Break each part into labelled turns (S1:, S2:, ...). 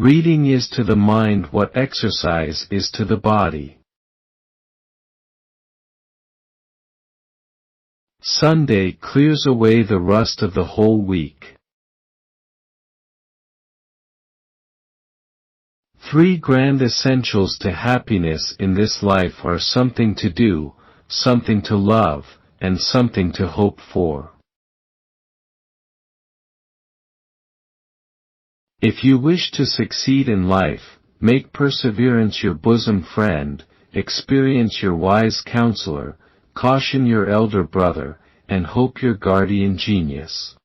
S1: Reading is to the mind what exercise is to the body. Sunday clears away the rust of the whole week. 3 grand essentials to happiness in this life are something to do, something to love, and something to hope for. If you wish to succeed in life, make perseverance your bosom friend, experience your wise counselor, caution your elder brother, and hope your guardian genius.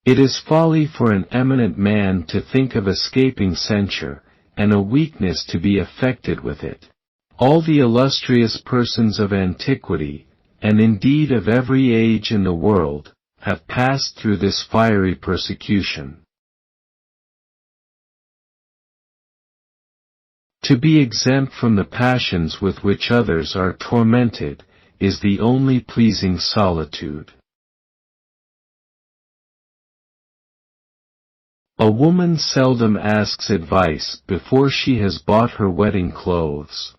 S1: It is folly for an eminent man to think of escaping censure, and a weakness to be affected with it. All the illustrious persons of antiquity, and indeed of every age in the world, have passed through this fiery persecution. To be exempt from the passions with which others are tormented, is the only pleasing solitude. A woman seldom asks advice before she has bought her wedding clothes.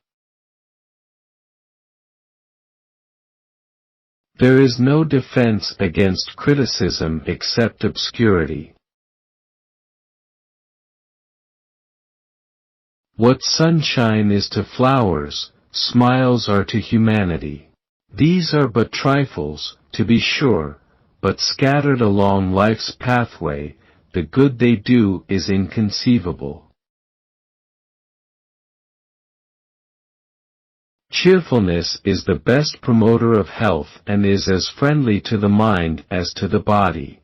S1: There is no defense against criticism except obscurity. What sunshine is to flowers, smiles are to humanity. These are but trifles, to be sure, but scattered along life's pathway, the good they do is inconceivable. Cheerfulness is the best promoter of health and is as friendly to the mind as to the body.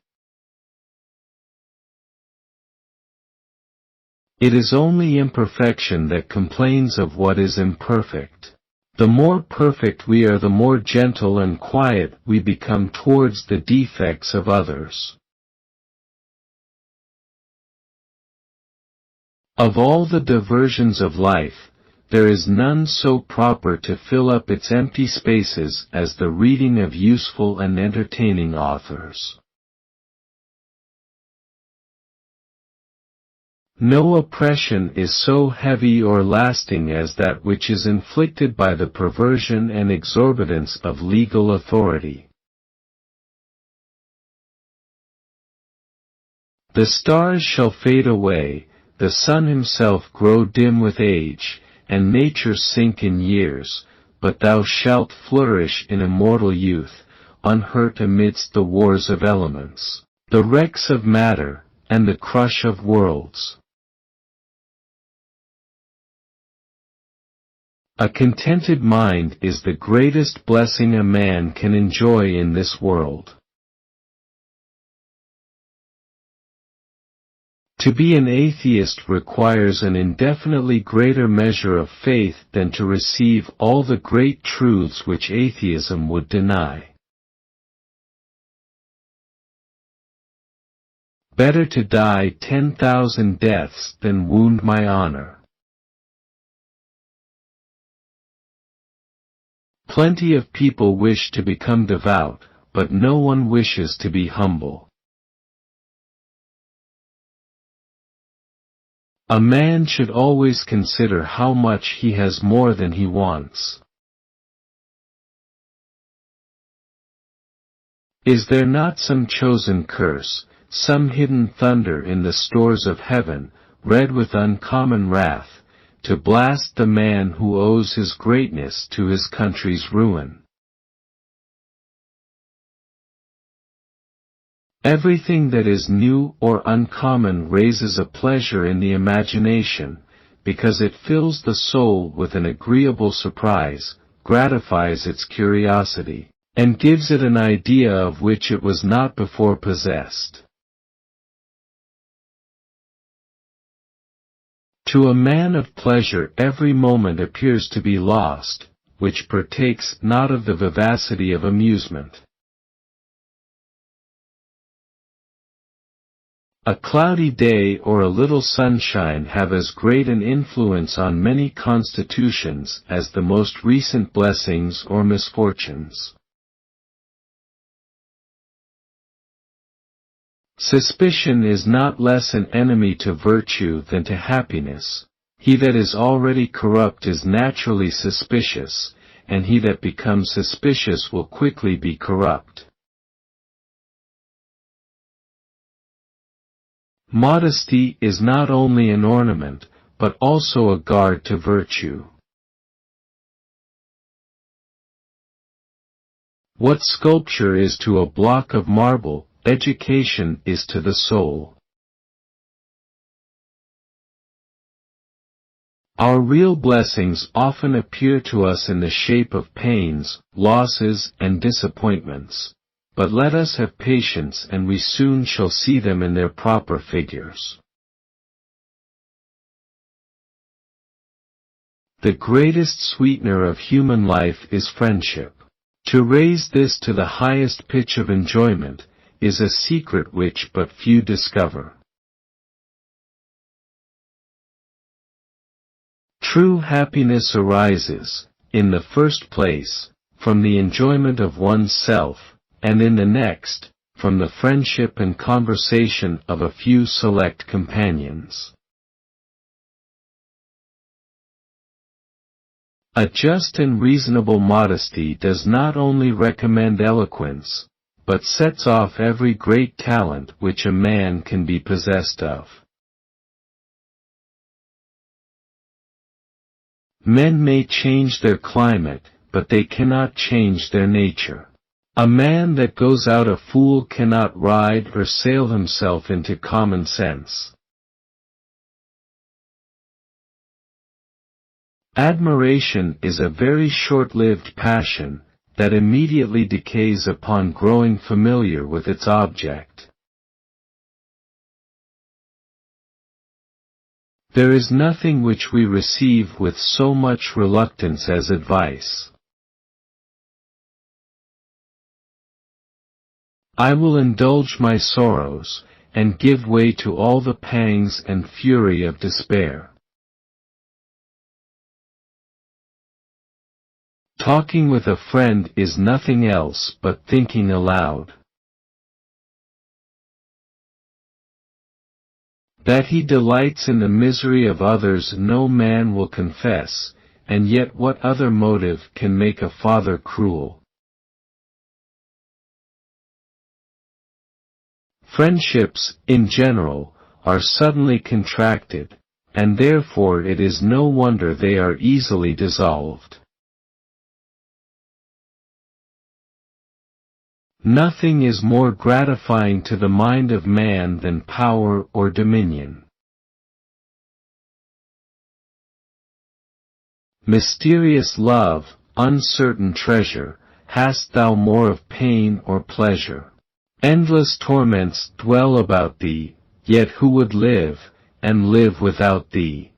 S1: It is only imperfection that complains of what is imperfect. The more perfect we are, the more gentle and quiet we become towards the defects of others. Of all the diversions of life, there is none so proper to fill up its empty spaces as the reading of useful and entertaining authors. No oppression is so heavy or lasting as that which is inflicted by the perversion and exorbitance of legal authority. The stars shall fade away, the sun himself grow dim with age, and nature sink in years, but thou shalt flourish in immortal youth, unhurt amidst the wars of elements, the wrecks of matter, and the crush of worlds. A contented mind is the greatest blessing a man can enjoy in this world. To be an atheist requires an indefinitely greater measure of faith than to receive all the great truths which atheism would deny. Better to die 10,000 deaths than wound my honor. Plenty of people wish to become devout, but no one wishes to be humble. A man should always consider how much he has more than he wants. Is there not some chosen curse, some hidden thunder in the stores of heaven, read with uncommon wrath, to blast the man who owes his greatness to his country's ruin? Everything that is new or uncommon raises a pleasure in the imagination, because it fills the soul with an agreeable surprise, gratifies its curiosity, and gives it an idea of which it was not before possessed. To a man of pleasure every moment appears to be lost, which partakes not of the vivacity of amusement. A cloudy day or a little sunshine have as great an influence on many constitutions as the most recent blessings or misfortunes. Suspicion is not less an enemy to virtue than to happiness. He that is already corrupt is naturally suspicious, and he that becomes suspicious will quickly be corrupt. Modesty is not only an ornament, but also a guard to virtue. What sculpture is to a block of marble, education is to the soul. Our real blessings often appear to us in the shape of pains, losses, and disappointments. But let us have patience and we soon shall see them in their proper figures. The greatest sweetener of human life is friendship. To raise this to the highest pitch of enjoyment is a secret which but few discover. True happiness arises, in the first place, from the enjoyment of one's self, and in the next, from the friendship and conversation of a few select companions. A just and reasonable modesty does not only recommend eloquence, but sets off every great talent which a man can be possessed of. Men may change their climate, but they cannot change their nature. A man that goes out a fool cannot ride or sail himself into common sense. Admiration is a very short-lived passion, that immediately decays upon growing familiar with its object. There is nothing which we receive with so much reluctance as advice. I will indulge my sorrows, and give way to all the pangs and fury of despair. Talking with a friend is nothing else but thinking aloud. That he delights in the misery of others no man will confess, and yet what other motive can make a father cruel? Friendships, in general, are suddenly contracted, and therefore it is no wonder they are easily dissolved. Nothing is more gratifying to the mind of man than power or dominion. Mysterious love, uncertain treasure, hast thou more of pain or pleasure? Endless torments dwell about thee, yet who would live, and live without thee?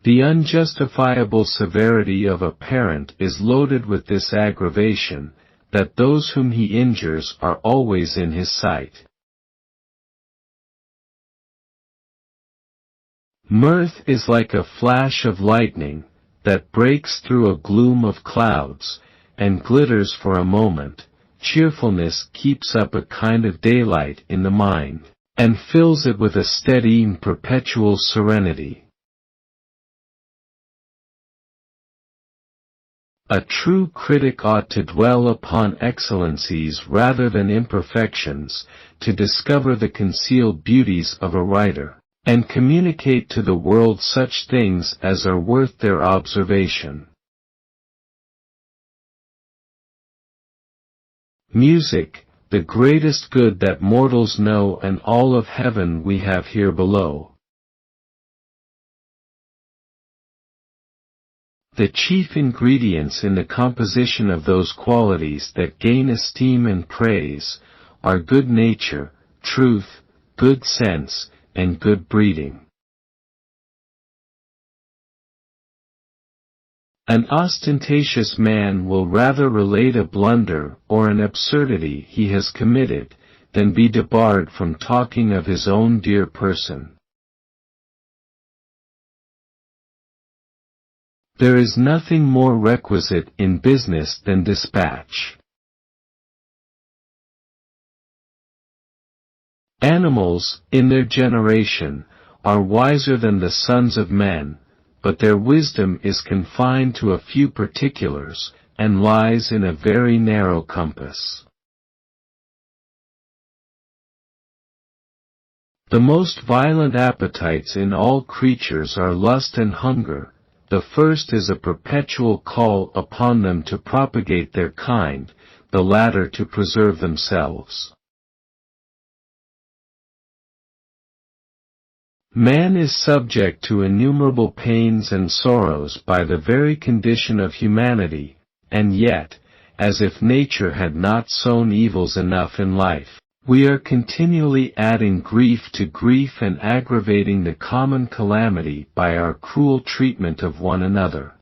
S1: The unjustifiable severity of a parent is loaded with this aggravation, that those whom he injures are always in his sight. Mirth is like a flash of lightning, that breaks through a gloom of clouds, and glitters for a moment. Cheerfulness keeps up a kind of daylight in the mind, and fills it with a steady and perpetual serenity. A true critic ought to dwell upon excellencies rather than imperfections, to discover the concealed beauties of a writer, and communicate to the world such things as are worth their observation. Music, the greatest good that mortals know, and all of heaven we have here below. The chief ingredients in the composition of those qualities that gain esteem and praise are good nature, truth, good sense, and good breeding. An ostentatious man will rather relate a blunder or an absurdity he has committed, than be debarred from talking of his own dear person. There is nothing more requisite in business than dispatch. Animals, in their generation, are wiser than the sons of men, but their wisdom is confined to a few particulars, and lies in a very narrow compass. The most violent appetites in all creatures are lust and hunger. The first is a perpetual call upon them to propagate their kind, the latter to preserve themselves. Man is subject to innumerable pains and sorrows by the very condition of humanity, and yet, as if nature had not sown evils enough in life, we are continually adding grief to grief and aggravating the common calamity by our cruel treatment of one another.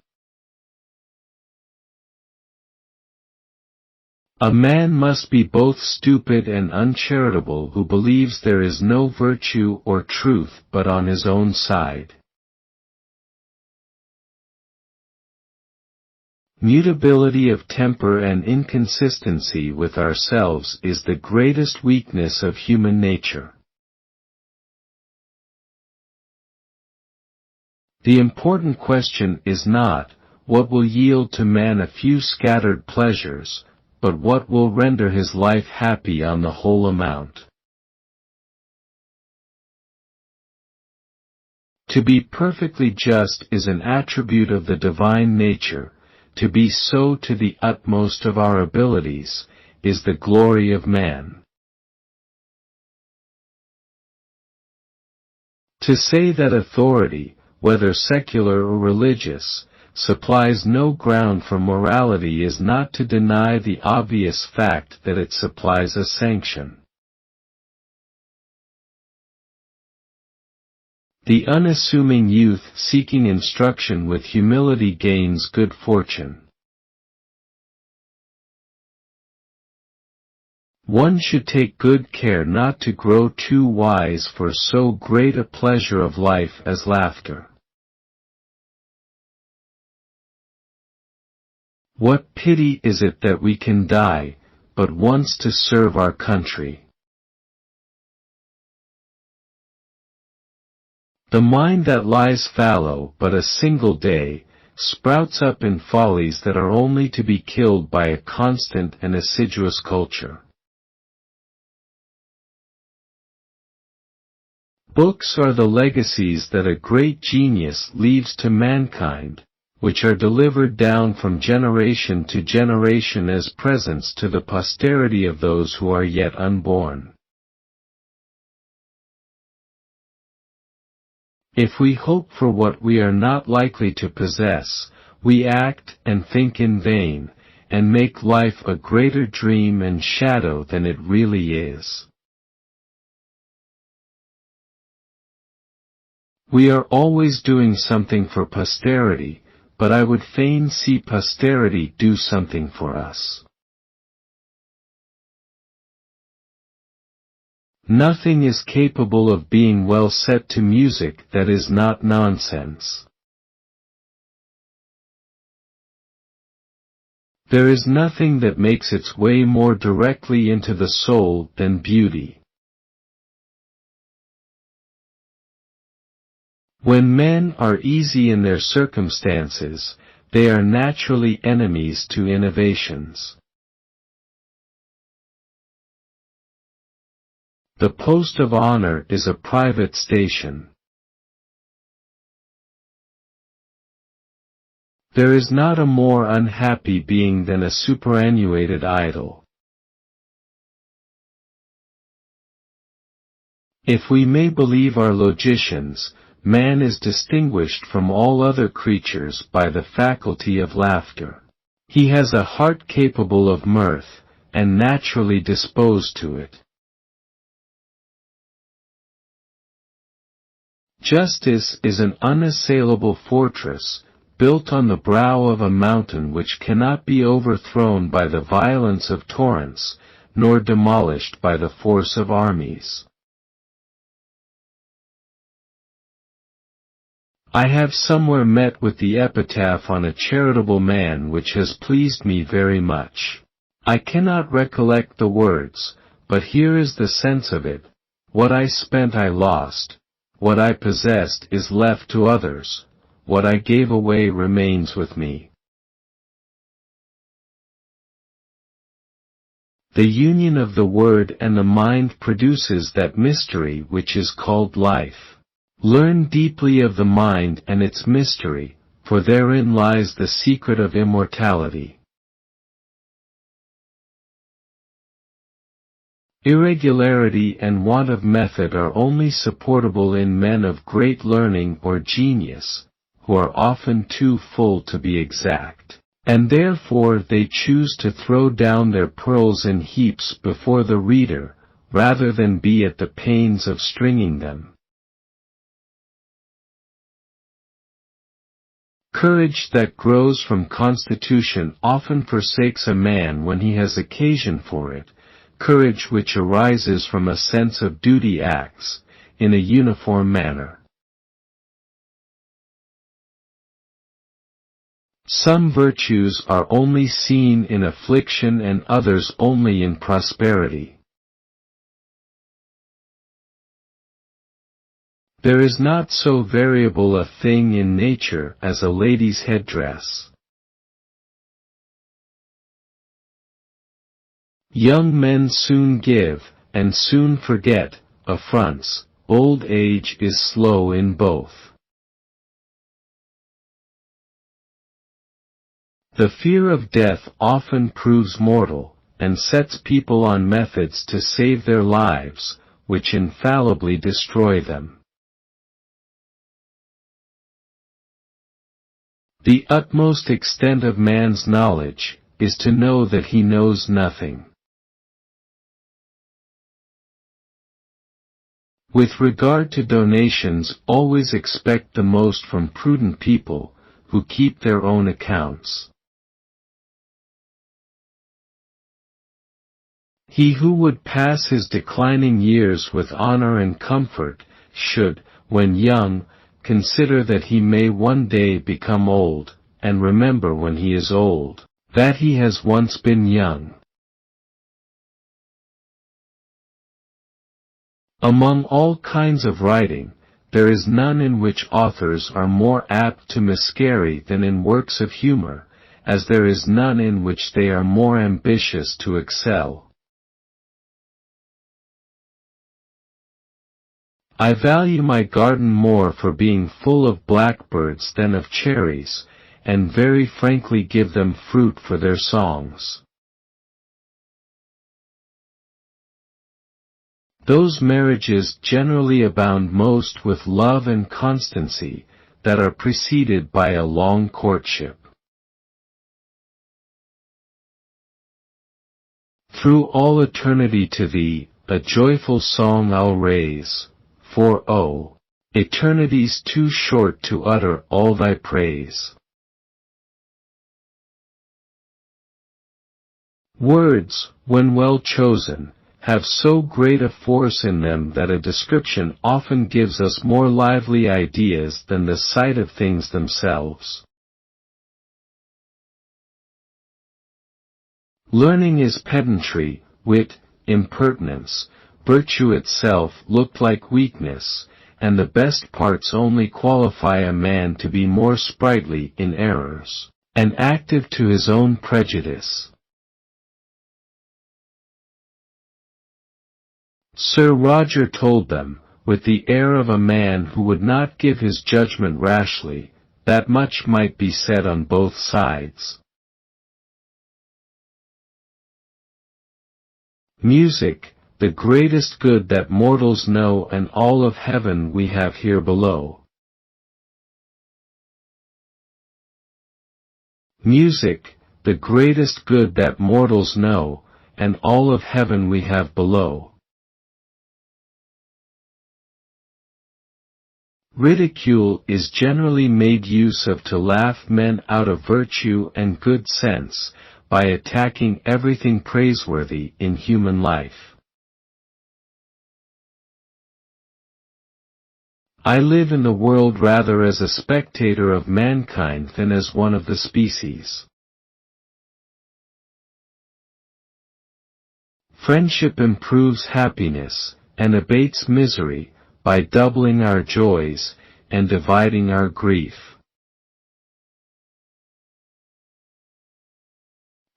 S1: A man must be both stupid and uncharitable who believes there is no virtue or truth but on his own side. Mutability of temper and inconsistency with ourselves is the greatest weakness of human nature. The important question is not, what will yield to man a few scattered pleasures, but what will render his life happy on the whole amount. To be perfectly just is an attribute of the divine nature. To be so to the utmost of our abilities, is the glory of man. To say that authority, whether secular or religious, supplies no ground for morality is not to deny the obvious fact that it supplies a sanction. The unassuming youth seeking instruction with humility gains good fortune. One should take good care not to grow too wise for so great a pleasure of life as laughter. What pity is it that we can die, but once to serve our country. The mind that lies fallow but a single day, sprouts up in follies that are only to be killed by a constant and assiduous culture. Books are the legacies that a great genius leaves to mankind, which are delivered down from generation to generation as presents to the posterity of those who are yet unborn. If we hope for what we are not likely to possess, we act and think in vain, and make life a greater dream and shadow than it really is. We are always doing something for posterity, but I would fain see posterity do something for us. Nothing is capable of being well set to music that is not nonsense. There is nothing that makes its way more directly into the soul than beauty. When men are easy in their circumstances, they are naturally enemies to innovations. The post of honor is a private station. There is not a more unhappy being than a superannuated idol. If we may believe our logicians, man is distinguished from all other creatures by the faculty of laughter. He has a heart capable of mirth, and naturally disposed to it. Justice is an unassailable fortress, built on the brow of a mountain which cannot be overthrown by the violence of torrents, nor demolished by the force of armies. I have somewhere met with the epitaph on a charitable man which has pleased me very much. I cannot recollect the words, but here is the sense of it. What I spent I lost. What I possessed is left to others. What I gave away remains with me. The union of the word and the mind produces that mystery which is called life. Learn deeply of the mind and its mystery, for therein lies the secret of immortality. Irregularity and want of method are only supportable in men of great learning or genius, who are often too full to be exact, and therefore they choose to throw down their pearls in heaps before the reader, rather than be at the pains of stringing them. Courage that grows from constitution often forsakes a man when he has occasion for it. Courage which arises from a sense of duty acts, in a uniform manner. Some virtues are only seen in affliction and others only in prosperity. There is not so variable a thing in nature as a lady's headdress. Young men soon give, and soon forget, affronts. Old age is slow in both. The fear of death often proves mortal, and sets people on methods to save their lives, which infallibly destroy them. The utmost extent of man's knowledge is to know that he knows nothing. With regard to donations, always expect the most from prudent people, who keep their own accounts. He who would pass his declining years with honor and comfort, should, when young, consider that he may one day become old, and remember when he is old, that he has once been young. Among all kinds of writing, there is none in which authors are more apt to miscarry than in works of humor, as there is none in which they are more ambitious to excel. I value my garden more for being full of blackbirds than of cherries, and very frankly give them fruit for their songs. Those marriages generally abound most with love and constancy, that are preceded by a long courtship. Through all eternity to thee, a joyful song I'll raise, for oh, eternity's too short to utter all thy praise. Words, when well chosen, have so great a force in them that a description often gives us more lively ideas than the sight of things themselves. Learning is pedantry, wit, impertinence. Virtue itself looked like weakness, and the best parts only qualify a man to be more sprightly in errors, and active to his own prejudice. Sir Roger told them, with the air of a man who would not give his judgment rashly, that much might be said on both sides. Music, the greatest good that mortals know, and all of heaven we have here below. Music, the greatest good that mortals know, and all of heaven we have below. Ridicule is generally made use of to laugh men out of virtue and good sense, by attacking everything praiseworthy in human life. I live in the world rather as a spectator of mankind than as one of the species. Friendship improves happiness, and abates misery, by doubling our joys, and dividing our grief.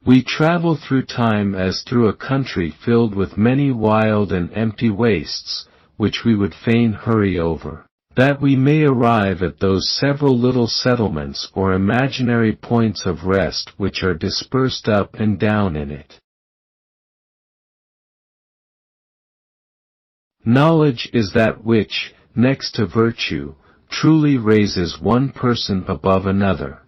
S1: We travel through time as through a country filled with many wild and empty wastes, which we would fain hurry over, that we may arrive at those several little settlements or imaginary points of rest which are dispersed up and down in it. Knowledge is that which, next to virtue, truly raises one person above another.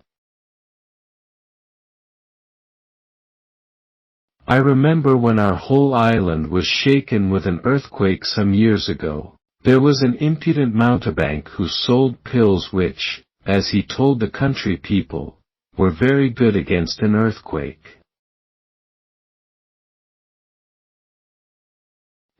S1: I remember when our whole island was shaken with an earthquake some years ago, there was an impudent mountebank who sold pills which, as he told the country people, were very good against an earthquake.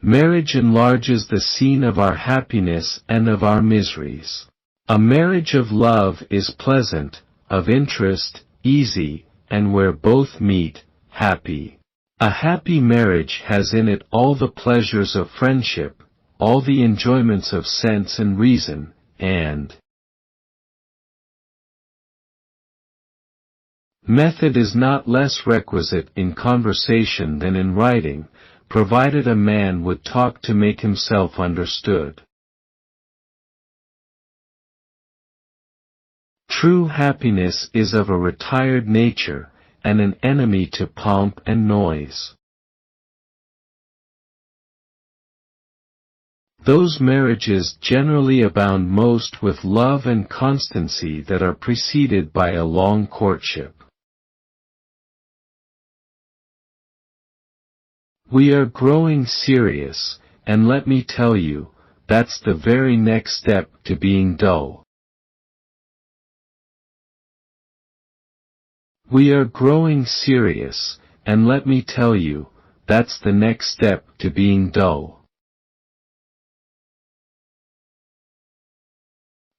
S1: Marriage enlarges the scene of our happiness and of our miseries. A marriage of love is pleasant, of interest, easy, and where both meet, happy. A happy marriage has in it all the pleasures of friendship, all the enjoyments of sense and reason, and method is not less requisite in conversation than in writing, provided a man would talk to make himself understood. True happiness is of a retired nature, and an enemy to pomp and noise. Those marriages generally abound most with love and constancy that are preceded by a long courtship. We are growing serious, and let me tell you, that's the very next step to being dull. We are growing serious, and let me tell you, that's the next step to being dull.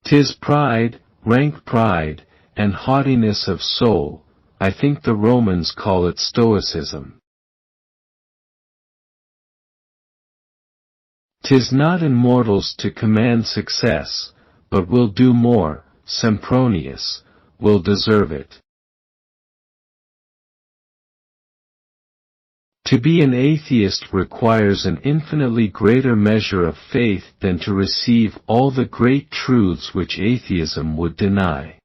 S1: 'Tis pride, rank pride, and haughtiness of soul, I think the Romans call it stoicism. 'Tis not in mortals to command success, but will do more, Sempronius, will deserve it. To be an atheist requires an infinitely greater measure of faith than to receive all the great truths which atheism would deny.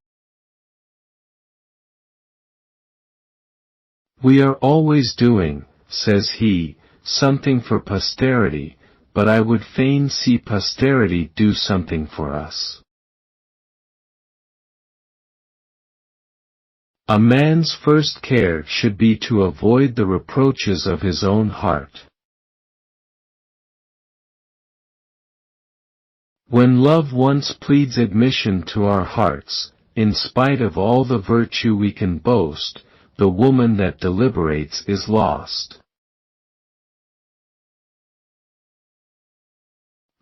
S1: We are always doing, says he, something for posterity, but I would fain see posterity do something for us. A man's first care should be to avoid the reproaches of his own heart. When love once pleads admission to our hearts, in spite of all the virtue we can boast, the woman that deliberates is lost.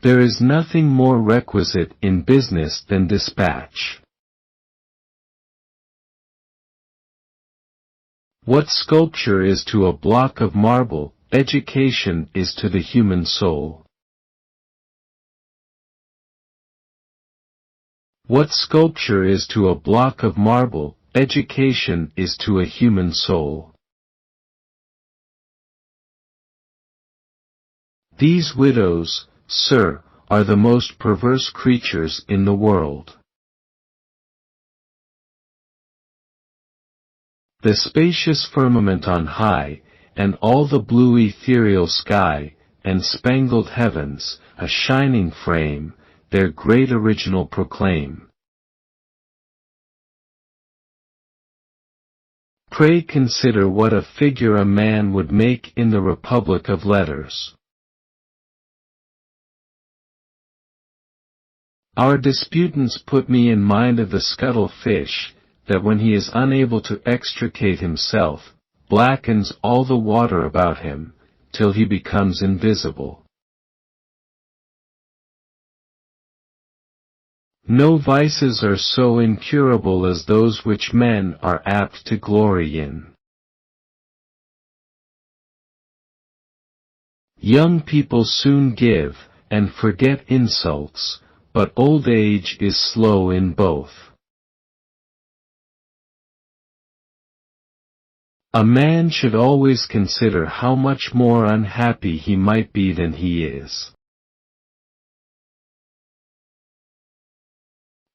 S1: There is nothing more requisite in business than dispatch. What sculpture is to a block of marble, education is to the human soul. What sculpture is to a block of marble, education is to a human soul. These widows, sir, are the most perverse creatures in the world. The spacious firmament on high, and all the blue ethereal sky, and spangled heavens, a shining frame, their great original proclaim. Pray consider what a figure a man would make in the Republic of Letters. Our disputants put me in mind of the scuttle-fish, that when he is unable to extricate himself, blackens all the water about him, till he becomes invisible. No vices are so incurable as those which men are apt to glory in. Young people soon give, and forget insults, but old age is slow in both. A man should always consider how much more unhappy he might be than he is.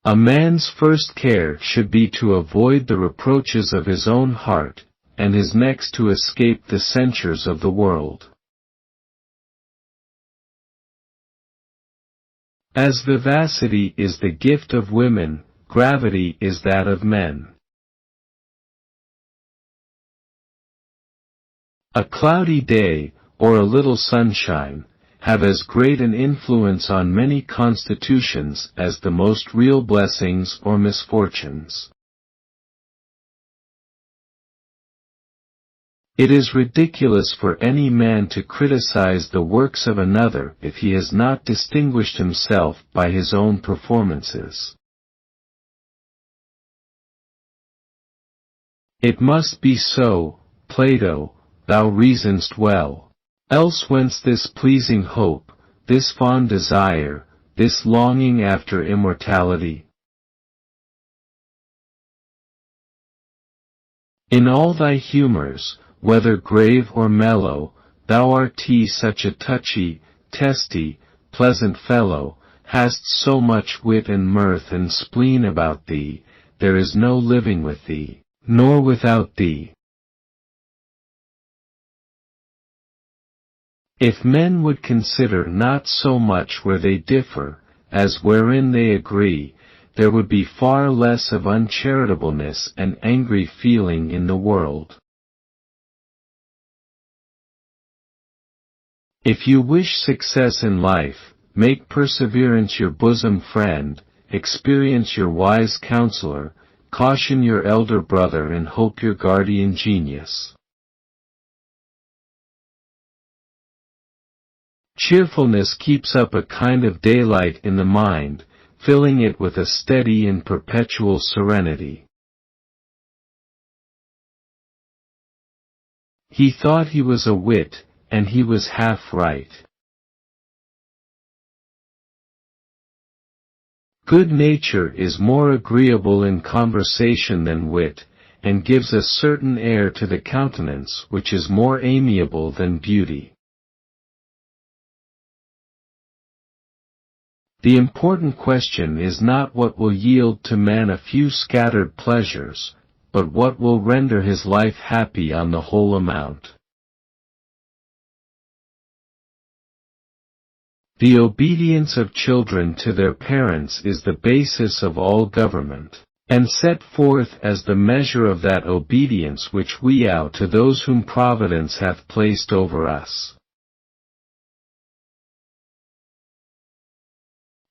S1: A man's first care should be to avoid the reproaches of his own heart, and his next to escape the censures of the world. As vivacity is the gift of women, gravity is that of men. A cloudy day, or a little sunshine, have as great an influence on many constitutions as the most real blessings or misfortunes. It is ridiculous for any man to criticize the works of another if he has not distinguished himself by his own performances. It must be so, Plato, thou reasonest well. Else whence this pleasing hope, this fond desire, this longing after immortality? In all thy humours, whether grave or mellow, thou art such a touchy, testy, pleasant fellow, hast so much wit and mirth and spleen about thee, there is no living with thee, nor without thee. If men would consider not so much where they differ, as wherein they agree, there would be far less of uncharitableness and angry feeling in the world. If you wish success in life, make perseverance your bosom friend, experience your wise counselor, caution your elder brother and hope your guardian genius. Cheerfulness keeps up a kind of daylight in the mind, filling it with a steady and perpetual serenity. He thought he was a wit, and he was half right. Good nature is more agreeable in conversation than wit, and gives a certain air to the countenance which is more amiable than beauty. The important question is not what will yield to man a few scattered pleasures, but what will render his life happy on the whole amount. The obedience of children to their parents is the basis of all government, and set forth as the measure of that obedience which we owe to those whom Providence hath placed over us.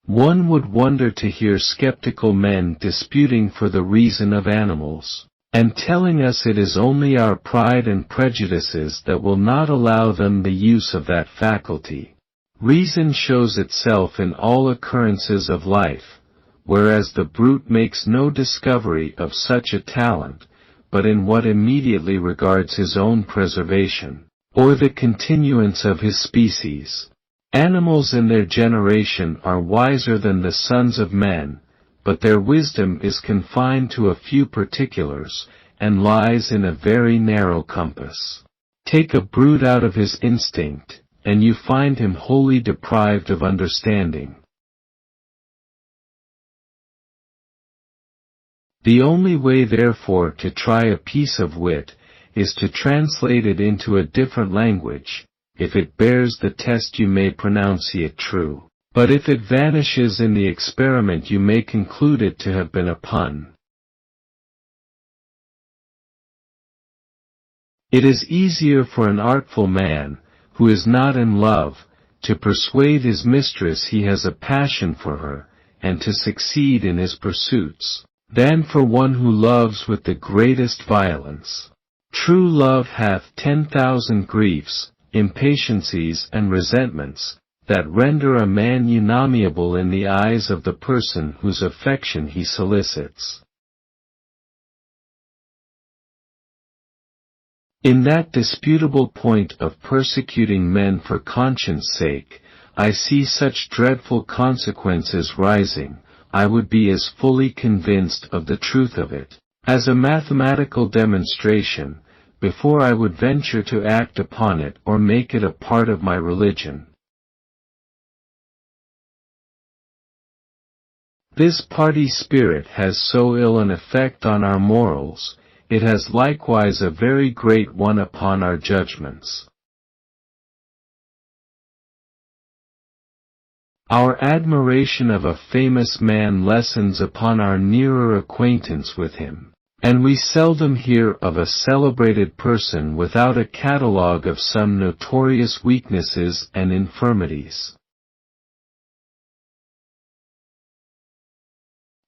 S1: One would wonder to hear skeptical men disputing for the reason of animals, and telling us it is only our pride and prejudices that will not allow them the use of that faculty. Reason shows itself in all occurrences of life, whereas the brute makes no discovery of such a talent, but in what immediately regards his own preservation, or the continuance of his species. Animals in their generation are wiser than the sons of men, but their wisdom is confined to a few particulars, and lies in a very narrow compass. Take a brute out of his instinct, and you find him wholly deprived of understanding. The only way therefore to try a piece of wit, is to translate it into a different language. If it bears the test you may pronounce it true, but if it vanishes in the experiment you may conclude it to have been a pun. It is easier for an artful man, who is not in love, to persuade his mistress he has a passion for her, and to succeed in his pursuits, than for one who loves with the greatest violence. True love hath 10,000 griefs, impatiencies and resentments, that render a man unamiable in the eyes of the person whose affection he solicits. In that disputable point of persecuting men for conscience sake, I see such dreadful consequences rising, I would be as fully convinced of the truth of it, as a mathematical demonstration, before I would venture to act upon it or make it a part of my religion. This party spirit has so ill an effect on our morals, it has likewise a very great one upon our judgments. Our admiration of a famous man lessens upon our nearer acquaintance with him, and we seldom hear of a celebrated person without a catalogue of some notorious weaknesses and infirmities.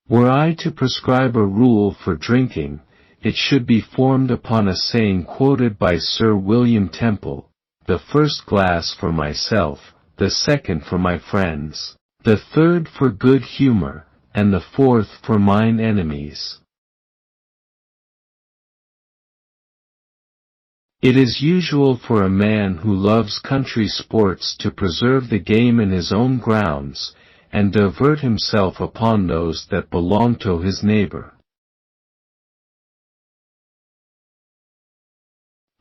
S1: Were I to prescribe a rule for drinking, it should be formed upon a saying quoted by Sir William Temple: the first glass for myself, the second for my friends, the third for good humor, and the fourth for mine enemies. It is usual for a man who loves country sports to preserve the game in his own grounds, and divert himself upon those that belong to his neighbor.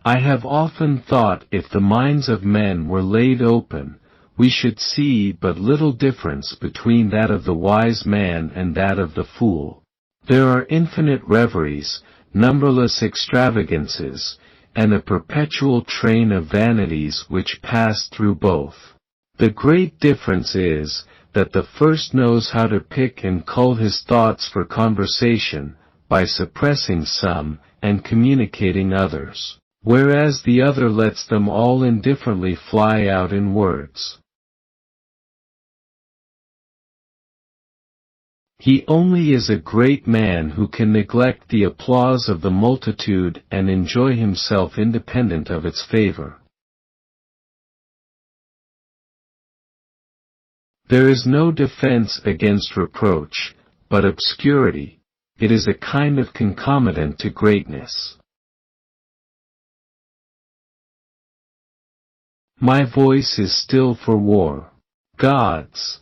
S1: I have often thought if the minds of men were laid open, we should see but little difference between that of the wise man and that of the fool. There are infinite reveries, numberless extravagances, and a perpetual train of vanities which pass through both. The great difference is, that the first knows how to pick and cull his thoughts for conversation, by suppressing some, and communicating others, whereas the other lets them all indifferently fly out in words. He only is a great man who can neglect the applause of the multitude and enjoy himself independent of its favor. There is no defense against reproach, but obscurity. It is a kind of concomitant to greatness. My voice is still for war. Gods!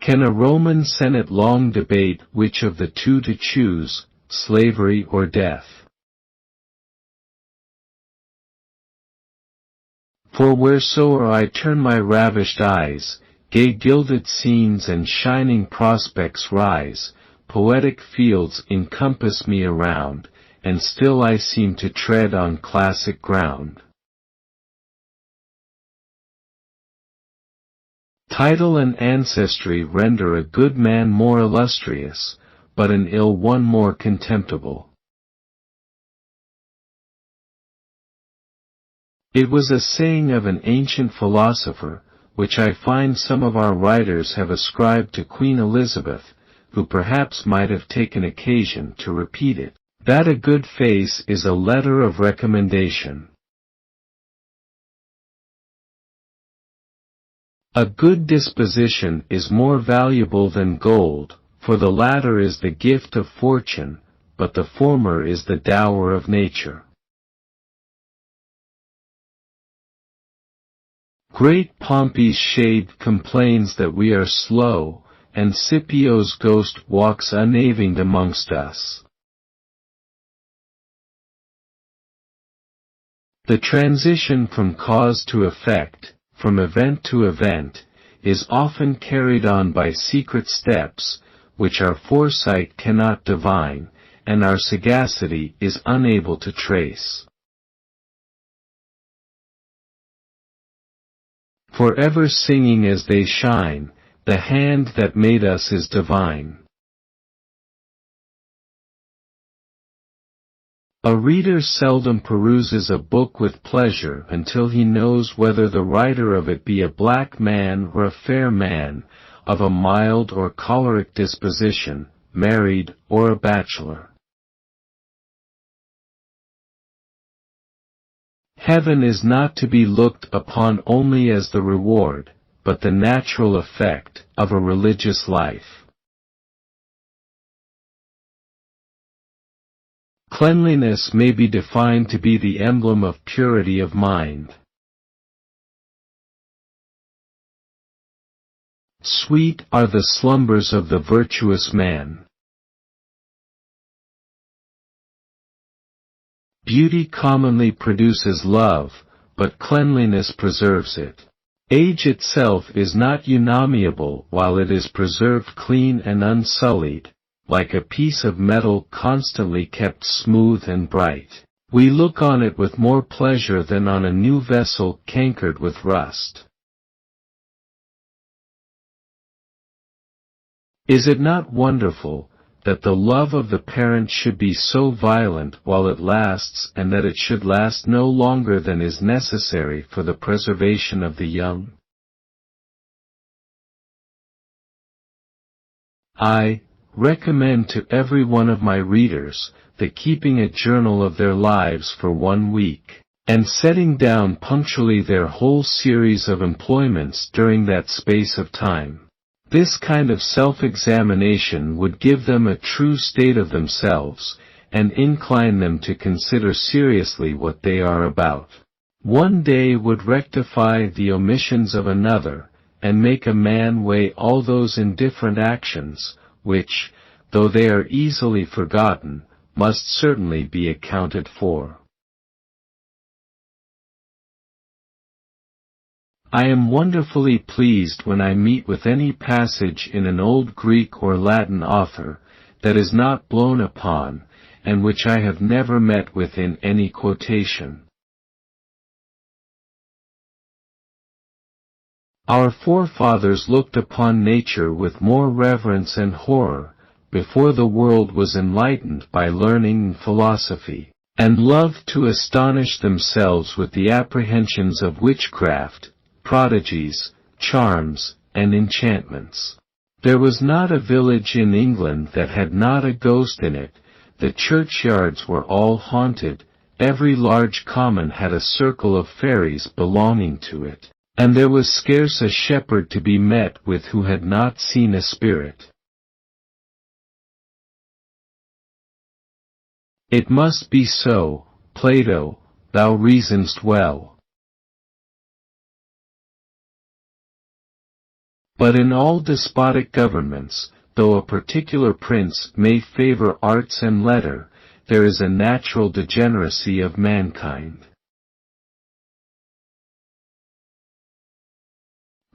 S1: Can a Roman Senate long debate which of the two to choose, slavery or death? For wheresoe'er I turn my ravished eyes, gay gilded scenes and shining prospects rise, poetic fields encompass me around, and still I seem to tread on classic ground. Title and ancestry render a good man more illustrious, but an ill one more contemptible. It was a saying of an ancient philosopher, which I find some of our writers have ascribed to Queen Elizabeth, who perhaps might have taken occasion to repeat it, that a good face is a letter of recommendation. A good disposition is more valuable than gold, for the latter is the gift of fortune, but the former is the dower of nature. Great Pompey's shade complains that we are slow, and Scipio's ghost walks unavenged amongst us. The transition from cause to effect, from event to event, is often carried on by secret steps, which our foresight cannot divine, and our sagacity is unable to trace. Forever singing as they shine, the hand that made us is divine. A reader seldom peruses a book with pleasure until he knows whether the writer of it be a black man or a fair man, of a mild or choleric disposition, married or a bachelor. Heaven is not to be looked upon only as the reward, but the natural effect, of a religious life. Cleanliness may be defined to be the emblem of purity of mind. Sweet are the slumbers of the virtuous man. Beauty commonly produces love, but cleanliness preserves it. Age itself is not unamiable while it is preserved clean and unsullied, like a piece of metal constantly kept smooth and bright. We look on it with more pleasure than on a new vessel cankered with rust. Is it not wonderful that the love of the parent should be so violent while it lasts, and that it should last no longer than is necessary for the preservation of the young? I recommend to every one of my readers the keeping a journal of their lives for 1 week, and setting down punctually their whole series of employments during that space of time. This kind of self-examination would give them a true state of themselves, and incline them to consider seriously what they are about. One day would rectify the omissions of another, and make a man weigh all those indifferent actions, which, though they are easily forgotten, must certainly be accounted for. I am wonderfully pleased when I meet with any passage in an old Greek or Latin author that is not blown upon, and which I have never met with in any quotation. Our forefathers looked upon nature with more reverence and horror, before the world was enlightened by learning and philosophy, and loved to astonish themselves with the apprehensions of witchcraft, prodigies, charms, and enchantments. There was not a village in England that had not a ghost in it, the churchyards were all haunted, every large common had a circle of fairies belonging to it, and there was scarce a shepherd to be met with who had not seen a spirit. It must be so, Plato, thou reasonest well. But in all despotic governments, though a particular prince may favor arts and letter, there is a natural degeneracy of mankind.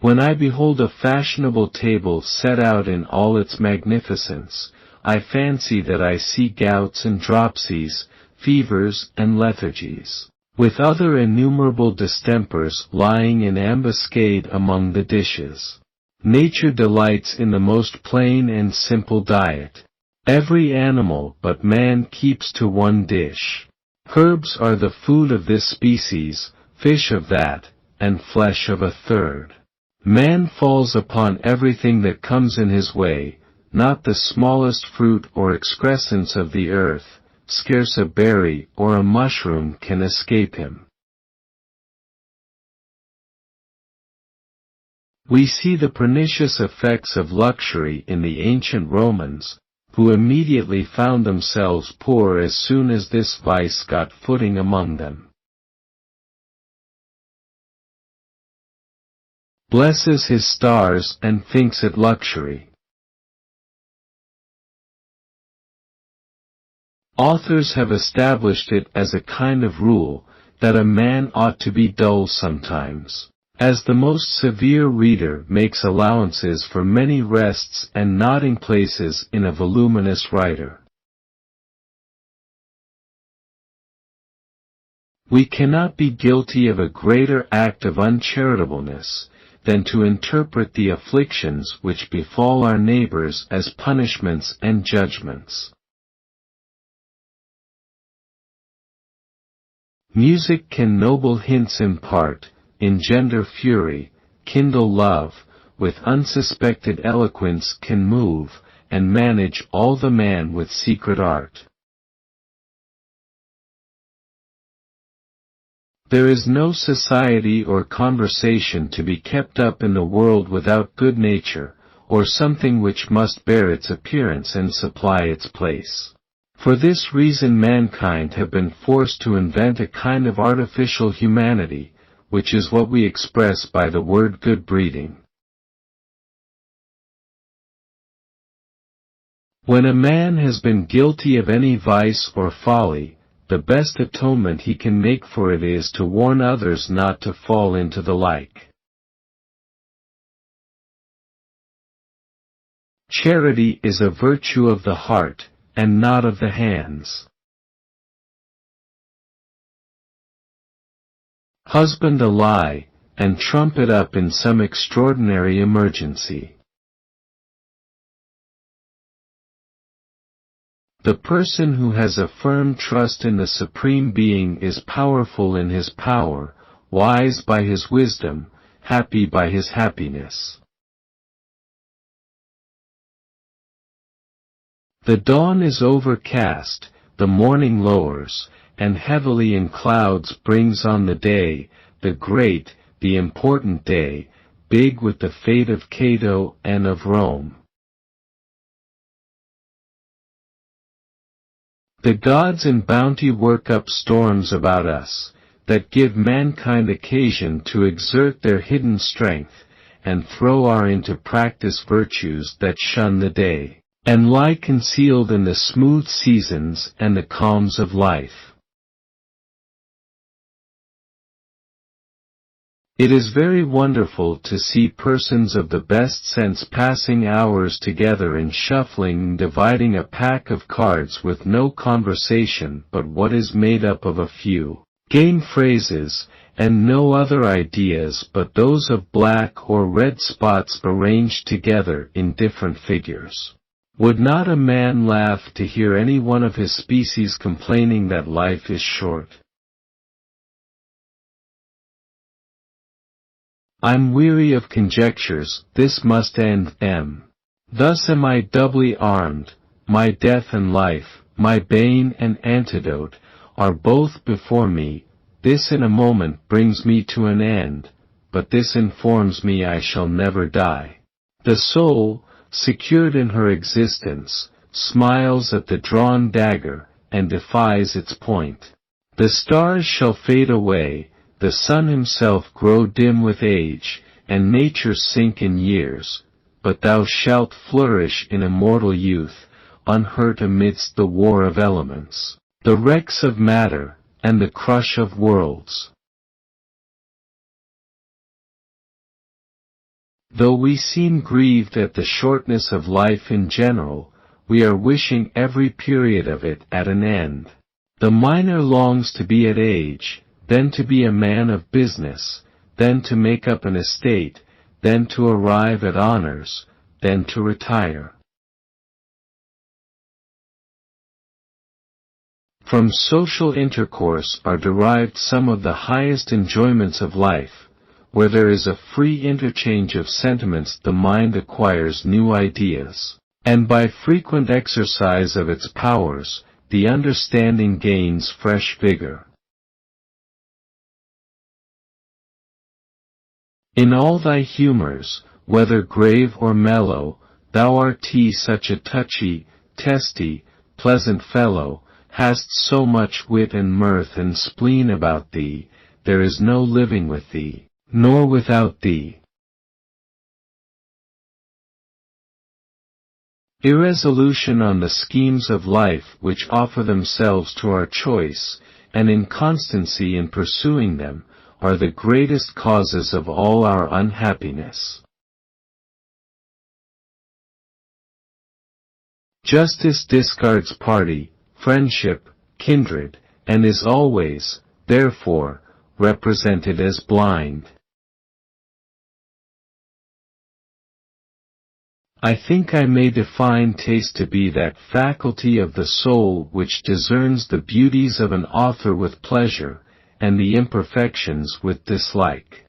S1: When I behold a fashionable table set out in all its magnificence, I fancy that I see gouts and dropsies, fevers and lethargies, with other innumerable distempers lying in ambuscade among the dishes. Nature delights in the most plain and simple diet. Every animal but man keeps to one dish. Herbs are the food of this species, fish of that, and flesh of a third. Man falls upon everything that comes in his way, not the smallest fruit or excrescence of the earth, scarce a berry or a mushroom can escape him. We see the pernicious effects of luxury in the ancient Romans, who immediately found themselves poor as soon as this vice got footing among them. Blesses his stars and thinks it luxury. Authors have established it as a kind of rule, that a man ought to be dull sometimes, as the most severe reader makes allowances for many rests and nodding places in a voluminous writer. We cannot be guilty of a greater act of uncharitableness than to interpret the afflictions which befall our neighbors as punishments and judgments. Music can noble hints impart, engender fury, kindle love, with unsuspected eloquence can move, and manage all the man with secret art. There is no society or conversation to be kept up in the world without good nature, or something which must bear its appearance and supply its place. For this reason mankind have been forced to invent a kind of artificial humanity, which is what we express by the word good breeding. When a man has been guilty of any vice or folly, the best atonement he can make for it is to warn others not to fall into the like. Charity is a virtue of the heart, and not of the hands. Husband a lie, and trump it up in some extraordinary emergency. The person who has a firm trust in the Supreme Being is powerful in his power, wise by his wisdom, happy by his happiness. The dawn is overcast, the morning lowers, and heavily in clouds brings on the day, the great, the important day, big with the fate of Cato and of Rome. The gods in bounty work up storms about us, that give mankind occasion to exert their hidden strength, and throw our into practice virtues that shun the day, and lie concealed in the smooth seasons and the calms of life. It is very wonderful to see persons of the best sense passing hours together in shuffling and dividing a pack of cards with no conversation but what is made up of a few game phrases, and no other ideas but those of black or red spots arranged together in different figures. Would not a man laugh to hear any one of his species complaining that life is short? I'm weary of conjectures, this must end. Thus am I doubly armed, my death and life, my bane and antidote, are both before me, this in a moment brings me to an end, but this informs me I shall never die. The soul, secured in her existence, smiles at the drawn dagger, and defies its point. The stars shall fade away, the sun himself grow dim with age, and nature sink in years, but thou shalt flourish in immortal youth, unhurt amidst the war of elements, the wrecks of matter, and the crush of worlds. Though we seem grieved at the shortness of life in general, we are wishing every period of it at an end. The miner longs to be at age, then to be a man of business, then to make up an estate, then to arrive at honors, then to retire. From social intercourse are derived some of the highest enjoyments of life. Where there is a free interchange of sentiments, the mind acquires new ideas, and by frequent exercise of its powers, the understanding gains fresh vigor. In all thy humors, whether grave or mellow, thou art such a touchy, testy, pleasant fellow, hast so much wit and mirth and spleen about thee, there is no living with thee, nor without thee. Irresolution on the schemes of life which offer themselves to our choice, and inconstancy in pursuing them, are the greatest causes of all our unhappiness. Justice discards party, friendship, kindred, and is always, therefore, represented as blind. I think I may define taste to be that faculty of the soul which discerns the beauties of an author with pleasure, and the imperfections with dislike.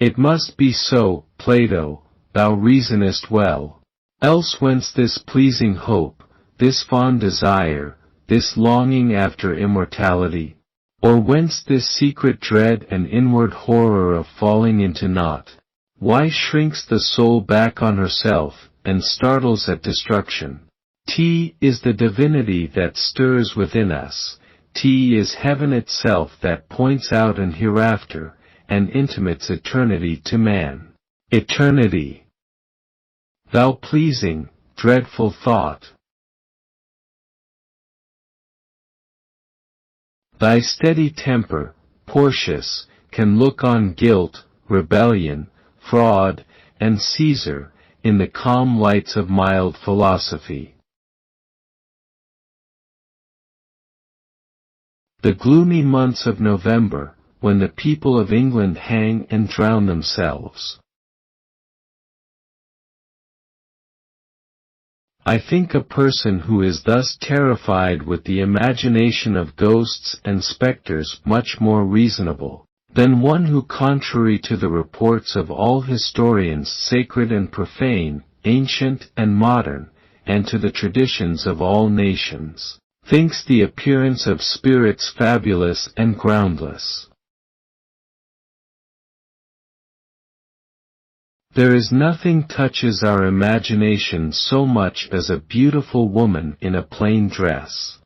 S1: It must be so, Plato, thou reasonest well. Else whence this pleasing hope, this fond desire, this longing after immortality? Or whence this secret dread and inward horror of falling into naught? Why shrinks the soul back on herself, and startles at destruction. T is the divinity that stirs within us. T is heaven itself that points out an hereafter, and intimates eternity to man. Eternity. Thou pleasing, dreadful thought! Thy steady temper, Portius, can look on guilt, rebellion, fraud, and Caesar, in the calm lights of mild philosophy. The gloomy months of November, when the people of England hang and drown themselves. I think a person who is thus terrified with the imagination of ghosts and spectres much more reasonable, than one who, contrary to the reports of all historians sacred and profane, ancient and modern, and to the traditions of all nations, thinks the appearance of spirits fabulous and groundless. There is nothing touches our imagination so much as a beautiful woman in a plain dress.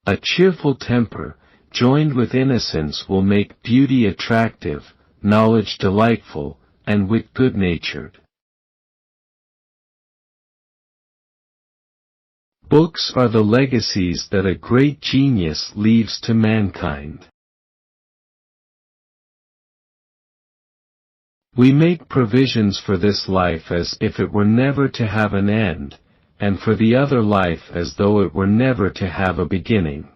S1: A cheerful temper, joined with innocence, will make beauty attractive, knowledge delightful, and wit good-natured. Books are the legacies that a great genius leaves to mankind. We make provisions for this life as if it were never to have an end, and for the other life as though it were never to have a beginning.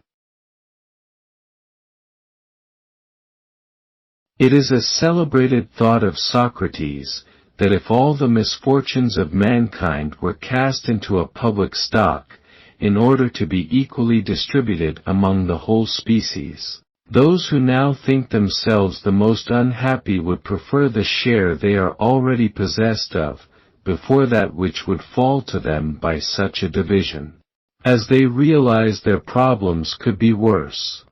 S1: It is a celebrated thought of Socrates, that if all the misfortunes of mankind were cast into a public stock, in order to be equally distributed among the whole species, those who now think themselves the most unhappy would prefer the share they are already possessed of, before that which would fall to them by such a division, as they realize their problems could be worse.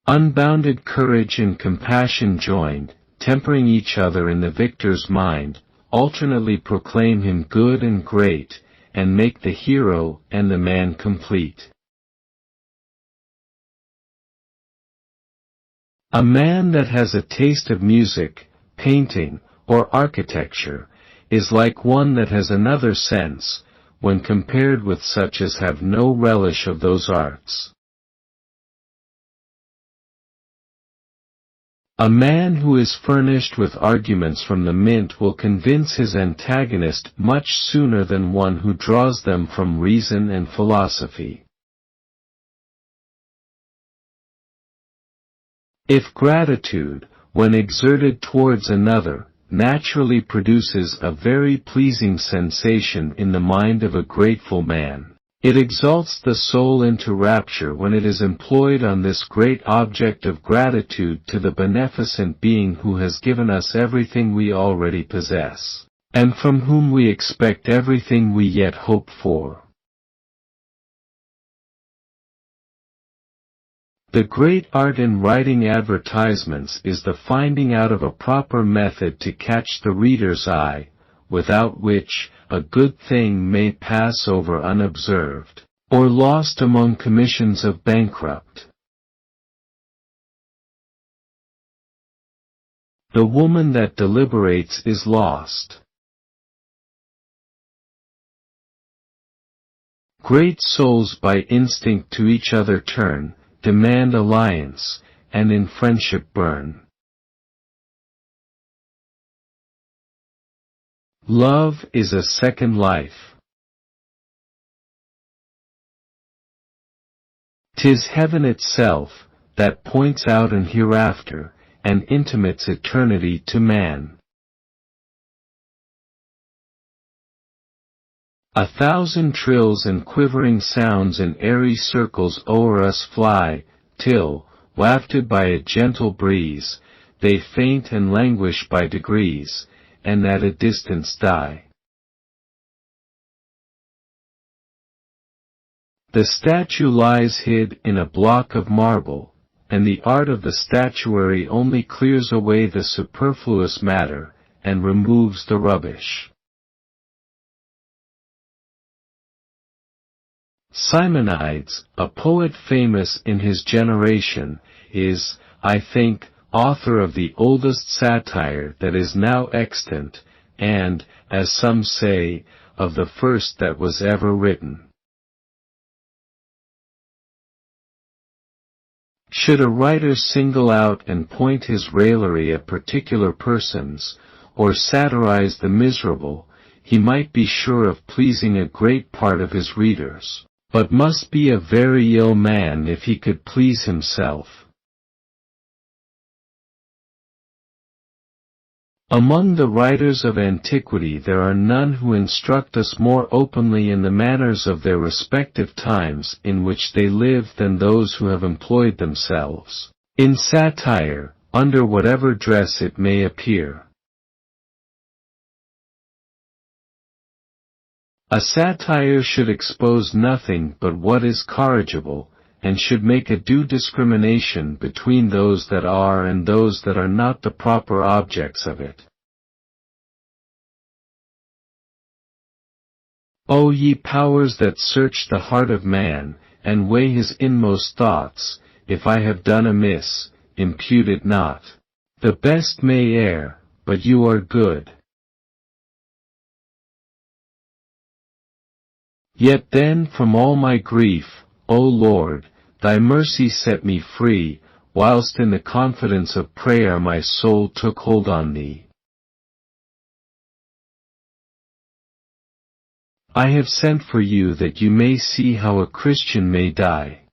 S1: Unbounded courage and compassion joined, tempering each other in the victor's mind, alternately proclaim him good and great, and make the hero and the man complete. A man that has a taste of music, painting, or architecture, is like one that has another sense, when compared with such as have no relish of those arts. A man who is furnished with arguments from the mint will convince his antagonist much sooner than one who draws them from reason and philosophy. If gratitude, when exerted towards another, naturally produces a very pleasing sensation in the mind of a grateful man, it exalts the soul into rapture when it is employed on this great object of gratitude to the beneficent being who has given us everything we already possess, and from whom we expect everything we yet hope for. The great art in writing advertisements is the finding out of a proper method to catch the reader's eye, without which a good thing may pass over unobserved, or lost among commissions of bankrupt. The woman that deliberates is lost. Great souls by instinct to each other turn, demand alliance, and in friendship burn. Love is a second life. 'Tis heaven itself, that points out an hereafter, and intimates eternity to man. 1,000 trills and quivering sounds in airy circles o'er us fly, till, wafted by a gentle breeze, they faint and languish by degrees, and at a distance die. The statue lies hid in a block of marble, and the art of the statuary only clears away the superfluous matter, and removes the rubbish. Simonides, a poet famous in his generation, is, I think, author of the oldest satire that is now extant, and, as some say, of the first that was ever written. Should a writer single out and point his raillery at particular persons, or satirize the miserable, he might be sure of pleasing a great part of his readers, but must be a very ill man if he could please himself. Among the writers of antiquity there are none who instruct us more openly in the manners of their respective times in which they lived than those who have employed themselves in satire, under whatever dress it may appear. A satire should expose nothing but what is corrigible, and should make a due discrimination between those that are and those that are not the proper objects of it. O ye powers that search the heart of man, and weigh his inmost thoughts, if I have done amiss, impute it not. The best may err, but you are good. Yet then from all my grief, O Lord, thy mercy set me free, whilst in the confidence of prayer my soul took hold on thee. I have sent for you that you may see how a Christian may die.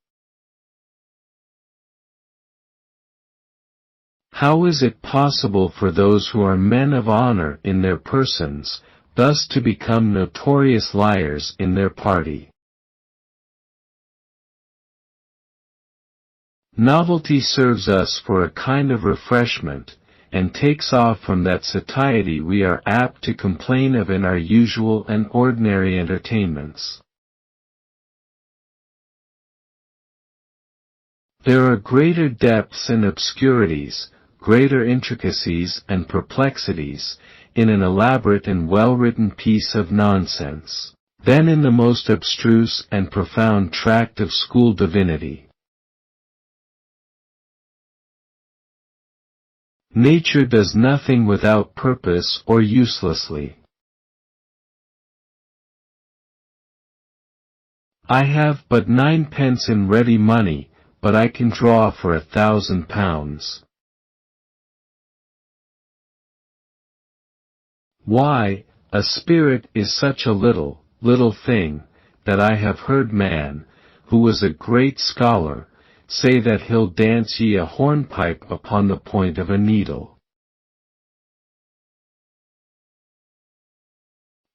S1: How is it possible for those who are men of honor in their persons, thus to become notorious liars in their party? Novelty serves us for a kind of refreshment, and takes off from that satiety we are apt to complain of in our usual and ordinary entertainments. There are greater depths and obscurities, greater intricacies and perplexities, in an elaborate and well-written piece of nonsense, than in the most abstruse and profound tract of school divinity. Nature does nothing without purpose or uselessly. I have but 9 pence in ready money, but I can draw for 1,000 pounds. Why, a spirit is such a little thing, that I have heard man, who was a great scholar, say that he'll dance ye a hornpipe upon the point of a needle.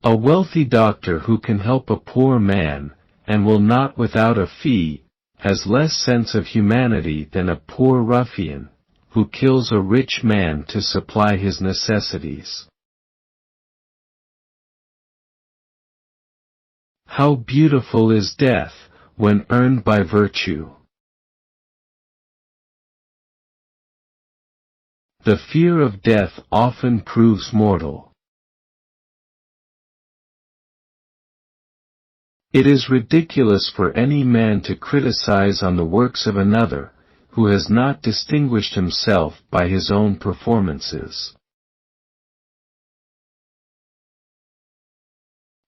S1: A wealthy doctor who can help a poor man, and will not without a fee, has less sense of humanity than a poor ruffian, who kills a rich man to supply his necessities. How beautiful is death, when earned by virtue! The fear of death often proves mortal. It is ridiculous for any man to criticize on the works of another, who has not distinguished himself by his own performances.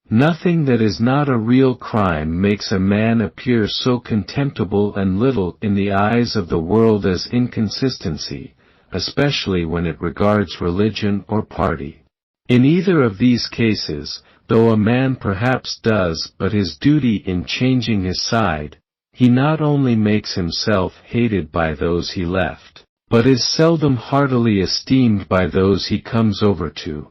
S1: Nothing that is not a real crime makes a man appear so contemptible and little in the eyes of the world as inconsistency, especially when it regards religion or party. In either of these cases, though a man perhaps does but his duty in changing his side, he not only makes himself hated by those he left, but is seldom heartily esteemed by those he comes over to.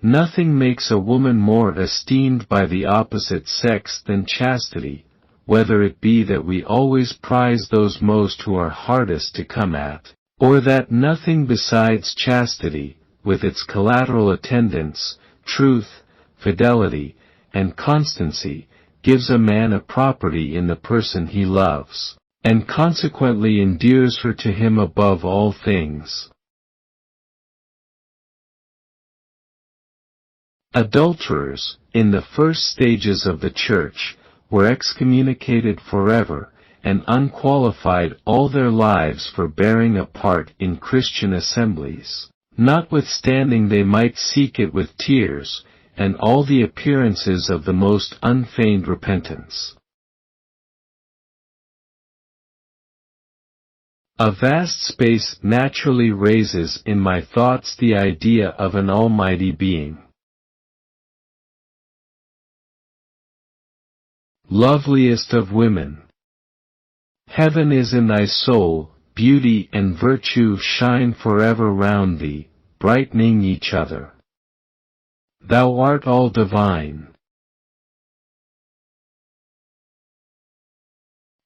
S1: Nothing makes a woman more esteemed by the opposite sex than chastity, whether it be that we always prize those most who are hardest to come at, or that nothing besides chastity, with its collateral attendants, truth, fidelity, and constancy, gives a man a property in the person he loves, and consequently endears her to him above all things. Adulterers, in the first stages of the Church, were excommunicated forever, and unqualified all their lives for bearing a part in Christian assemblies, notwithstanding they might seek it with tears, and all the appearances of the most unfeigned repentance. A vast space naturally raises in my thoughts the idea of an almighty being. Loveliest of women! Heaven is in thy soul, beauty and virtue shine forever round thee, brightening each other. Thou art all divine.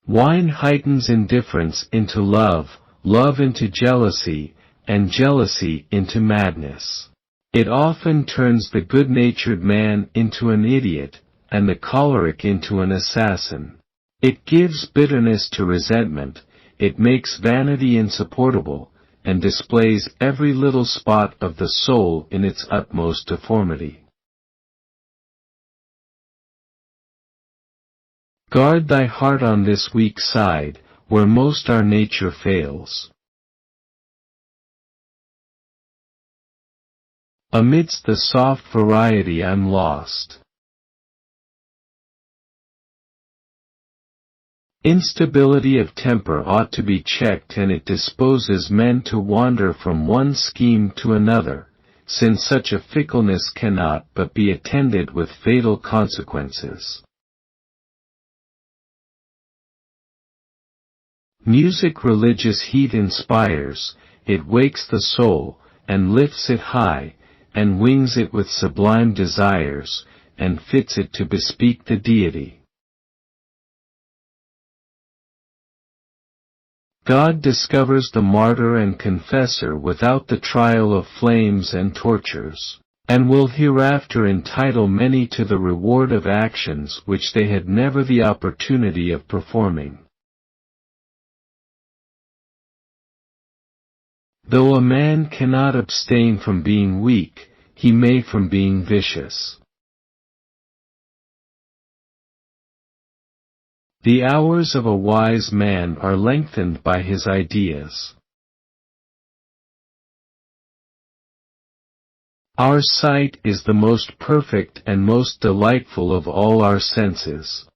S1: Wine heightens indifference into love, love into jealousy, and jealousy into madness. It often turns the good-natured man into an idiot, and the choleric into an assassin. It gives bitterness to resentment, it makes vanity insupportable, and displays every little spot of the soul in its utmost deformity. Guard thy heart on this weak side, where most our nature fails. Amidst the soft variety I'm lost. Instability of temper ought to be checked, and it disposes men to wander from one scheme to another, since such a fickleness cannot but be attended with fatal consequences. Music religious heat inspires, it wakes the soul, and lifts it high, and wings it with sublime desires, and fits it to bespeak the Deity. God discovers the martyr and confessor without the trial of flames and tortures, and will hereafter entitle many to the reward of actions which they had never the opportunity of performing. Though a man cannot abstain from being weak, he may from being vicious. The hours of a wise man are lengthened by his ideas. Our sight is the most perfect and most delightful of all our senses.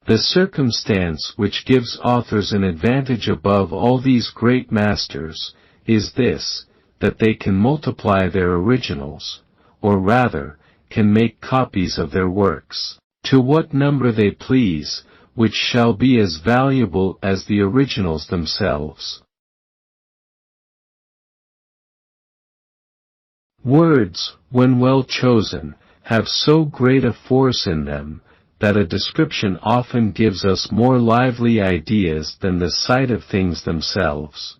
S1: The circumstance which gives authors an advantage above all these great masters, is this, that they can multiply their originals, or rather, can make copies of their works, to what number they please, which shall be as valuable as the originals themselves. Words, when well chosen, have so great a force in them, that a description often gives us more lively ideas than the sight of things themselves.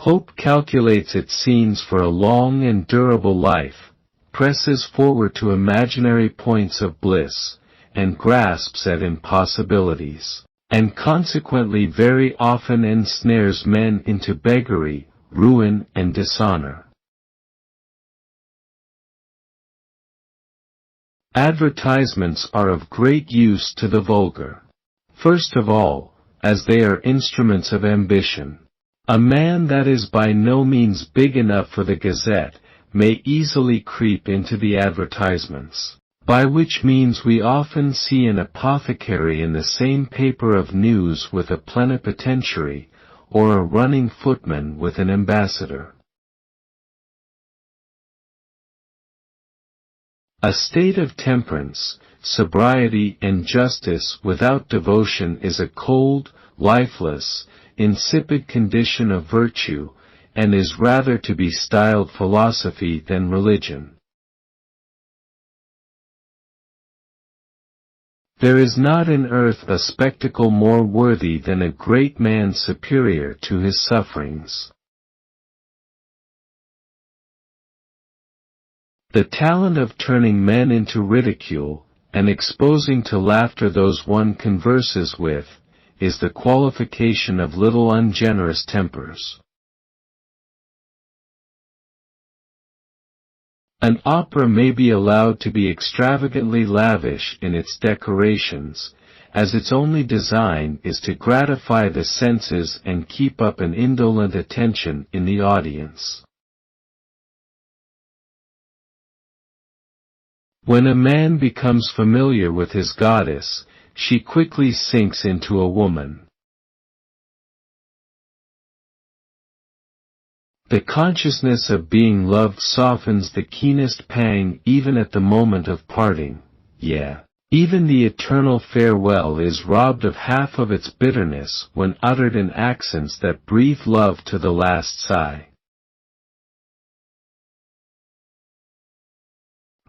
S1: Hope calculates its scenes for a long and durable life, presses forward to imaginary points of bliss, and grasps at impossibilities, and consequently very often ensnares men into beggary, ruin and dishonor. Advertisements are of great use to the vulgar. First of all, as they are instruments of ambition. A man that is by no means big enough for the Gazette may easily creep into the advertisements, by which means we often see an apothecary in the same paper of news with a plenipotentiary, or a running footman with an ambassador. A state of temperance, sobriety and justice without devotion is a cold, lifeless, insipid condition of virtue, and is rather to be styled philosophy than religion. There is not in earth a spectacle more worthy than a great man superior to his sufferings. The talent of turning men into ridicule, and exposing to laughter those one converses with, is the qualification of little ungenerous tempers. An opera may be allowed to be extravagantly lavish in its decorations, as its only design is to gratify the senses and keep up an indolent attention in the audience. When a man becomes familiar with his goddess, she quickly sinks into a woman. The consciousness of being loved softens the keenest pang even at the moment of parting, even the eternal farewell is robbed of half of its bitterness when uttered in accents that breathe love to the last sigh.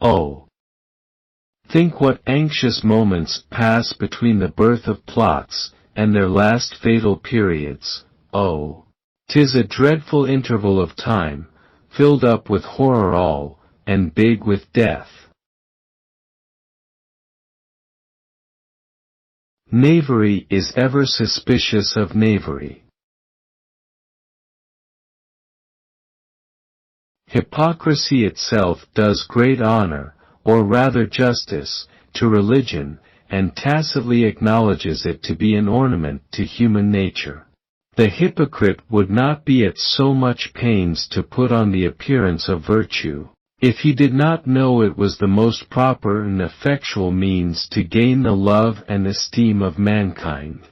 S1: Oh! Think what anxious moments pass between the birth of plots and their last fatal periods. Oh! 'Tis a dreadful interval of time, filled up with horror all, and big with death. Knavery is ever suspicious of knavery. Hypocrisy itself does great honor, or rather justice, to religion, and tacitly acknowledges it to be an ornament to human nature. The hypocrite would not be at so much pains to put on the appearance of virtue, if he did not know it was the most proper and effectual means to gain the love and esteem of mankind.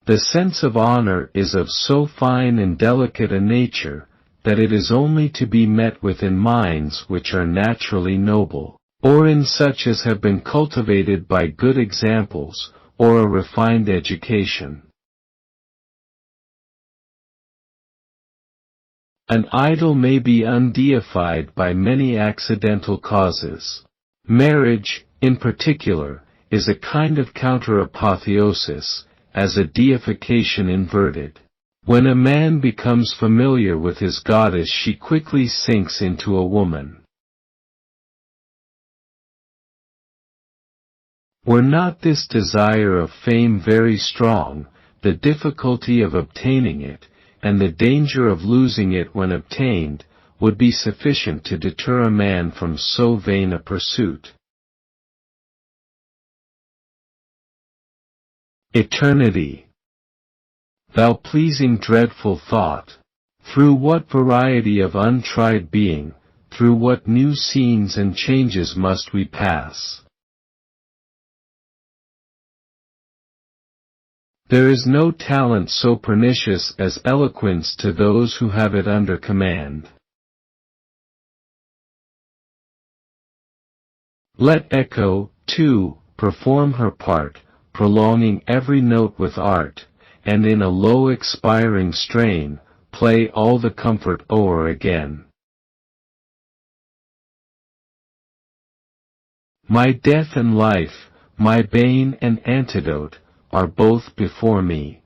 S1: The sense of honor is of so fine and delicate a nature, that it is only to be met with in minds which are naturally noble, or in such as have been cultivated by good examples, or a refined education. An idol may be undeified by many accidental causes. Marriage, in particular, is a kind of counter-apotheosis, as a deification inverted. When a man becomes familiar with his goddess, she quickly sinks into a woman. Were not this desire of fame very strong, the difficulty of obtaining it, and the danger of losing it when obtained, would be sufficient to deter a man from so vain a pursuit. Eternity. Thou pleasing dreadful thought! Through what variety of untried being, through what new scenes and changes must we pass! There is no talent so pernicious as eloquence to those who have it under command. Let echo, too, perform her part, prolonging every note with art, and in a low expiring strain, play all the comfort o'er again. My death and life, my bane and antidote, are both before me.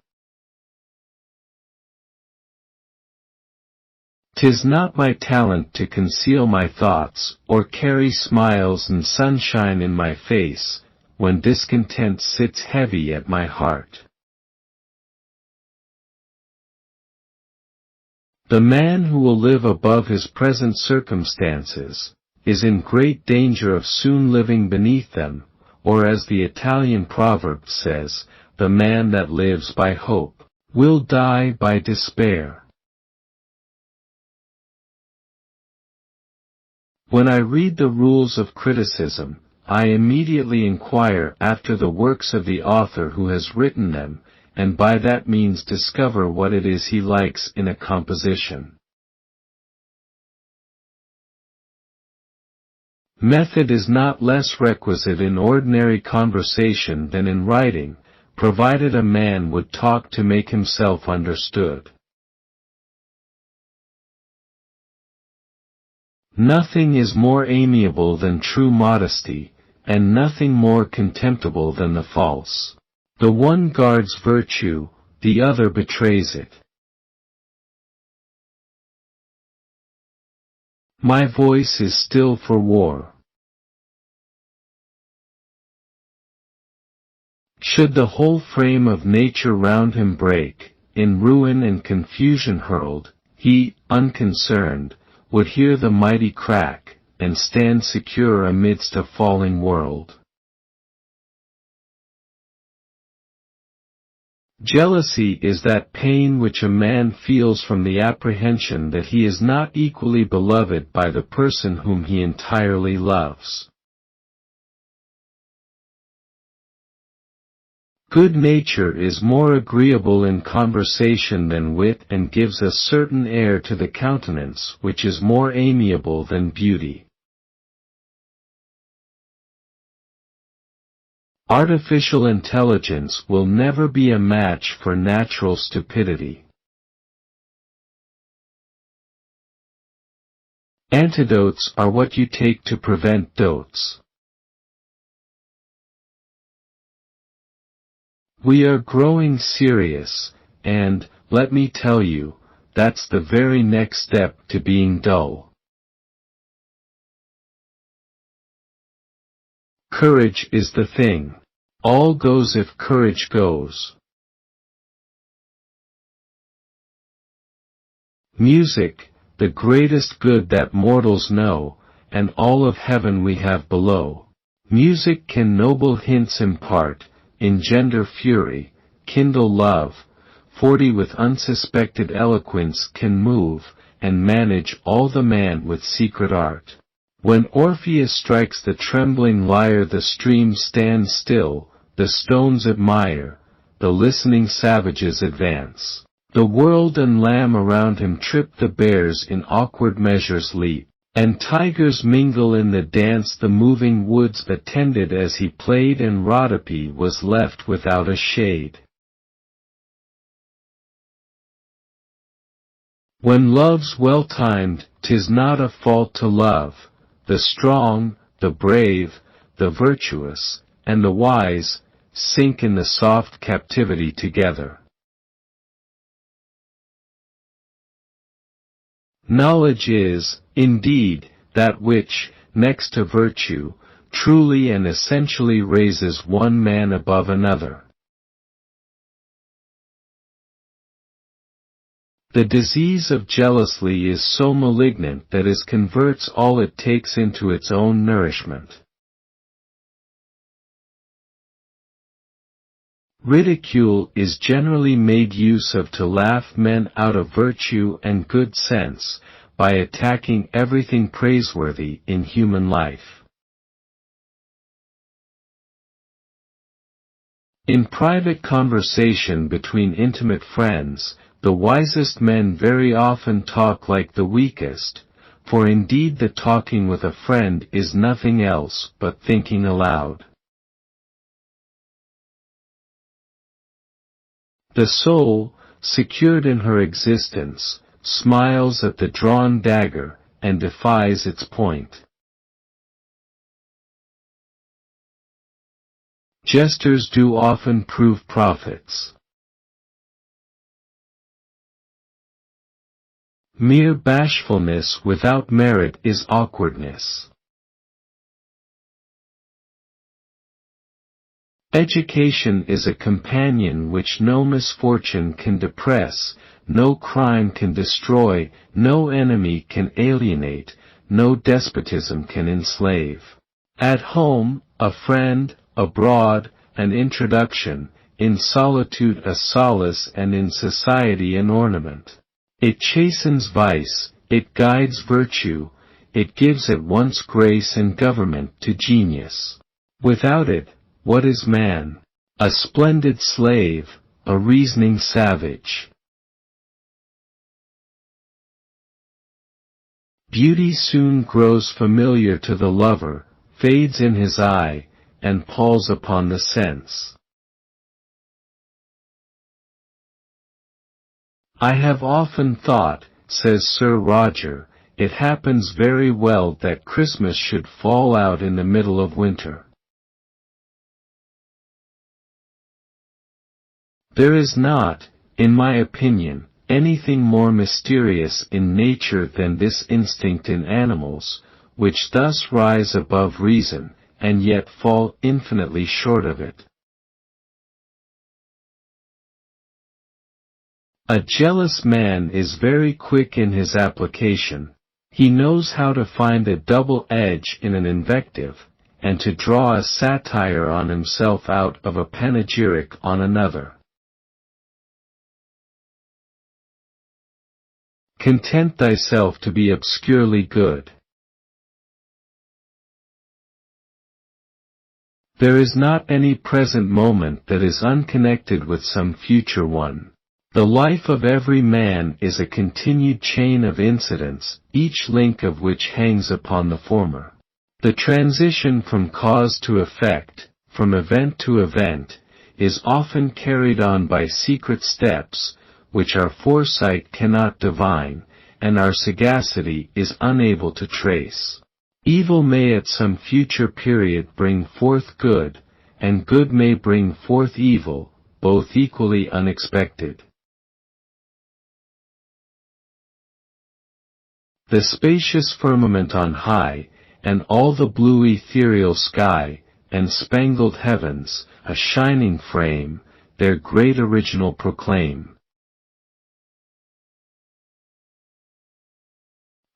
S1: 'Tis not my talent to conceal my thoughts, or carry smiles and sunshine in my face, when discontent sits heavy at my heart. The man who will live above his present circumstances, is in great danger of soon living beneath them, or as the Italian proverb says, the man that lives by hope, will die by despair. When I read the rules of criticism, I immediately inquire after the works of the author who has written them, and by that means discover what it is he likes in a composition. Method is not less requisite in ordinary conversation than in writing, provided a man would talk to make himself understood. Nothing is more amiable than true modesty, and nothing more contemptible than the false. The one guards virtue, the other betrays it. My voice is still for war. Should the whole frame of nature round him break, in ruin and confusion hurled, he, unconcerned, would hear the mighty crack, and stand secure amidst a falling world. Jealousy is that pain which a man feels from the apprehension that he is not equally beloved by the person whom he entirely loves. Good nature is more agreeable in conversation than wit, and gives a certain air to the countenance which is more amiable than beauty. Artificial intelligence will never be a match for natural stupidity. Antidotes are what you take to prevent dotes. We are growing serious, and, let me tell you, that's the very next step to being dull. Courage is the thing. All goes if courage goes. Music, the greatest good that mortals know, and all of heaven we have below. Music can noble hints impart, engender fury, kindle love, 40 with unsuspected eloquence can move, and manage all the man with secret art. When Orpheus strikes the trembling lyre, the stream stands still, the stones admire, the listening savages advance. The world and lamb around him trip, the bears in awkward measures leap, and tigers mingle in the dance. The moving woods attended as he played, and Rhodope was left without a shade. When love's well timed, 'tis not a fault to love. The strong, the brave, the virtuous, and the wise, sink in the soft captivity together. Knowledge is, indeed, that which, next to virtue, truly and essentially raises one man above another. The disease of jealousy is so malignant that it converts all it takes into its own nourishment. Ridicule is generally made use of to laugh men out of virtue and good sense, by attacking everything praiseworthy in human life. In private conversation between intimate friends, the wisest men very often talk like the weakest, for indeed the talking with a friend is nothing else but thinking aloud. The soul, secured in her existence, smiles at the drawn dagger, and defies its point. Jesters do often prove prophets. Mere bashfulness without merit is awkwardness. Education is a companion which no misfortune can depress, no crime can destroy, no enemy can alienate, no despotism can enslave. At home, a friend, abroad, an introduction, in solitude a solace, and in society an ornament. It chastens vice, it guides virtue, it gives at once grace and government to genius. Without it, what is man? A splendid slave, a reasoning savage. Beauty soon grows familiar to the lover, fades in his eye, and palls upon the sense. I have often thought, says Sir Roger, it happens very well that Christmas should fall out in the middle of winter. There is not, in my opinion, anything more mysterious in nature than this instinct in animals, which thus rise above reason, and yet fall infinitely short of it. A jealous man is very quick in his application. He knows how to find a double edge in an invective, and to draw a satire on himself out of a panegyric on another. Content thyself to be obscurely good. There is not any present moment that is unconnected with some future one. The life of every man is a continued chain of incidents, each link of which hangs upon the former. The transition from cause to effect, from event to event, is often carried on by secret steps, which our foresight cannot divine, and our sagacity is unable to trace. Evil may at some future period bring forth good, and good may bring forth evil, both equally unexpected. The spacious firmament on high, and all the blue ethereal sky, and spangled heavens, a shining frame, their great original proclaim.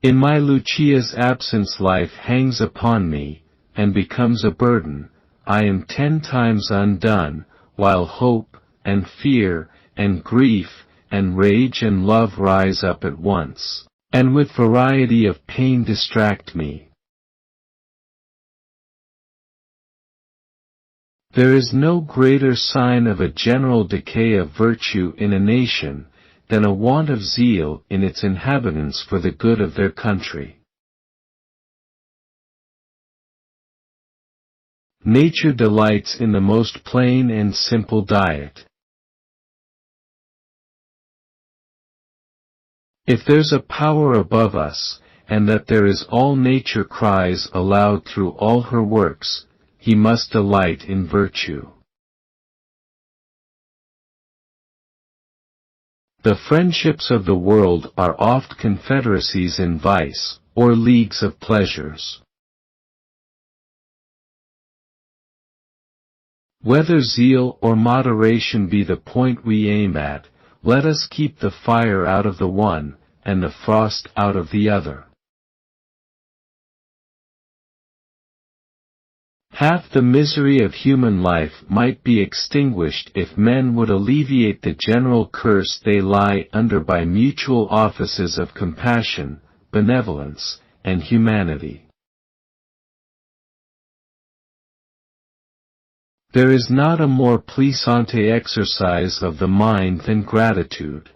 S1: In my Lucia's absence life hangs upon me, and becomes a burden. I am 10 times undone, while hope, and fear, and grief, and rage and love rise up at once, and with variety of pain distract me. There is no greater sign of a general decay of virtue in a nation, than a want of zeal in its inhabitants for the good of their country. Nature delights in the most plain and simple diet. If there's a power above us, and that there is all nature cries aloud through all her works, he must delight in virtue. The friendships of the world are oft confederacies in vice, or leagues of pleasures. Whether zeal or moderation be the point we aim at, let us keep the fire out of the one, and the frost out of the other. Half the misery of human life might be extinguished if men would alleviate the general curse they lie under by mutual offices of compassion, benevolence, and humanity. There is not a more puissant exercise of the mind than gratitude.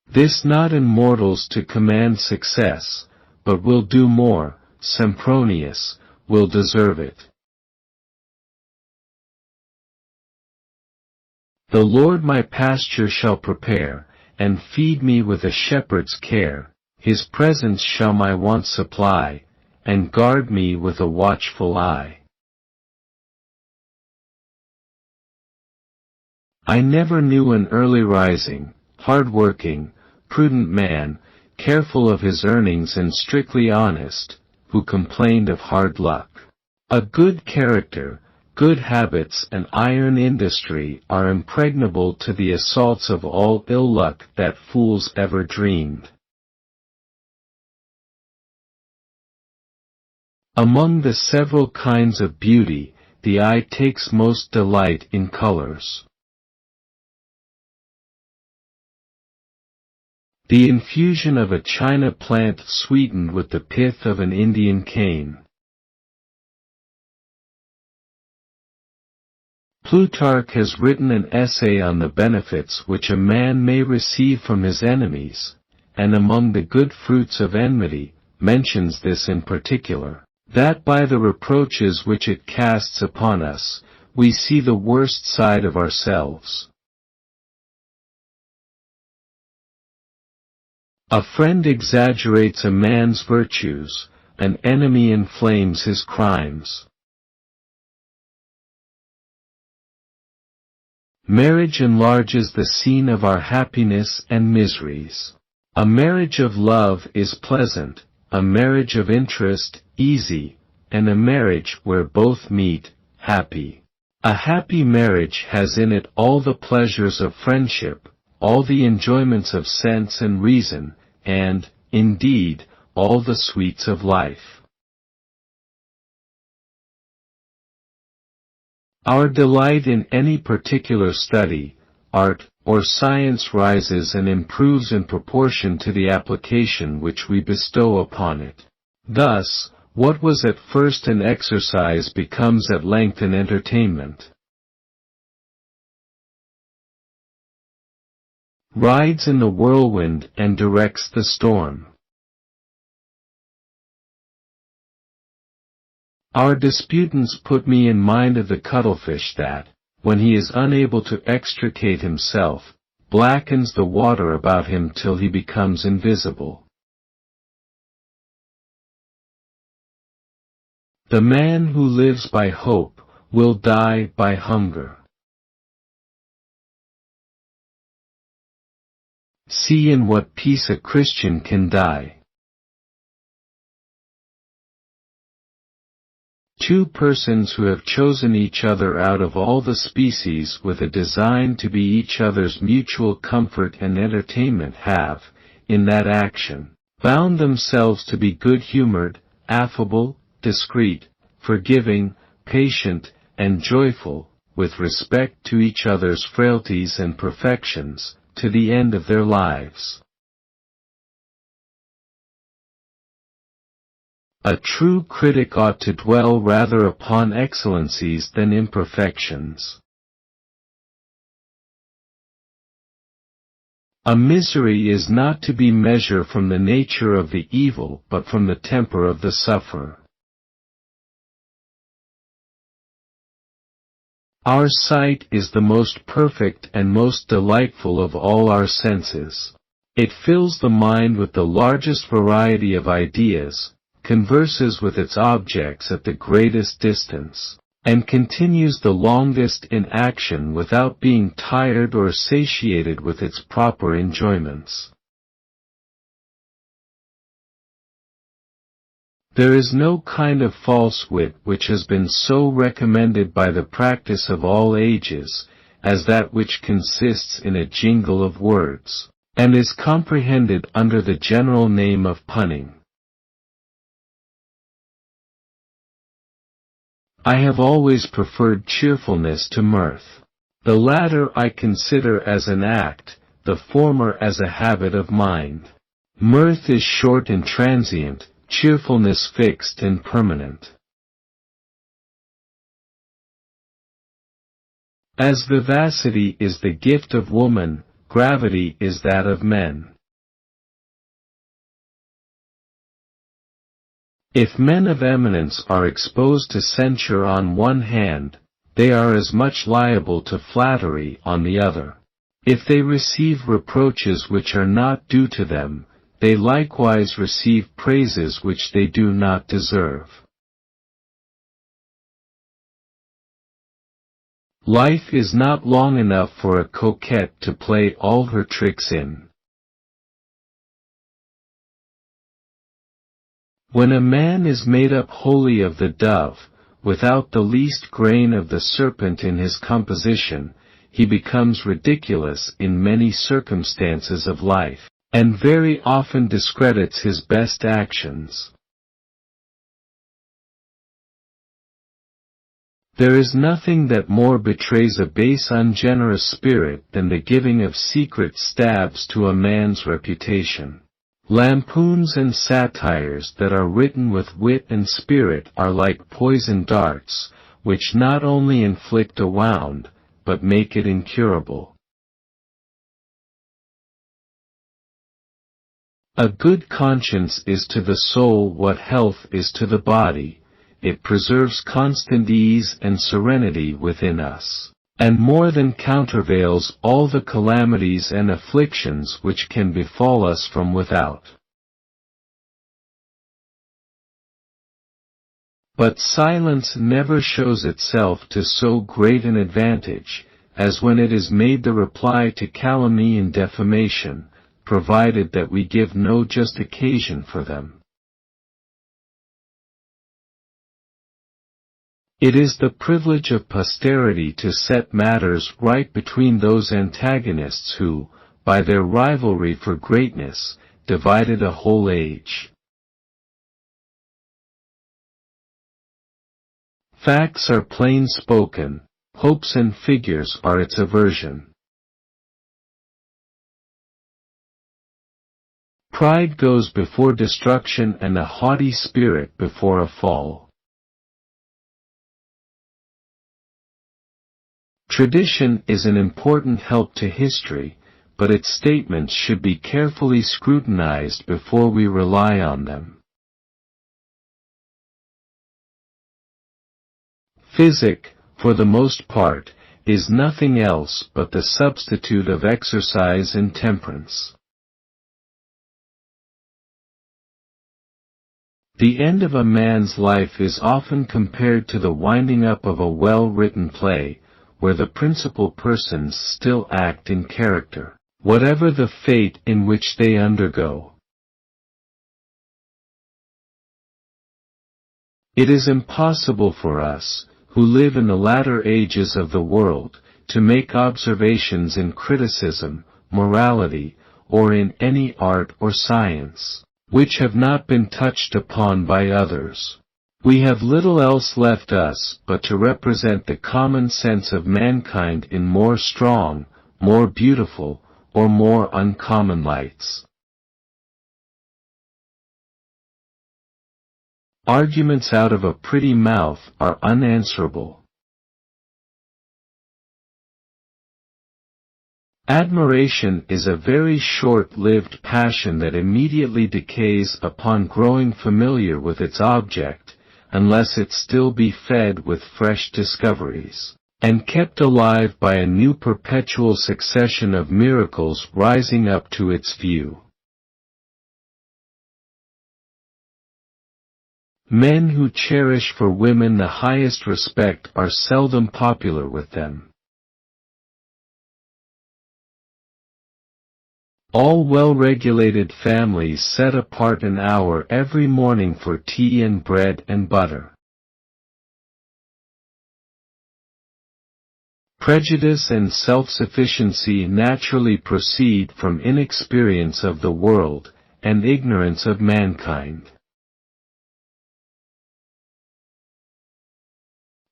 S1: This not in mortals to command success, but will do more, Sempronius, will deserve it. The Lord my pasture shall prepare, and feed me with a shepherd's care, his presence shall my want supply, and guard me with a watchful eye. I never knew an early rising, hard-working, prudent man, careful of his earnings and strictly honest, who complained of hard luck. A good character, good habits and iron industry are impregnable to the assaults of all ill luck that fools ever dreamed. Among the several kinds of beauty, the eye takes most delight in colors. The infusion of a China plant sweetened with the pith of an Indian cane. Plutarch has written an essay on the benefits which a man may receive from his enemies, and among the good fruits of enmity, mentions this in particular, that by the reproaches which it casts upon us, we see the worst side of ourselves. A friend exaggerates a man's virtues, an enemy inflames his crimes. Marriage enlarges the scene of our happiness and miseries. A marriage of love is pleasant, a marriage of interest, easy, and a marriage where both meet, happy. A happy marriage has in it all the pleasures of friendship, all the enjoyments of sense and reason, and, indeed, all the sweets of life. Our delight in any particular study, art, or science rises and improves in proportion to the application which we bestow upon it. Thus, what was at first an exercise becomes at length an entertainment. Rides in the whirlwind and directs the storm. Our disputants put me in mind of the cuttlefish that, when he is unable to extricate himself, blackens the water about him till he becomes invisible. The man who lives by hope will die by hunger. See in what peace a Christian can die. Two persons who have chosen each other out of all the species with a design to be each other's mutual comfort and entertainment have, in that action, bound themselves to be good-humored, affable, discreet, forgiving, patient, and joyful, with respect to each other's frailties and perfections, to the end of their lives. A true critic ought to dwell rather upon excellencies than imperfections. A misery is not to be measured from the nature of the evil but from the temper of the sufferer. Our sight is the most perfect and most delightful of all our senses. It fills the mind with the largest variety of ideas, converses with its objects at the greatest distance, and continues the longest in action without being tired or satiated with its proper enjoyments. There is no kind of false wit which has been so recommended by the practice of all ages, as that which consists in a jingle of words, and is comprehended under the general name of punning. I have always preferred cheerfulness to mirth. The latter I consider as an act, the former as a habit of mind. Mirth is short and transient, cheerfulness fixed and permanent. As vivacity is the gift of woman, gravity is that of men. If men of eminence are exposed to censure on one hand, they are as much liable to flattery on the other. If they receive reproaches which are not due to them, they likewise receive praises which they do not deserve. Life is not long enough for a coquette to play all her tricks in. When a man is made up wholly of the dove, without the least grain of the serpent in his composition, he becomes ridiculous in many circumstances of life, and very often discredits his best actions. There is nothing that more betrays a base ungenerous spirit than the giving of secret stabs to a man's reputation. Lampoons and satires that are written with wit and spirit are like poisoned darts, which not only inflict a wound, but make it incurable. A good conscience is to the soul what health is to the body. It preserves constant ease and serenity within us, and more than countervails all the calamities and afflictions which can befall us from without. But silence never shows itself to so great an advantage, as when it is made the reply to calumny and defamation, provided that we give no just occasion for them. It is the privilege of posterity to set matters right between those antagonists who, by their rivalry for greatness, divided a whole age. Facts are plain spoken, hopes and figures are its aversion. Pride goes before destruction and a haughty spirit before a fall. Tradition is an important help to history, but its statements should be carefully scrutinized before we rely on them. Physic, for the most part, is nothing else but the substitute of exercise and temperance. The end of a man's life is often compared to the winding up of a well-written play, where the principal persons still act in character, whatever the fate in which they undergo. It is impossible for us, who live in the latter ages of the world, to make observations in criticism, morality, or in any art or science, which have not been touched upon by others. We have little else left us but to represent the common sense of mankind in more strong, more beautiful, or more uncommon lights. Arguments out of a pretty mouth are unanswerable. Admiration is a very short-lived passion that immediately decays upon growing familiar with its object, unless it still be fed with fresh discoveries, and kept alive by a new perpetual succession of miracles rising up to its view. Men who cherish for women the highest respect are seldom popular with them. All well-regulated families set apart an hour every morning for tea and bread and butter. Prejudice and self-sufficiency naturally proceed from inexperience of the world, and ignorance of mankind.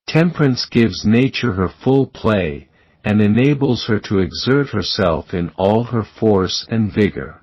S1: Temperance gives nature her full play, and enables her to exert herself in all her force and vigor.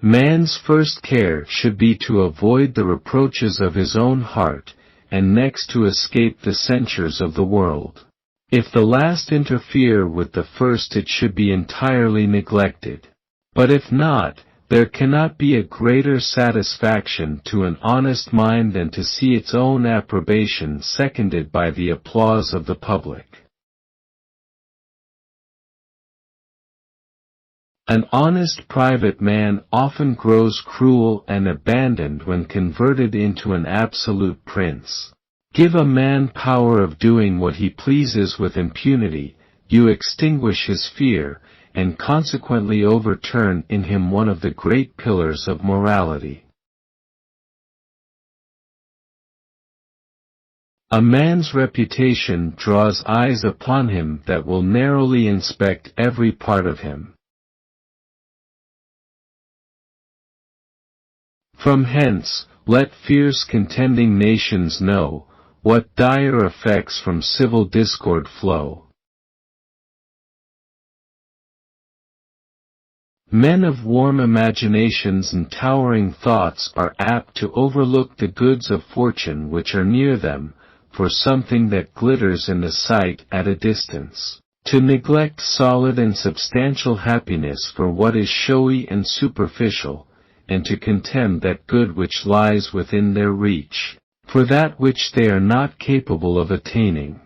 S1: Man's first care should be to avoid the reproaches of his own heart, and next to escape the censures of the world. If the last interfere with the first, it should be entirely neglected. But if not, there cannot be a greater satisfaction to an honest mind than to see its own approbation seconded by the applause of the public. An honest private man often grows cruel and abandoned when converted into an absolute prince. Give a man power of doing what he pleases with impunity, you extinguish his fear, and consequently overturn in him one of the great pillars of morality. A man's reputation draws eyes upon him that will narrowly inspect every part of him. From hence, let fierce contending nations know, what dire effects from civil discord flow. Men of warm imaginations and towering thoughts are apt to overlook the goods of fortune which are near them, for something that glitters in the sight at a distance, to neglect solid and substantial happiness for what is showy and superficial, and to contemn that good which lies within their reach, for that which they are not capable of attaining.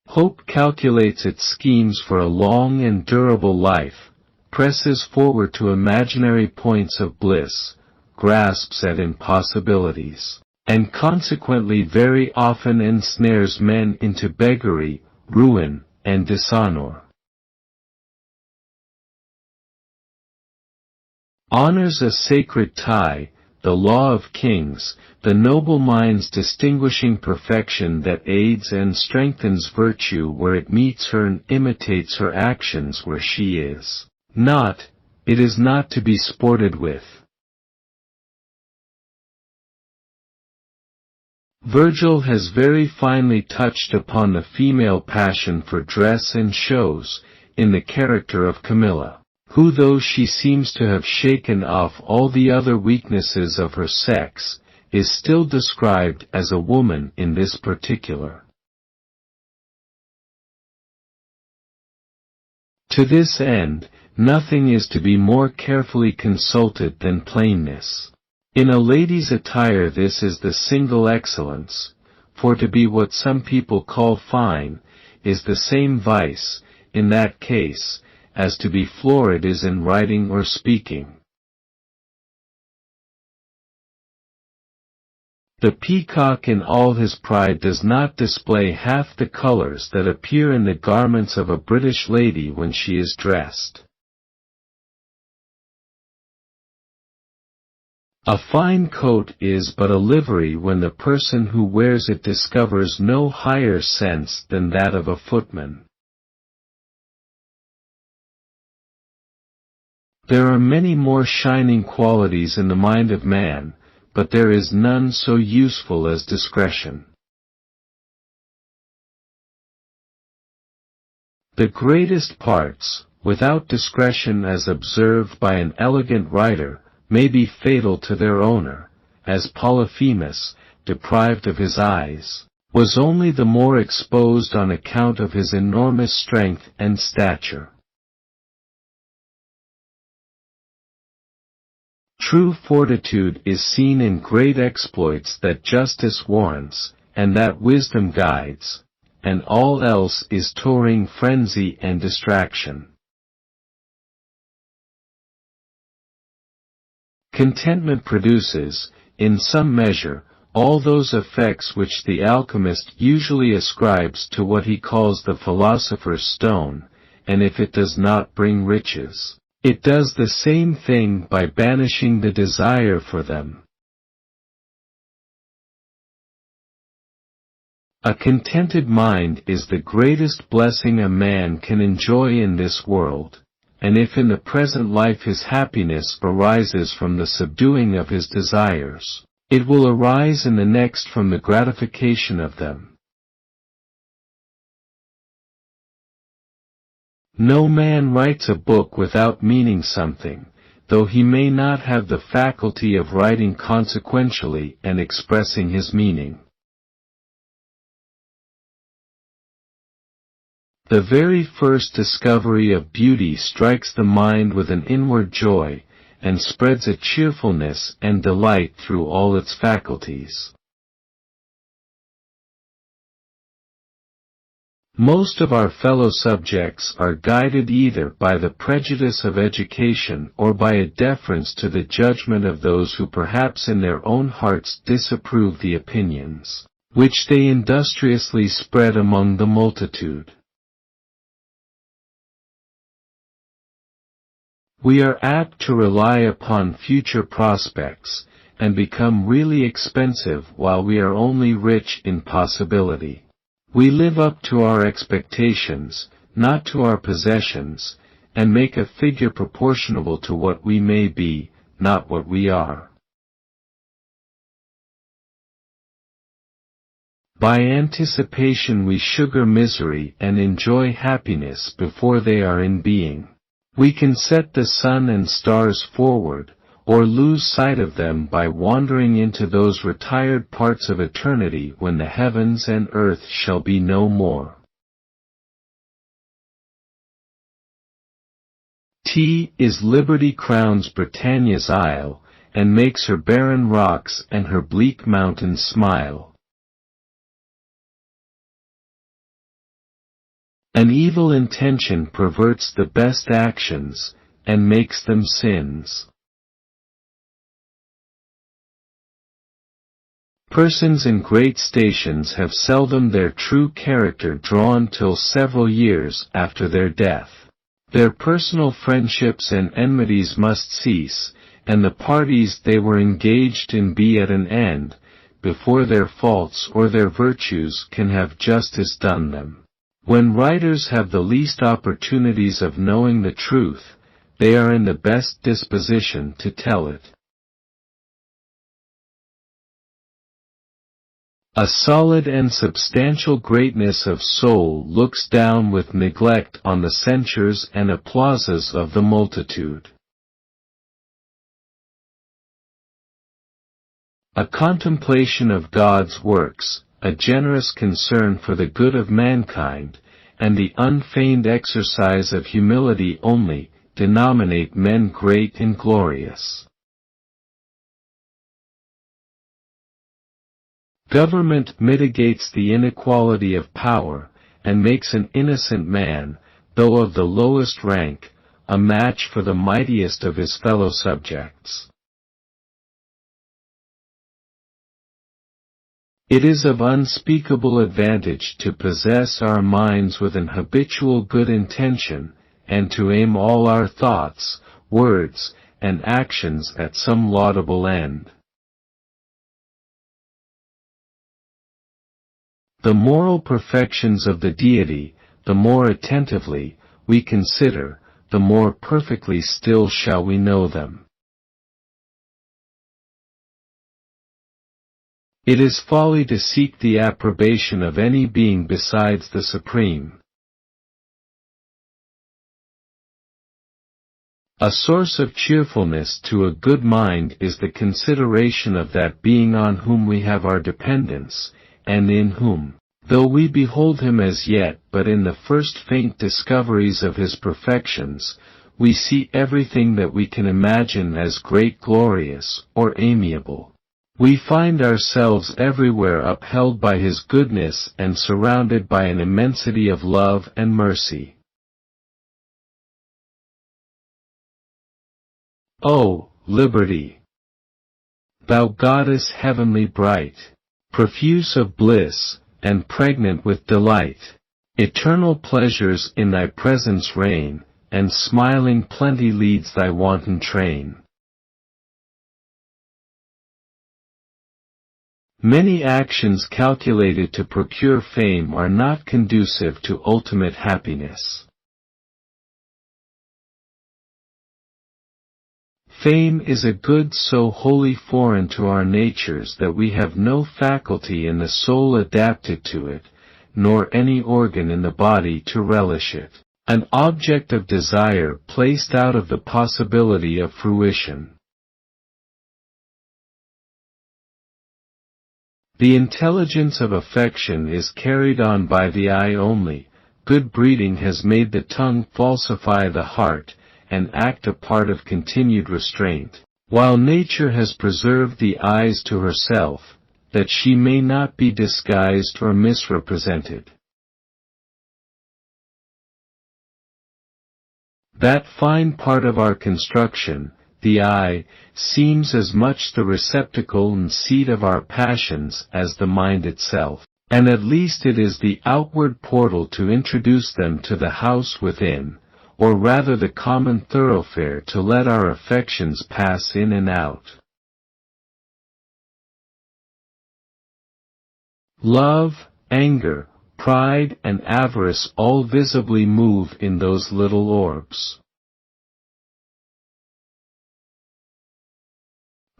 S1: Hope calculates its schemes for a long and durable life, presses forward to imaginary points of bliss, grasps at impossibilities, and consequently very often ensnares men into beggary, ruin, and dishonor. Honor's a sacred tie, the law of kings, the noble mind's distinguishing perfection that aids and strengthens virtue where it meets her and imitates her actions where she is not. It is not to be sported with. Virgil has very finely touched upon the female passion for dress and shows, in the character of Camilla, who, though she seems to have shaken off all the other weaknesses of her sex, is still described as a woman in this particular. To this end, nothing is to be more carefully consulted than plainness. In a lady's attire this is the single excellence, for to be what some people call fine, is the same vice, in that case, as to be florid is in writing or speaking. The peacock in all his pride does not display half the colors that appear in the garments of a British lady when she is dressed. A fine coat is but a livery when the person who wears it discovers no higher sense than that of a footman. There are many more shining qualities in the mind of man, but there is none so useful as discretion. The greatest parts, without discretion as observed by an elegant writer, may be fatal to their owner, as Polyphemus, deprived of his eyes, was only the more exposed on account of his enormous strength and stature. True fortitude is seen in great exploits that justice warrants, and that wisdom guides, and all else is touring frenzy and distraction. Contentment produces, in some measure, all those effects which the alchemist usually ascribes to what he calls the philosopher's stone, and if it does not bring riches, it does the same thing by banishing the desire for them. A contented mind is the greatest blessing a man can enjoy in this world, and if in the present life his happiness arises from the subduing of his desires, it will arise in the next from the gratification of them. No man writes a book without meaning something, though he may not have the faculty of writing consequentially and expressing his meaning. The very first discovery of beauty strikes the mind with an inward joy, and spreads a cheerfulness and delight through all its faculties. Most of our fellow subjects are guided either by the prejudice of education or by a deference to the judgment of those who perhaps in their own hearts disapprove the opinions, which they industriously spread among the multitude. We are apt to rely upon future prospects, and become really expensive while we are only rich in possibility. We live up to our expectations, not to our possessions, and make a figure proportionable to what we may be, not what we are. By anticipation we sugar misery and enjoy happiness before they are in being. We can set the sun and stars forward, or lose sight of them by wandering into those retired parts of eternity when the heavens and earth shall be no more. T is Liberty crowns Britannia's isle, and makes her barren rocks and her bleak mountains smile. An evil intention perverts the best actions, and makes them sins. Persons in great stations have seldom their true character drawn till several years after their death. Their personal friendships and enmities must cease, and the parties they were engaged in be at an end, before their faults or their virtues can have justice done them. When writers have the least opportunities of knowing the truth, they are in the best disposition to tell it. A solid and substantial greatness of soul looks down with neglect on the censures and applauses of the multitude. A contemplation of God's works, a generous concern for the good of mankind, and the unfeigned exercise of humility only, denominate men great and glorious. Government mitigates the inequality of power, and makes an innocent man, though of the lowest rank, a match for the mightiest of his fellow subjects. It is of unspeakable advantage to possess our minds with an habitual good intention, and to aim all our thoughts, words, and actions at some laudable end. The moral perfections of the Deity, the more attentively we consider, the more perfectly still shall we know them. It is folly to seek the approbation of any being besides the Supreme. A source of cheerfulness to a good mind is the consideration of that being on whom we have our dependence, and in whom, though we behold him as yet but in the first faint discoveries of his perfections, we see everything that we can imagine as great, glorious, or amiable. We find ourselves everywhere upheld by his goodness and surrounded by an immensity of love and mercy. O, liberty! Thou goddess heavenly bright, profuse of bliss, and pregnant with delight, eternal pleasures in thy presence reign, and smiling plenty leads thy wanton train. Many actions calculated to procure fame are not conducive to ultimate happiness. Fame is a good so wholly foreign to our natures that we have no faculty in the soul adapted to it, nor any organ in the body to relish it, an object of desire placed out of the possibility of fruition. The intelligence of affection is carried on by the eye only. Good breeding has made the tongue falsify the heart, and act a part of continued restraint, while nature has preserved the eyes to herself, that she may not be disguised or misrepresented. That fine part of our construction, the eye, seems as much the receptacle and seat of our passions as the mind itself, and at least it is the outward portal to introduce them to the house within, or rather the common thoroughfare to let our affections pass in and out. Love, anger, pride, and avarice all visibly move in those little orbs.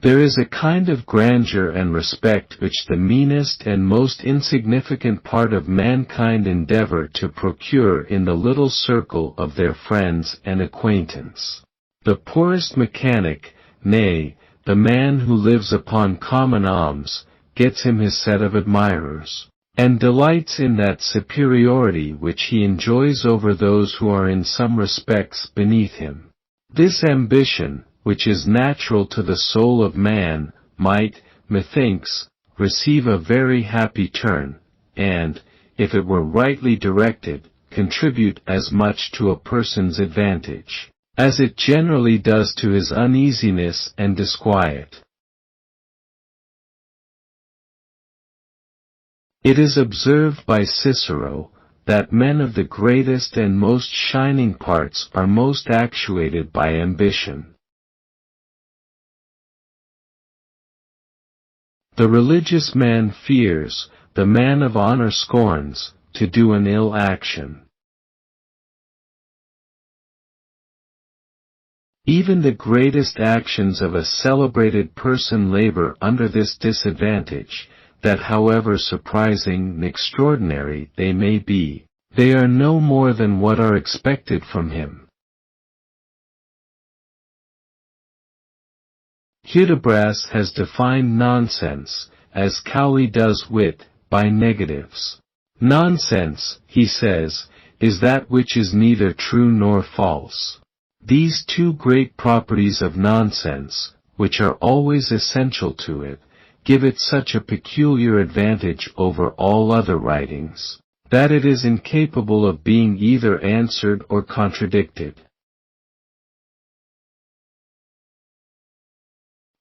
S1: There is a kind of grandeur and respect which the meanest and most insignificant part of mankind endeavor to procure in the little circle of their friends and acquaintance. The poorest mechanic, nay, the man who lives upon common alms, gets him his set of admirers, and delights in that superiority which he enjoys over those who are in some respects beneath him. This ambition, which is natural to the soul of man, might, methinks, receive a very happy turn, and, if it were rightly directed, contribute as much to a person's advantage, as it generally does to his uneasiness and disquiet. It is observed by Cicero, that men of the greatest and most shining parts are most actuated by ambition. The religious man fears, the man of honor scorns, to do an ill action. Even the greatest actions of a celebrated person labor under this disadvantage, that however surprising and extraordinary they may be, they are no more than what are expected from him. Hudibras has defined nonsense, as Cowley does wit, by negatives. Nonsense, he says, is that which is neither true nor false. These two great properties of nonsense, which are always essential to it, give it such a peculiar advantage over all other writings, that it is incapable of being either answered or contradicted.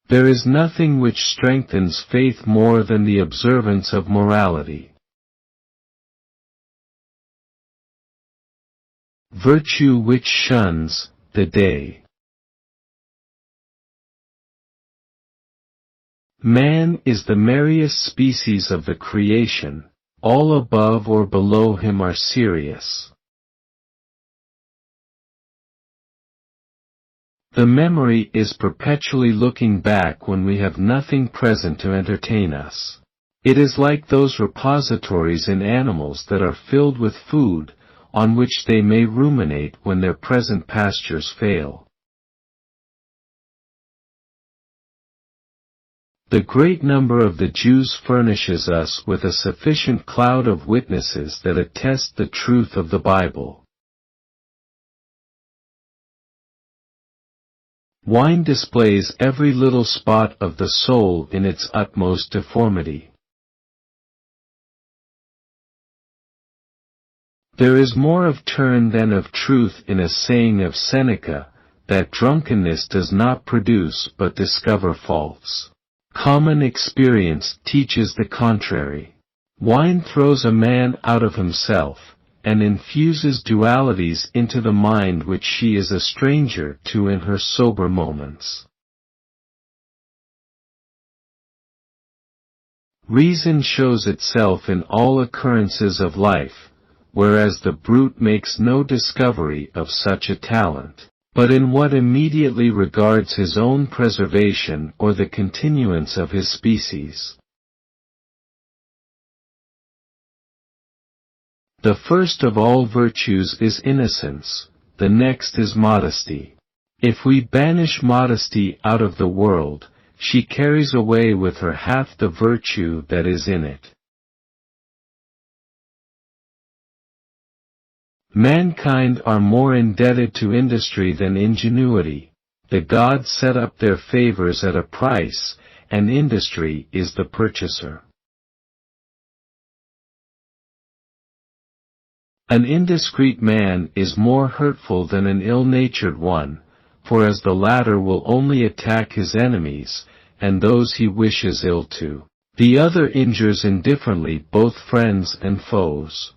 S1: There is nothing which strengthens faith more than the observance of morality. Virtue which shuns the day. Man is the merriest species of the creation, all above or below him are serious. The memory is perpetually looking back when we have nothing present to entertain us. It is like those repositories in animals that are filled with food, on which they may ruminate when their present pastures fail. The great number of the Jews furnishes us with a sufficient cloud of witnesses that attest the truth of the Bible. Wine displays every little spot of the soul in its utmost deformity. There is more of turn than of truth in a saying of Seneca, that drunkenness does not produce but discover faults. Common experience teaches the contrary. Wine throws a man out of himself, and infuses dualities into the mind which she is a stranger to in her sober moments. Reason shows itself in all occurrences of life, whereas the brute makes no discovery of such a talent, but in what immediately regards his own preservation or the continuance of his species. The first of all virtues is innocence, the next is modesty. If we banish modesty out of the world, she carries away with her half the virtue that is in it. Mankind are more indebted to industry than ingenuity. The gods set up their favors at a price, and industry is the purchaser. An indiscreet man is more hurtful than an ill-natured one, for as the latter will only attack his enemies, and those he wishes ill to, the other injures indifferently both friends and foes.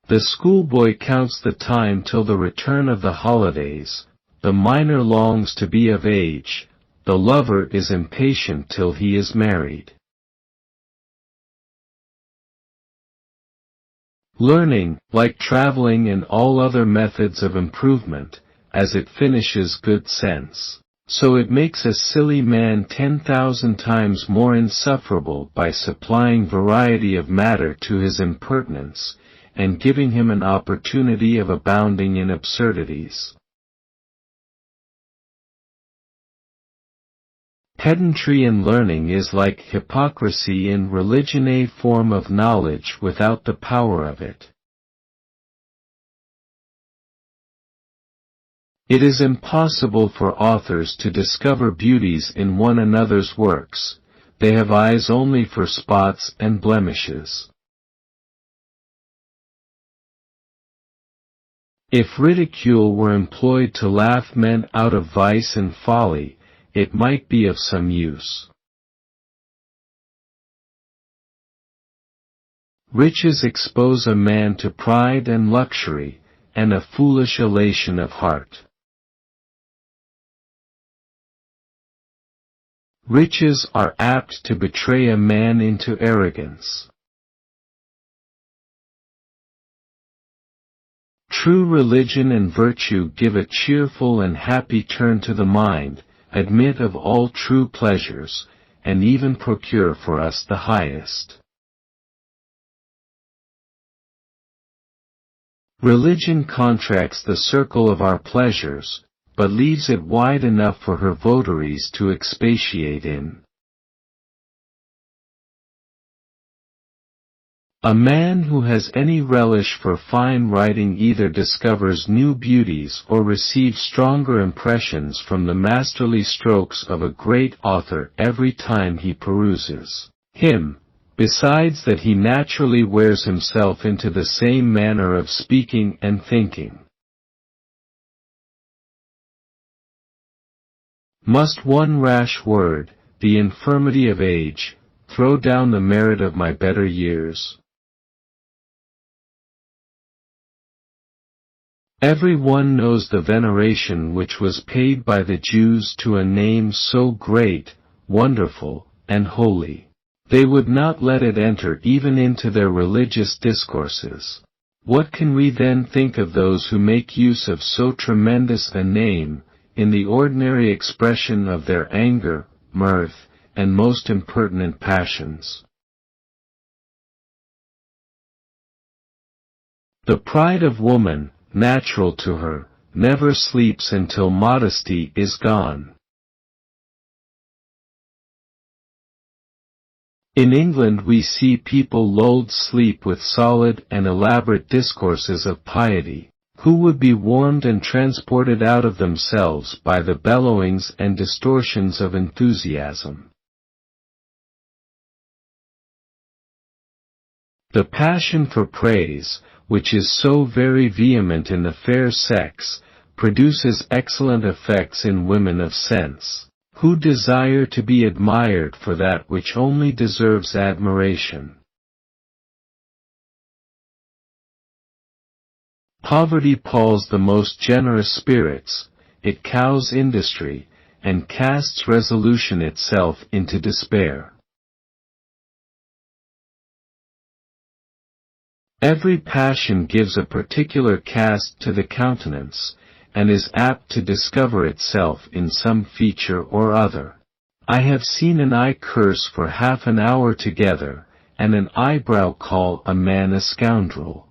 S1: The schoolboy counts the time till the return of the holidays, the miner longs to be of age, the lover is impatient till he is married. Learning, like traveling and all other methods of improvement, as it finishes good sense, so it makes a silly man 10,000 times more insufferable by supplying variety of matter to his impertinence, and giving him an opportunity of abounding in absurdities. Pedantry in learning is like hypocrisy in religion, a form of knowledge without the power of it. It is impossible for authors to discover beauties in one another's works, they have eyes only for spots and blemishes. If ridicule were employed to laugh men out of vice and folly, it might be of some use. Riches expose a man to pride and luxury, and a foolish elation of heart. Riches are apt to betray a man into arrogance. True religion and virtue give a cheerful and happy turn to the mind, admit of all true pleasures, and even procure for us the highest. Religion contracts the circle of our pleasures, but leaves it wide enough for her votaries to expatiate in. A man who has any relish for fine writing either discovers new beauties or receives stronger impressions from the masterly strokes of a great author every time he peruses him, besides that he naturally wears himself into the same manner of speaking and thinking. Must one rash word, the infirmity of age, throw down the merit of my better years? Every one knows the veneration which was paid by the Jews to a name so great, wonderful, and holy. They would not let it enter even into their religious discourses. What can we then think of those who make use of so tremendous a name, in the ordinary expression of their anger, mirth, and most impertinent passions? The pride of woman, natural to her, never sleeps until modesty is gone. In England we see people lulled sleep with solid and elaborate discourses of piety, who would be warmed and transported out of themselves by the bellowings and distortions of enthusiasm. The passion for praise, which is so very vehement in the fair sex, produces excellent effects in women of sense, who desire to be admired for that which only deserves admiration. Poverty palls the most generous spirits, it cows industry, and casts resolution itself into despair. Every passion gives a particular cast to the countenance, and is apt to discover itself in some feature or other. I have seen an eye curse for half an hour together, and an eyebrow call a man a scoundrel.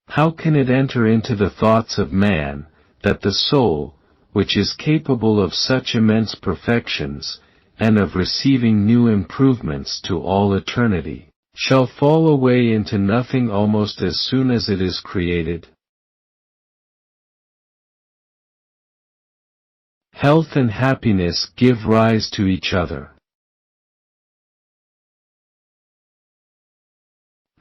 S1: How can it enter into the thoughts of man, that the soul, which is capable of such immense perfections, and of receiving new improvements to all eternity, shall fall away into nothing almost as soon as it is created? Health and happiness give rise to each other.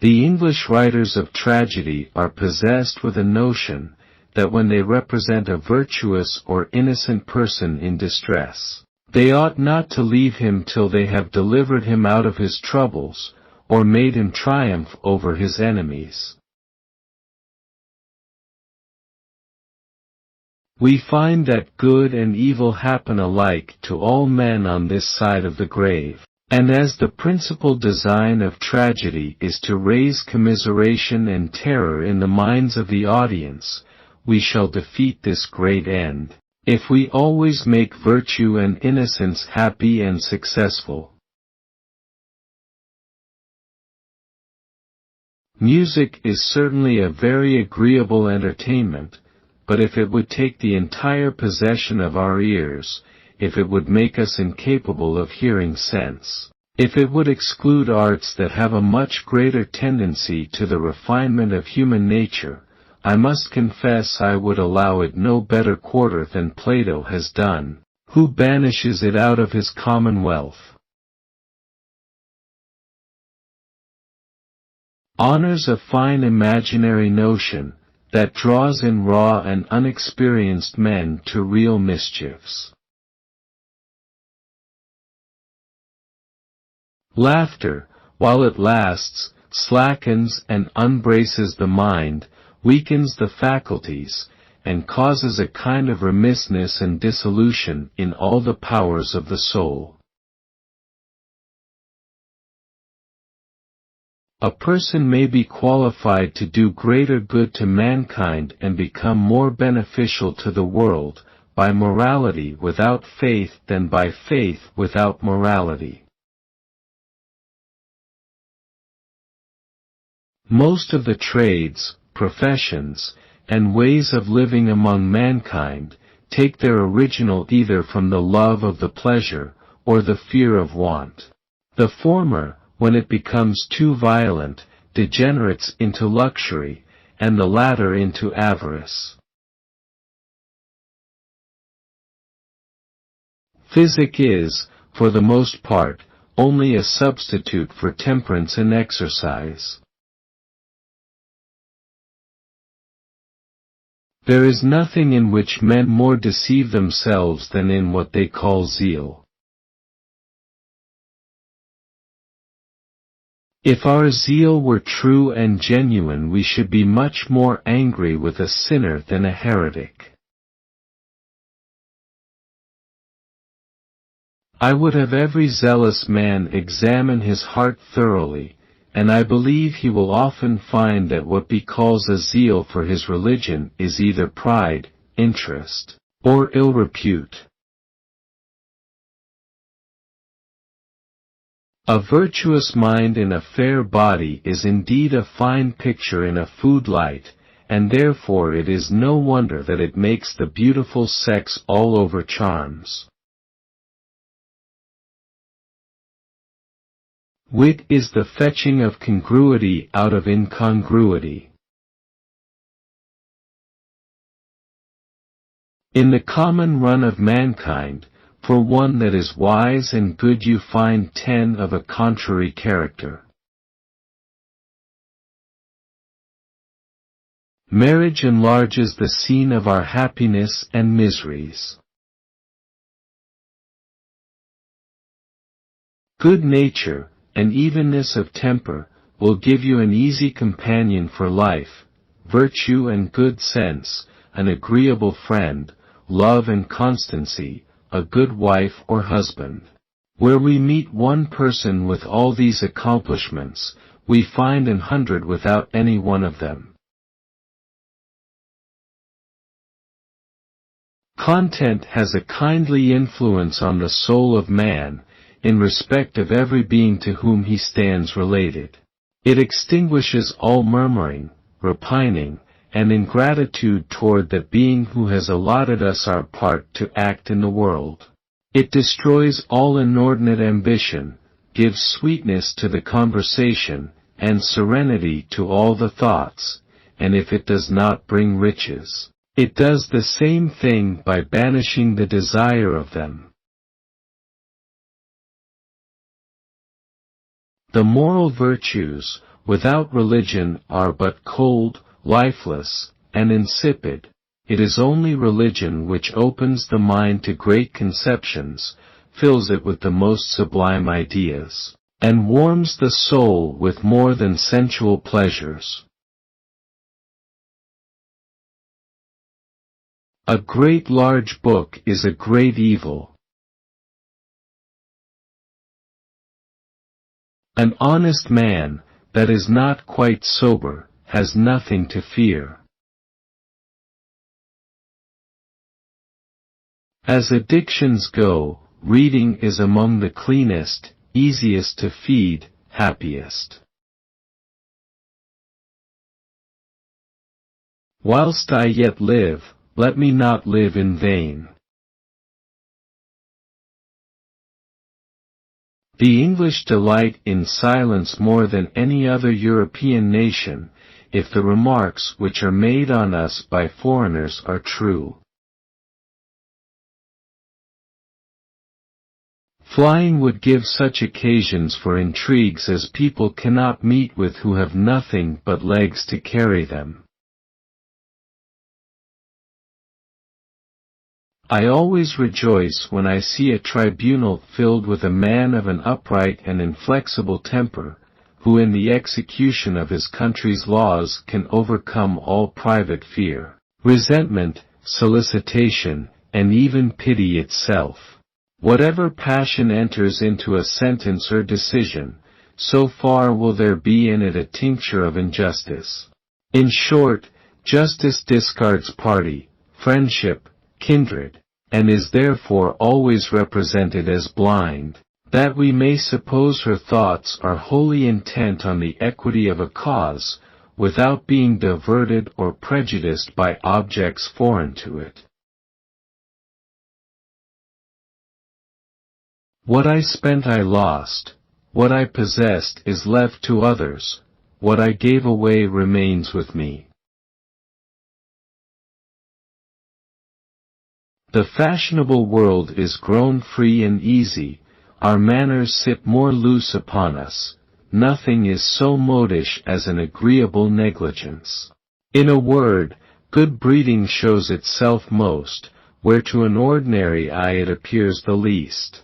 S1: The English writers of tragedy are possessed with a notion that when they represent a virtuous or innocent person in distress, they ought not to leave him till they have delivered him out of his troubles, or made him triumph over his enemies. We find that good and evil happen alike to all men on this side of the grave, and as the principal design of tragedy is to raise commiseration and terror in the minds of the audience, we shall defeat this great end, if we always make virtue and innocence happy and successful. Music is certainly a very agreeable entertainment, but if it would take the entire possession of our ears, if it would make us incapable of hearing sense, if it would exclude arts that have a much greater tendency to the refinement of human nature, I must confess I would allow it no better quarter than Plato has done, who banishes it out of his commonwealth. Honors a fine imaginary notion, that draws in raw and unexperienced men to real mischiefs. Laughter, while it lasts, slackens and unbraces the mind, weakens the faculties, and causes a kind of remissness and dissolution in all the powers of the soul. A person may be qualified to do greater good to mankind and become more beneficial to the world, by morality without faith than by faith without morality. Most of the trades, professions, and ways of living among mankind take their original either from the love of the pleasure, or the fear of want. The former, when it becomes too violent, degenerates into luxury, and the latter into avarice. Physic is, for the most part, only a substitute for temperance and exercise. There is nothing in which men more deceive themselves than in what they call zeal. If our zeal were true and genuine, we should be much more angry with a sinner than a heretic. I would have every zealous man examine his heart thoroughly, and I believe he will often find that what he calls a zeal for his religion is either pride, interest, or ill repute. A virtuous mind in a fair body is indeed a fine picture in a food light, and therefore it is no wonder that it makes the beautiful sex all over charms. Wit is the fetching of congruity out of incongruity. In the common run of mankind, for one that is wise and good you find 10 of a contrary character. Marriage enlarges the scene of our happiness and miseries. Good nature, and evenness of temper, will give you an easy companion for life, virtue and good sense, an agreeable friend, love and constancy, a good wife or husband. Where we meet one person with all these accomplishments, we find 100 without any one of them. Content has a kindly influence on the soul of man, in respect of every being to whom he stands related. It extinguishes all murmuring, repining, and ingratitude toward that being who has allotted us our part to act in the world. It destroys all inordinate ambition, gives sweetness to the conversation, and serenity to all the thoughts, and if it does not bring riches, it does the same thing by banishing the desire of them. The moral virtues, without religion, are but cold, lifeless, and insipid. It is only religion which opens the mind to great conceptions, fills it with the most sublime ideas, and warms the soul with more than sensual pleasures. A great large book is a great evil. An honest man, that is not quite sober, has nothing to fear. As addictions go, reading is among the cleanest, easiest to feed, happiest. Whilst I yet live, let me not live in vain. The English delight in silence more than any other European nation, if the remarks which are made on us by foreigners are true. Flying would give such occasions for intrigues as people cannot meet with who have nothing but legs to carry them. I always rejoice when I see a tribunal filled with a man of an upright and inflexible temper, who in the execution of his country's laws can overcome all private fear, resentment, solicitation, and even pity itself. Whatever passion enters into a sentence or decision, so far will there be in it a tincture of injustice. In short, justice discards party, friendship, kindred, and is therefore always represented as blind, that we may suppose her thoughts are wholly intent on the equity of a cause, without being diverted or prejudiced by objects foreign to it. What I spent I lost, what I possessed is left to others, what I gave away remains with me. The fashionable world is grown free and easy, our manners sit more loose upon us, nothing is so modish as an agreeable negligence. In a word, good breeding shows itself most, where to an ordinary eye it appears the least.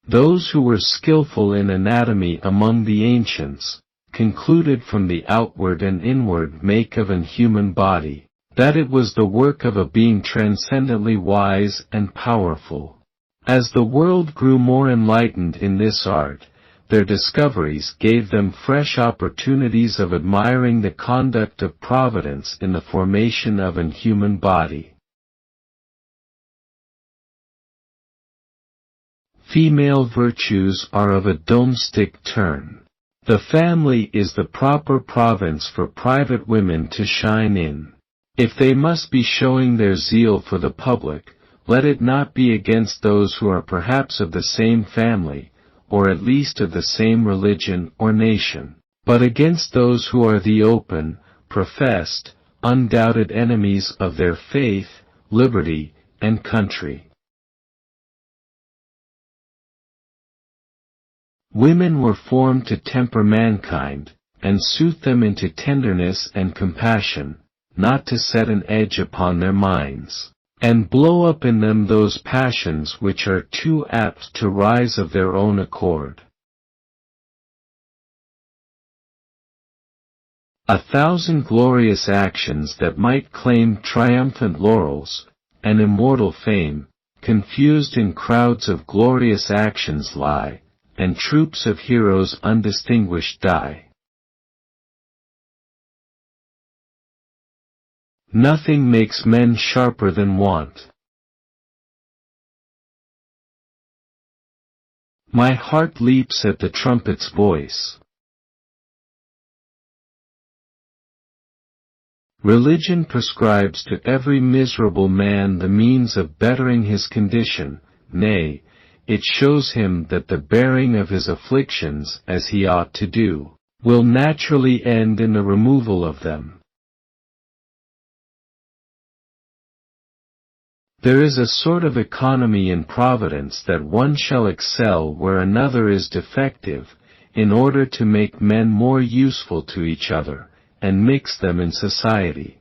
S1: Those who were skillful in anatomy among the ancients, concluded from the outward and inward make of an human body, that it was the work of a being transcendently wise and powerful. As the world grew more enlightened in this art, their discoveries gave them fresh opportunities of admiring the conduct of Providence in the formation of an human body. Female virtues are of a domestic turn. The family is the proper province for private women to shine in. If they must be showing their zeal for the public, let it not be against those who are perhaps of the same family, or at least of the same religion or nation, but against those who are the open, professed, undoubted enemies of their faith, liberty, and country. Women were formed to temper mankind, and soothe them into tenderness and compassion, not to set an edge upon their minds, and blow up in them those passions which are too apt to rise of their own accord. 1,000 glorious actions that might claim triumphant laurels, and immortal fame, confused in crowds of glorious actions lie, and troops of heroes undistinguished die. Nothing makes men sharper than want. My heart leaps at the trumpet's voice. Religion prescribes to every miserable man the means of bettering his condition, nay, it shows him that the bearing of his afflictions, as he ought to do, will naturally end in the removal of them. There is a sort of economy in Providence that one shall excel where another is defective, in order to make men more useful to each other, and mix them in society.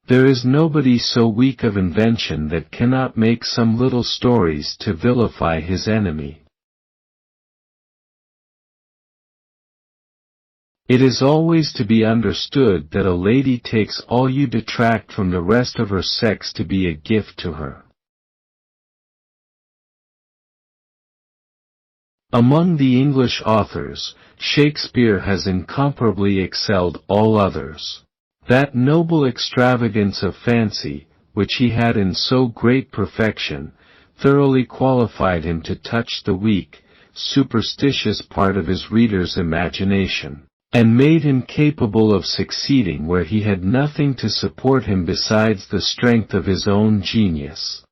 S1: There is nobody so weak of invention that cannot make some little stories to vilify his enemy. It is always to be understood that a lady takes all you detract from the rest of her sex to be a gift to her. Among the English authors, Shakespeare has incomparably excelled all others. That noble extravagance of fancy, which he had in so great perfection, thoroughly qualified him to touch the weak, superstitious part of his reader's imagination, and made him capable of succeeding where he had nothing to support him besides the strength of his own genius.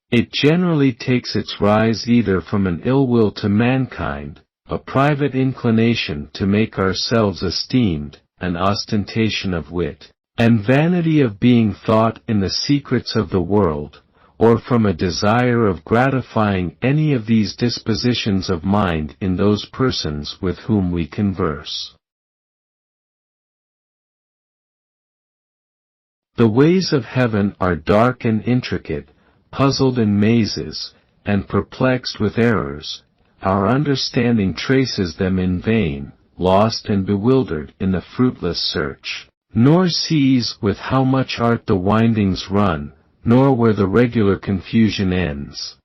S1: It generally takes its rise either from an ill will to mankind, a private inclination to make ourselves esteemed, an ostentation of wit, and vanity of being thought in the secrets of the world, or from a desire of gratifying any of these dispositions of mind in those persons with whom we converse. The ways of heaven are dark and intricate, puzzled in mazes, and perplexed with errors. Our understanding traces them in vain, lost and bewildered in the fruitless search, nor sees with how much art the windings run, nor where the regular confusion ends.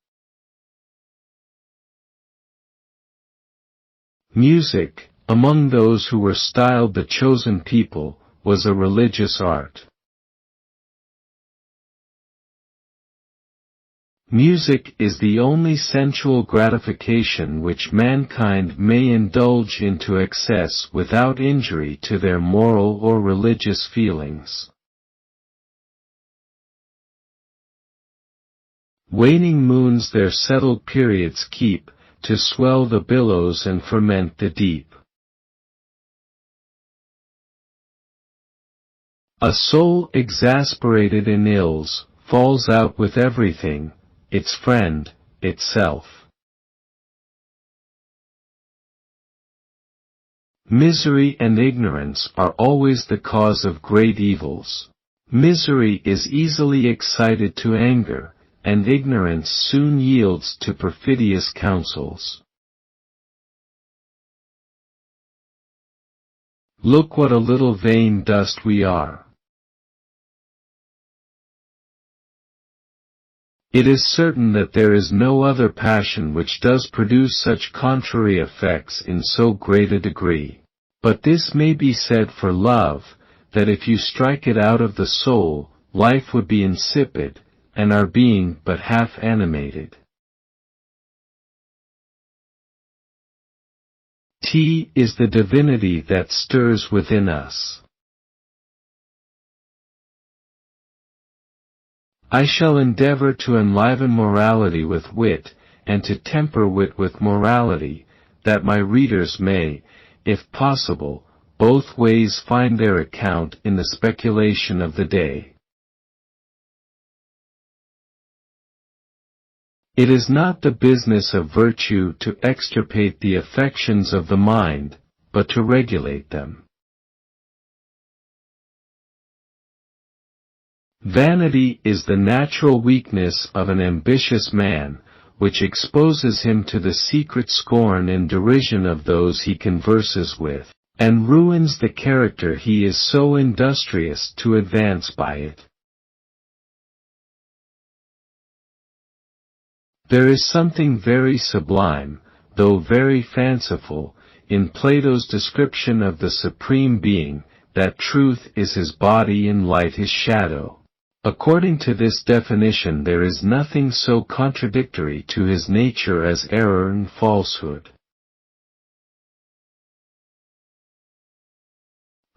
S1: Music, among those who were styled the chosen people, was a religious art. Music is the only sensual gratification which mankind may indulge in to excess without injury to their moral or religious feelings. Waning moons their settled periods keep, to swell the billows and ferment the deep. A soul exasperated in ills, falls out with everything, its friend, itself. Misery and ignorance are always the cause of great evils. Misery is easily excited to anger, and ignorance soon yields to perfidious counsels. Look what a little vain dust we are. It is certain that there is no other passion which does produce such contrary effects in so great a degree. But this may be said for love, that if you strike it out of the soul, life would be insipid, and our being but half animated. Tea is the divinity that stirs within us. I shall endeavor to enliven morality with wit, and to temper wit with morality, that my readers may, if possible, both ways find their account in the speculation of the day. It is not the business of virtue to extirpate the affections of the mind, but to regulate them. Vanity is the natural weakness of an ambitious man, which exposes him to the secret scorn and derision of those he converses with, and ruins the character he is so industrious to advance by it. There is something very sublime, though very fanciful, in Plato's description of the Supreme Being, that truth is his body and light his shadow. According to this definition, there is nothing so contradictory to his nature as error and falsehood.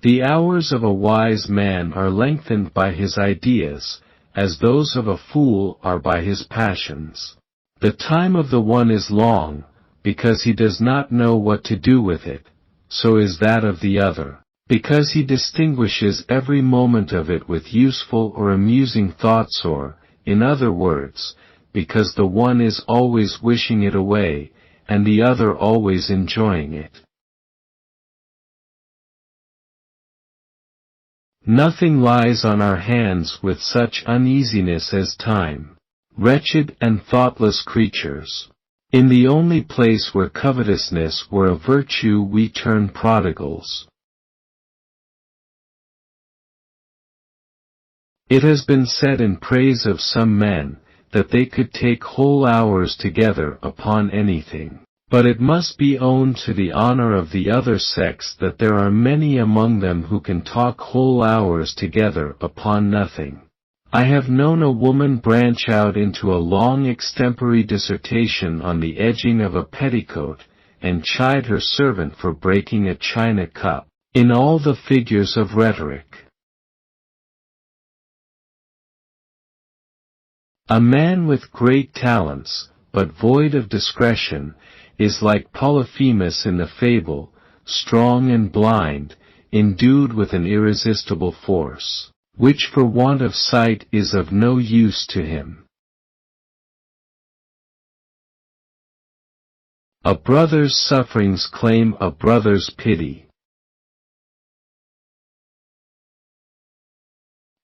S1: The hours of a wise man are lengthened by his ideas, as those of a fool are by his passions. The time of the one is long, because he does not know what to do with it, so is that of the other, because he distinguishes every moment of it with useful or amusing thoughts, or, in other words, because the one is always wishing it away, and the other always enjoying it. Nothing lies on our hands with such uneasiness as time. Wretched and thoughtless creatures! In the only place where covetousness were a virtue we turn prodigals. It has been said in praise of some men, that they could take whole hours together upon anything. But it must be owned to the honor of the other sex that there are many among them who can talk whole hours together upon nothing. I have known a woman branch out into a long extempore dissertation on the edging of a petticoat, and chide her servant for breaking a china cup, in all the figures of rhetoric. A man with great talents, but void of discretion, is like Polyphemus in the fable, strong and blind, endued with an irresistible force, which for want of sight is of no use to him. A brother's sufferings claim a brother's pity.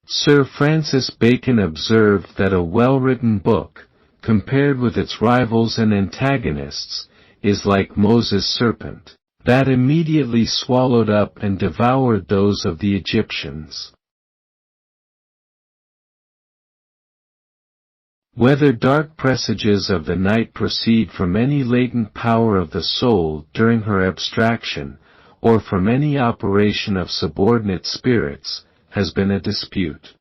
S1: Sir Francis Bacon observed that a well-written book, compared with its rivals and antagonists, is like Moses' serpent, that immediately swallowed up and devoured those of the Egyptians. Whether dark presages of the night proceed from any latent power of the soul during her abstraction, or from any operation of subordinate spirits, has been a dispute.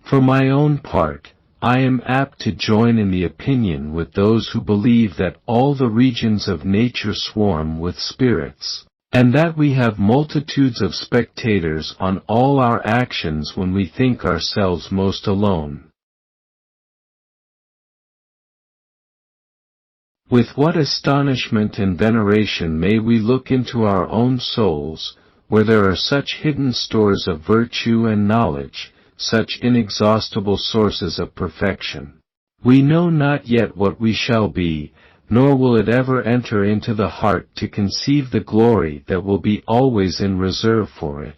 S1: For my own part, I am apt to join in the opinion with those who believe that all the regions of nature swarm with spirits, and that we have multitudes of spectators on all our actions when we think ourselves most alone. With what astonishment and veneration may we look into our own souls, where there are such hidden stores of virtue and knowledge, such inexhaustible sources of perfection. We know not yet what we shall be, nor will it ever enter into the heart to conceive the glory that will be always in reserve for it.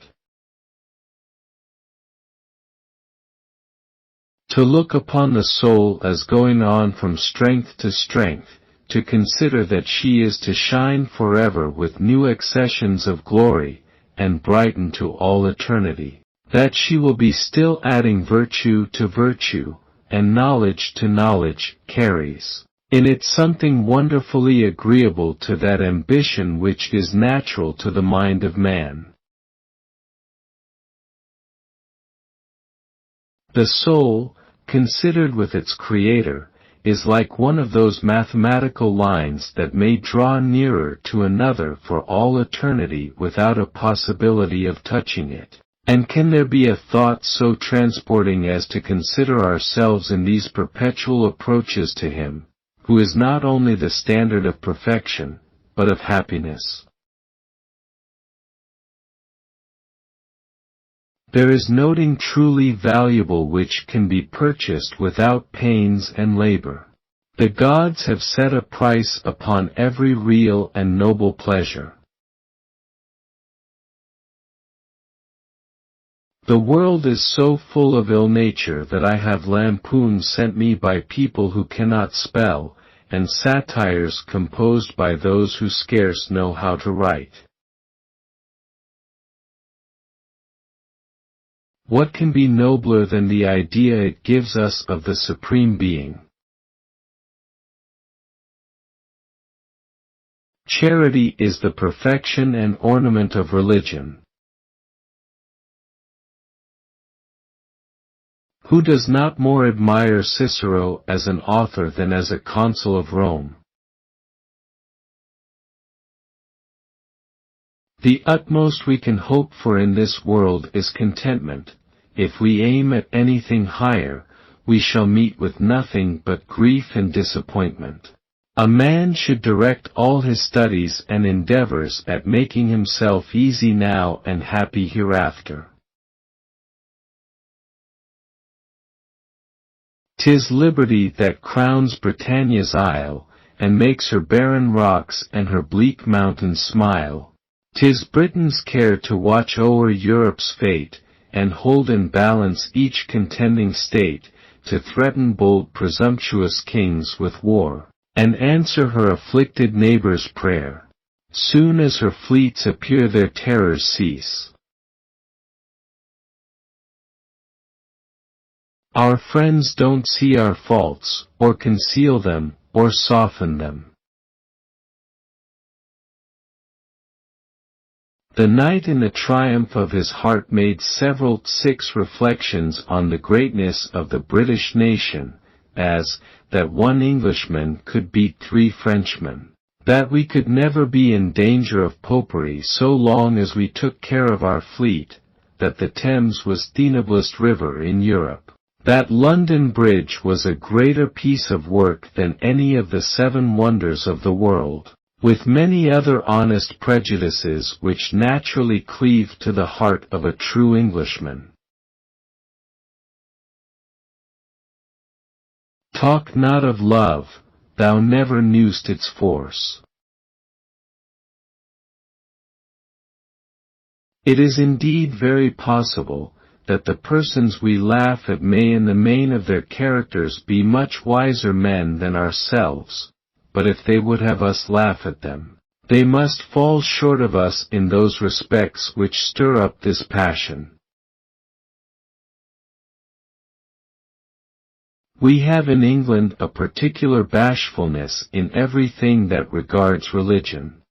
S1: To look upon the soul as going on from strength to strength, to consider that she is to shine forever with new accessions of glory, and brighten to all eternity, that she will be still adding virtue to virtue, and knowledge to knowledge, carries in it something wonderfully agreeable to that ambition which is natural to the mind of man. The soul, considered with its Creator, is like one of those mathematical lines that may draw nearer to another for all eternity without a possibility of touching it. And can there be a thought so transporting as to consider ourselves in these perpetual approaches to Him, who is not only the standard of perfection, but of happiness? There is nothing truly valuable which can be purchased without pains and labor. The gods have set a price upon every real and noble pleasure. The world is so full of ill nature that I have lampoons sent me by people who cannot spell, and satires composed by those who scarce know how to write. What can be nobler than the idea it gives us of the Supreme Being? Charity is the perfection and ornament of religion. Who does not more admire Cicero as an author than as a consul of Rome? The utmost we can hope for in this world is contentment. If we aim at anything higher, we shall meet with nothing but grief and disappointment. A man should direct all his studies and endeavors at making himself easy now and happy hereafter. 'Tis liberty that crowns Britannia's isle, and makes her barren rocks and her bleak mountains smile. 'Tis Britain's care to watch o'er Europe's fate, and hold in balance each contending state, to threaten bold presumptuous kings with war, and answer her afflicted neighbor's prayer. Soon as her fleets appear their terrors cease. Our friends don't see our faults, or conceal them, or soften them. The knight in the triumph of his heart made several 6 reflections on the greatness of the British nation, as, that one Englishman could beat 3 Frenchmen, that we could never be in danger of popery so long as we took care of our fleet, that the Thames was the noblest river in Europe, that London Bridge was a greater piece of work than any of the 7 wonders of the world, with many other honest prejudices which naturally cleave to the heart of a true Englishman. Talk not of love, thou never knew'st its force. It is indeed very possible that the persons we laugh at may in the main of their characters be much wiser men than ourselves, but if they would have us laugh at them, they must fall short of us in those respects which stir up this passion. We have in England a particular bashfulness in everything that regards religion.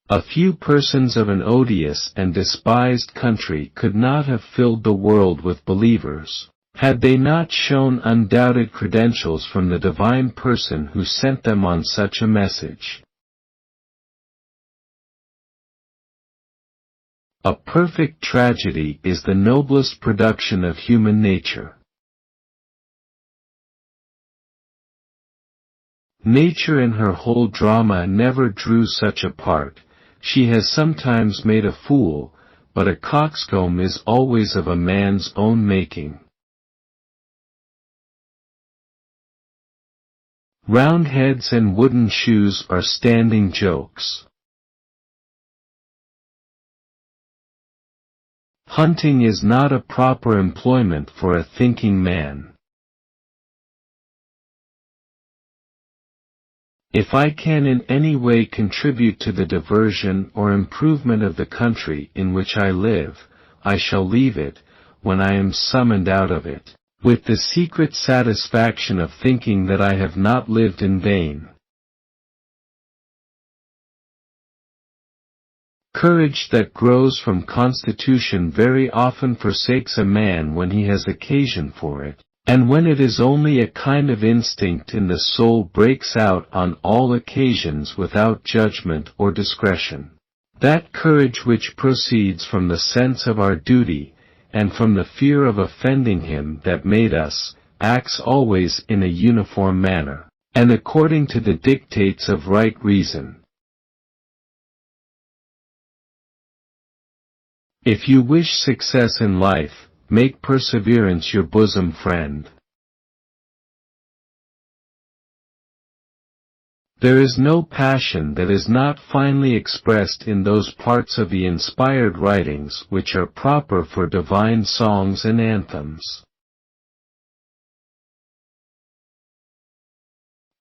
S1: A few persons of an odious and despised country could not have filled the world with believers, had they not shown undoubted credentials from the divine person who sent them on such a message. A perfect tragedy is the noblest production of human nature. Nature in her whole drama never drew such a part. She has sometimes made a fool, but a coxcomb is always of a man's own making. Roundheads and wooden shoes are standing jokes. Hunting is not a proper employment for a thinking man. If I can in any way contribute to the diversion or improvement of the country in which I live, I shall leave it, when I am summoned out of it, with the secret satisfaction of thinking that I have not lived in vain. Courage that grows from constitution very often forsakes a man when he has occasion for it, and when it is only a kind of instinct in the soul breaks out on all occasions without judgment or discretion. That courage which proceeds from the sense of our duty, and from the fear of offending him that made us, acts always in a uniform manner, and according to the dictates of right reason. If you wish success in life, make perseverance your bosom friend. There is no passion that is not finely expressed in those parts of the inspired writings which are proper for divine songs and anthems.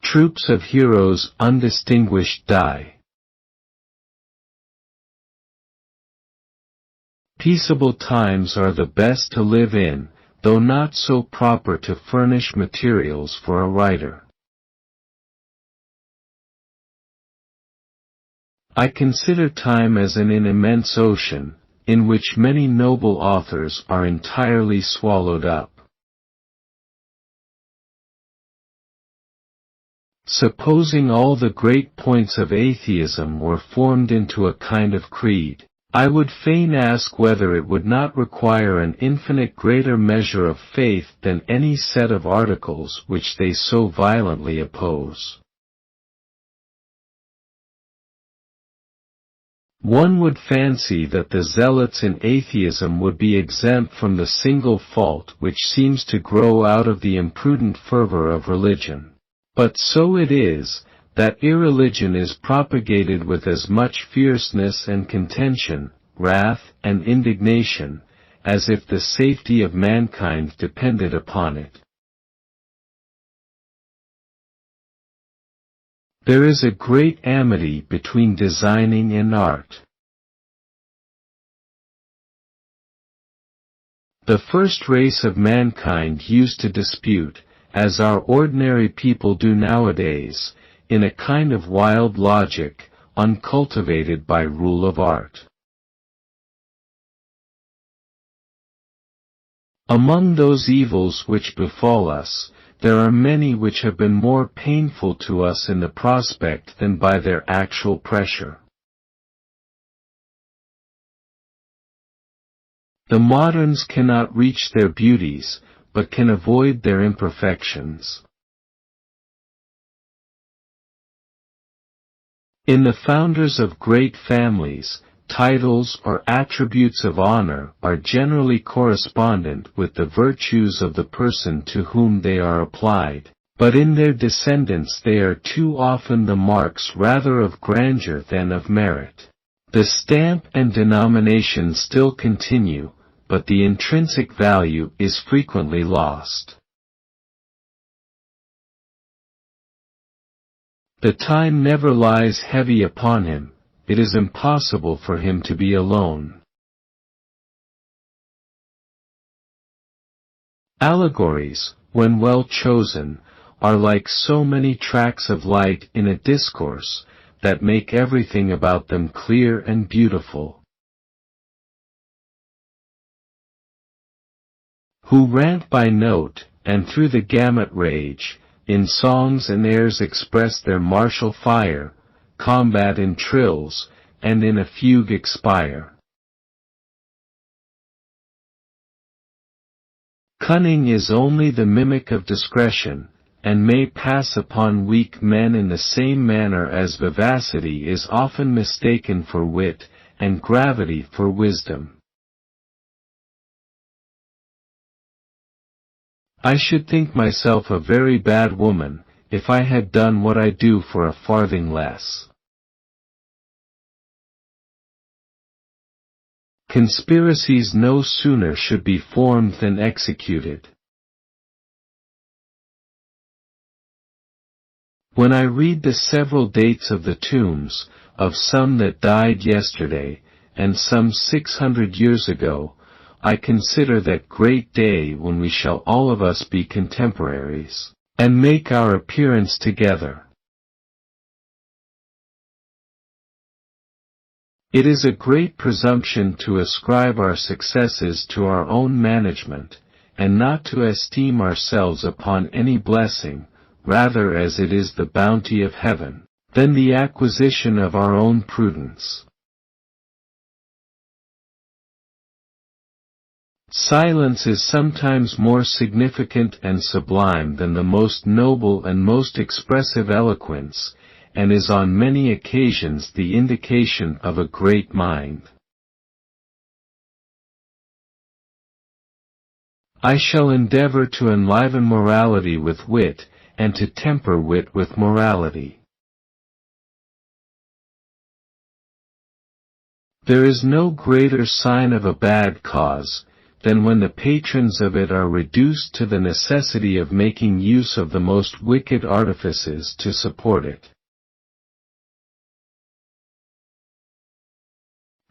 S1: Troops of heroes undistinguished die. Peaceable times are the best to live in, though not so proper to furnish materials for a writer. I consider time as an immense ocean, in which many noble authors are entirely swallowed up. Supposing all the great points of atheism were formed into a kind of creed, I would fain ask whether it would not require an infinite greater measure of faith than any set of articles which they so violently oppose. One would fancy that the zealots in atheism would be exempt from the single fault which seems to grow out of the imprudent fervor of religion. But so it is, that irreligion is propagated with as much fierceness and contention, wrath and indignation, as if the safety of mankind depended upon it. There is a great amity between designing and art. The first race of mankind used to dispute, as our ordinary people do nowadays, in a kind of wild logic, uncultivated by rule of art. Among those evils which befall us, there are many which have been more painful to us in the prospect than by their actual pressure. The moderns cannot reach their beauties, but can avoid their imperfections. In the founders of great families, titles or attributes of honor are generally correspondent with the virtues of the person to whom they are applied, but in their descendants they are too often the marks rather of grandeur than of merit. The stamp and denomination still continue, but the intrinsic value is frequently lost. The time never lies heavy upon him. It is impossible for him to be alone. Allegories, when well chosen, are like so many tracks of light in a discourse, that make everything about them clear and beautiful. Who rant by note, and through the gamut rage, in songs and airs express their martial fire, combat in trills, and in a fugue expire. Cunning is only the mimic of discretion, and may pass upon weak men in the same manner as vivacity is often mistaken for wit, and gravity for wisdom. I should think myself a very bad woman, if I had done what I do for a farthing less. Conspiracies no sooner should be formed than executed. When I read the several dates of the tombs, of some that died yesterday, and some 600 years ago, I consider that great day when we shall all of us be contemporaries, and make our appearance together. It is a great presumption to ascribe our successes to our own management, and not to esteem ourselves upon any blessing, rather as it is the bounty of heaven, than the acquisition of our own prudence. Silence is sometimes more significant and sublime than the most noble and most expressive eloquence, and is on many occasions the indication of a great mind. I shall endeavor to enliven morality with wit, and to temper wit with morality. There is no greater sign of a bad cause, than when the patrons of it are reduced to the necessity of making use of the most wicked artifices to support it.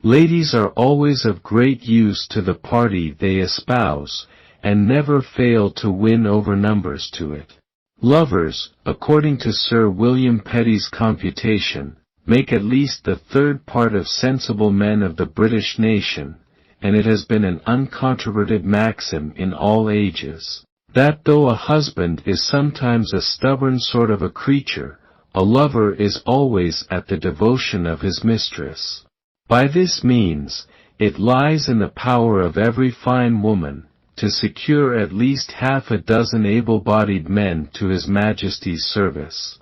S1: Ladies are always of great use to the party they espouse, and never fail to win over numbers to it. Lovers, according to Sir William Petty's computation, make at least the third part of sensible men of the British nation, and it has been an uncontroverted maxim in all ages, that though a husband is sometimes a stubborn sort of a creature, a lover is always at the devotion of his mistress. By this means, it lies in the power of every fine woman, to secure at least half a dozen able-bodied men to His Majesty's service.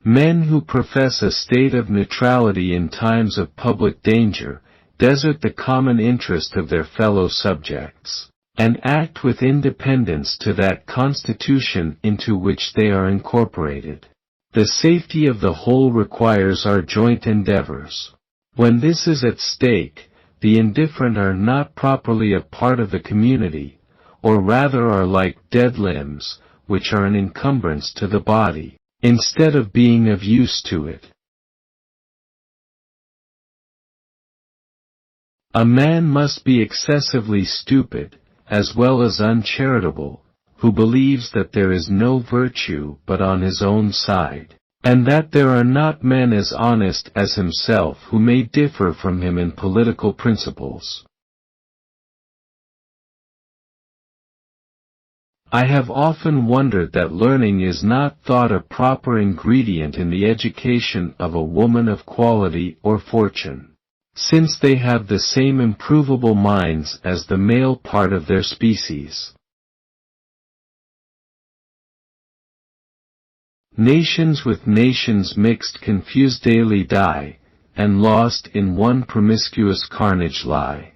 S1: Men who profess a state of neutrality in times of public danger, desert the common interest of their fellow subjects, and act with independence to that constitution into which they are incorporated. The safety of the whole requires our joint endeavors. When this is at stake, the indifferent are not properly a part of the community, or rather are like dead limbs, which are an encumbrance to the body, instead of being of use to it. A man must be excessively stupid, as well as uncharitable, who believes that there is no virtue but on his own side, and that there are not men as honest as himself who may differ from him in political principles. I have often wondered that learning is not thought a proper ingredient in the education of a woman of quality or fortune, since they have the same improvable minds as the male part of their species. Nations with nations mixed confused daily die, and lost in one promiscuous carnage lie.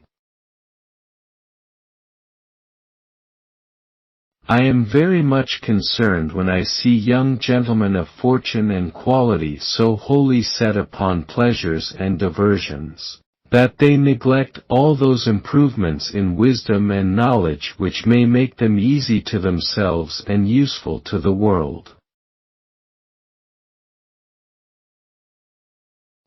S1: I am very much concerned when I see young gentlemen of fortune and quality so wholly set upon pleasures and diversions, that they neglect all those improvements in wisdom and knowledge which may make them easy to themselves and useful to the world.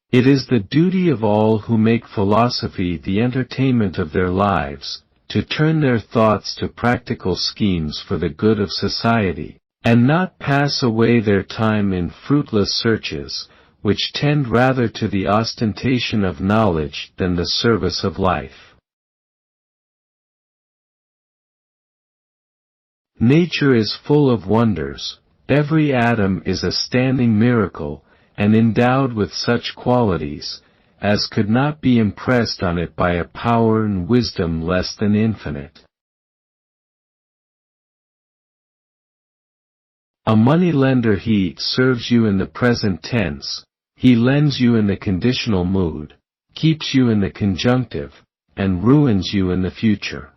S1: It is the duty of all who make philosophy the entertainment of their lives, to turn their thoughts to practical schemes for the good of society, and not pass away their time in fruitless searches, which tend rather to the ostentation of knowledge than the service of life. Nature is full of wonders, every atom is a standing miracle, and endowed with such qualities, as could not be impressed on it by a power and wisdom less than infinite. A money-lender he serves you in the present tense, he lends you in the conditional mood, keeps you in the conjunctive, and ruins you in the future.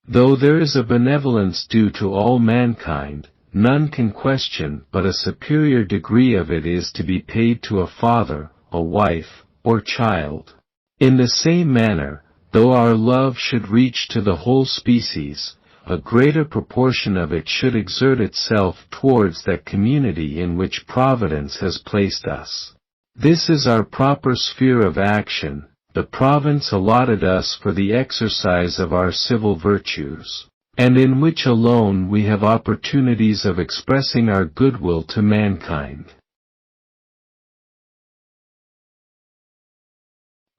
S1: Though there is a benevolence due to all mankind, none can question but a superior degree of it is to be paid to a father, a wife, or child. In the same manner, though our love should reach to the whole species, a greater proportion of it should exert itself towards that community in which Providence has placed us. This is our proper sphere of action, the province allotted us for the exercise of our civil virtues, and in which alone we have opportunities of expressing our goodwill to mankind.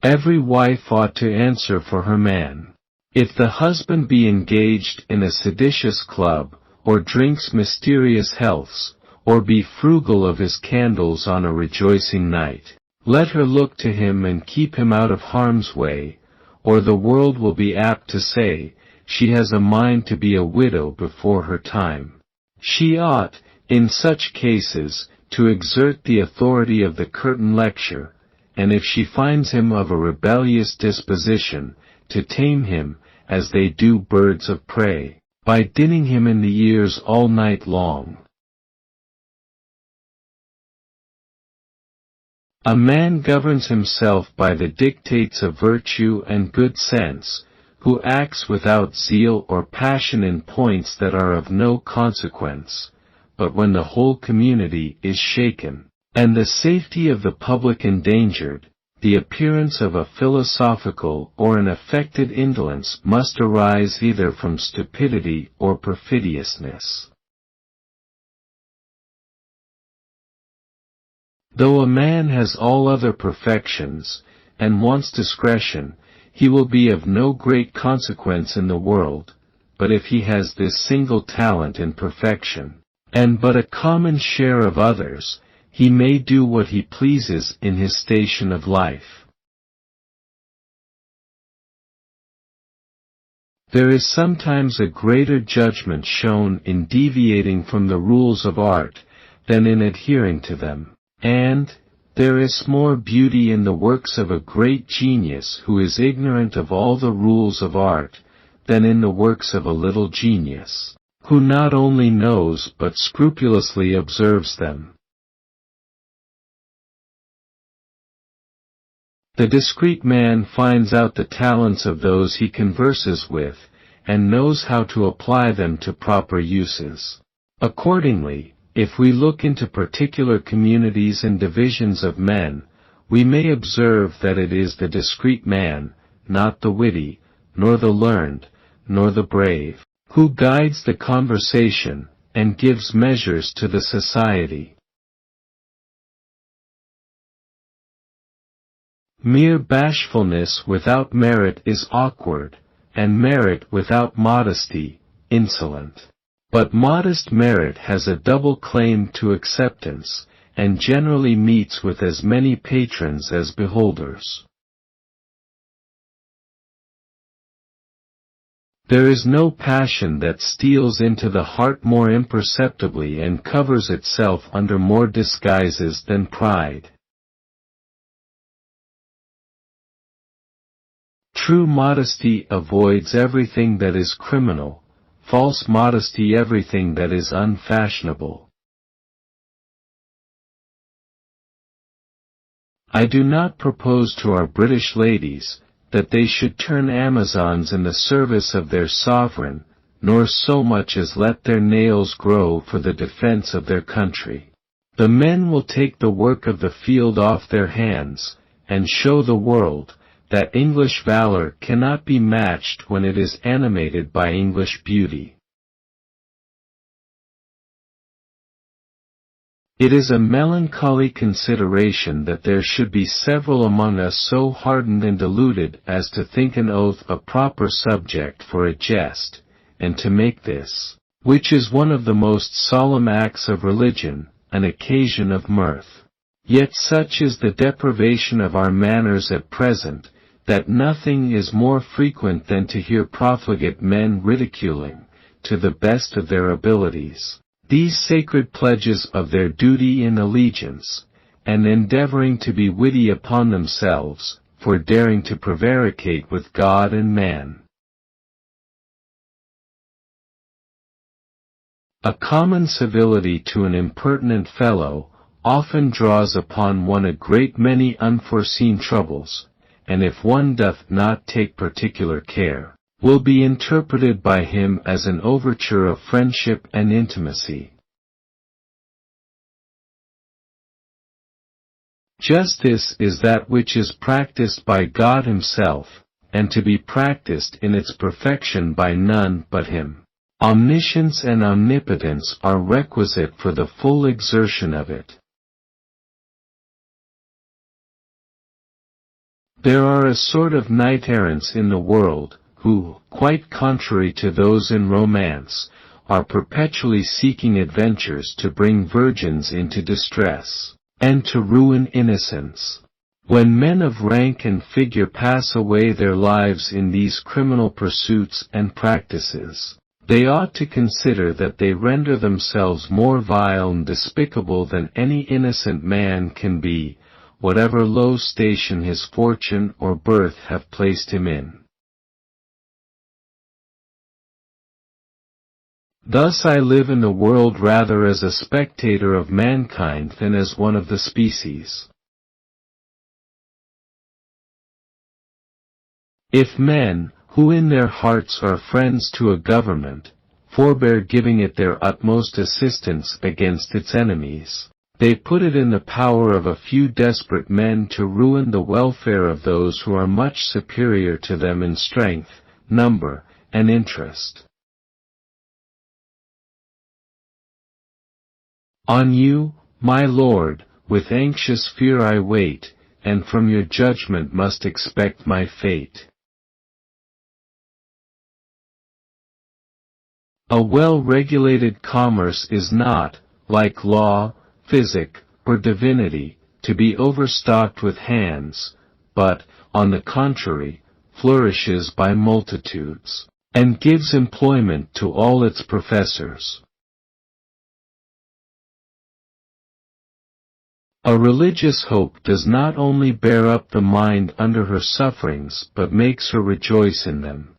S1: Every wife ought to answer for her man. If the husband be engaged in a seditious club, or drinks mysterious healths, or be frugal of his candles on a rejoicing night, let her look to him and keep him out of harm's way, or the world will be apt to say, she has a mind to be a widow before her time. She ought, in such cases, to exert the authority of the curtain lecture, and if she finds him of a rebellious disposition, to tame him, as they do birds of prey, by dinning him in the ears all night long. A man governs himself by the dictates of virtue and good sense, who acts without zeal or passion in points that are of no consequence, but when the whole community is shaken, and the safety of the public endangered, the appearance of a philosophical or an affected indolence must arise either from stupidity or perfidiousness. Though a man has all other perfections, and wants discretion, he will be of no great consequence in the world, but if he has this single talent in perfection, and but a common share of others, he may do what he pleases in his station of life. There is sometimes a greater judgment shown in deviating from the rules of art, than in adhering to them, and there is more beauty in the works of a great genius who is ignorant of all the rules of art, than in the works of a little genius, who not only knows but scrupulously observes them. The discreet man finds out the talents of those he converses with, and knows how to apply them to proper uses. Accordingly, if we look into particular communities and divisions of men, we may observe that it is the discreet man, not the witty, nor the learned, nor the brave, who guides the conversation, and gives measures to the society. Mere bashfulness without merit is awkward, and merit without modesty, insolent. But modest merit has a double claim to acceptance, and generally meets with as many patrons as beholders. There is no passion that steals into the heart more imperceptibly and covers itself under more disguises than pride. True modesty avoids everything that is criminal, false modesty everything that is unfashionable. I do not propose to our British ladies that they should turn Amazons in the service of their sovereign, nor so much as let their nails grow for the defense of their country. The men will take the work of the field off their hands, and show the world that English valor cannot be matched when it is animated by English beauty. It is a melancholy consideration that there should be several among us so hardened and deluded as to think an oath a proper subject for a jest, and to make this, which is one of the most solemn acts of religion, an occasion of mirth. Yet such is the deprivation of our manners at present, that nothing is more frequent than to hear profligate men ridiculing, to the best of their abilities, these sacred pledges of their duty and allegiance, and endeavoring to be witty upon themselves, for daring to prevaricate with God and man. A common civility to an impertinent fellow often draws upon one a great many unforeseen troubles, and if one doth not take particular care, will be interpreted by him as an overture of friendship and intimacy. Justice is that which is practiced by God Himself, and to be practiced in its perfection by none but Him. Omniscience and omnipotence are requisite for the full exertion of it. There are a sort of knight-errants in the world, who, quite contrary to those in romance, are perpetually seeking adventures to bring virgins into distress, and to ruin innocence. When men of rank and figure pass away their lives in these criminal pursuits and practices, they ought to consider that they render themselves more vile and despicable than any innocent man can be, whatever low station his fortune or birth have placed him in. Thus I live in the world rather as a spectator of mankind than as one of the species. If men, who in their hearts are friends to a government, forbear giving it their utmost assistance against its enemies, they put it in the power of a few desperate men to ruin the welfare of those who are much superior to them in strength, number, and interest. On you, my Lord, with anxious fear I wait, and from your judgment must expect my fate. A well-regulated commerce is not, like law, physic, or divinity, to be overstocked with hands, but, on the contrary, flourishes by multitudes, and gives employment to all its professors. A religious hope does not only bear up the mind under her sufferings but makes her rejoice in them.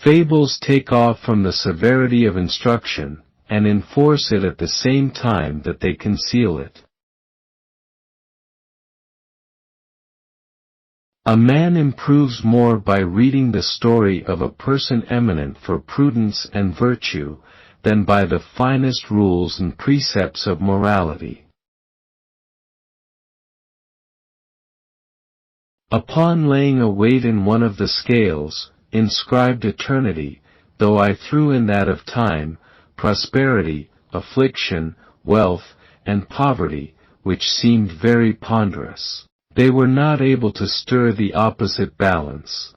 S1: Fables take off from the severity of instruction, and enforce it at the same time that they conceal it. A man improves more by reading the story of a person eminent for prudence and virtue, than by the finest rules and precepts of morality. Upon laying a weight in one of the scales, inscribed eternity, though I threw in that of time, prosperity, affliction, wealth, and poverty, which seemed very ponderous, they were not able to stir the opposite balance.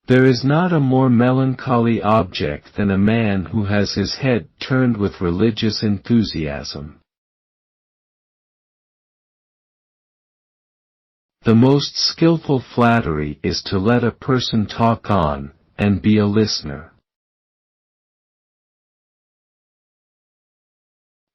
S1: There is not a more melancholy object than a man who has his head turned with religious enthusiasm. The most skillful flattery is to let a person talk on, and be a listener.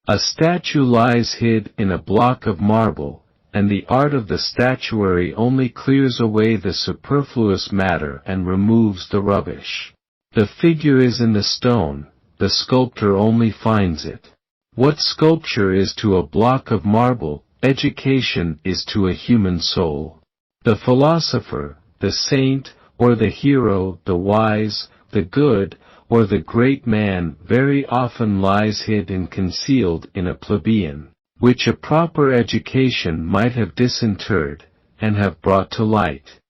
S1: A statue lies hid in a block of marble, and the art of the statuary only clears away the superfluous matter and removes the rubbish. The figure is in the stone, the sculptor only finds it. What sculpture is to a block of marble, education is to a human soul. The philosopher, the saint, or the hero, the wise, the good, or the great man very often lies hid and concealed in a plebeian, which a proper education might have disinterred, and have brought to light.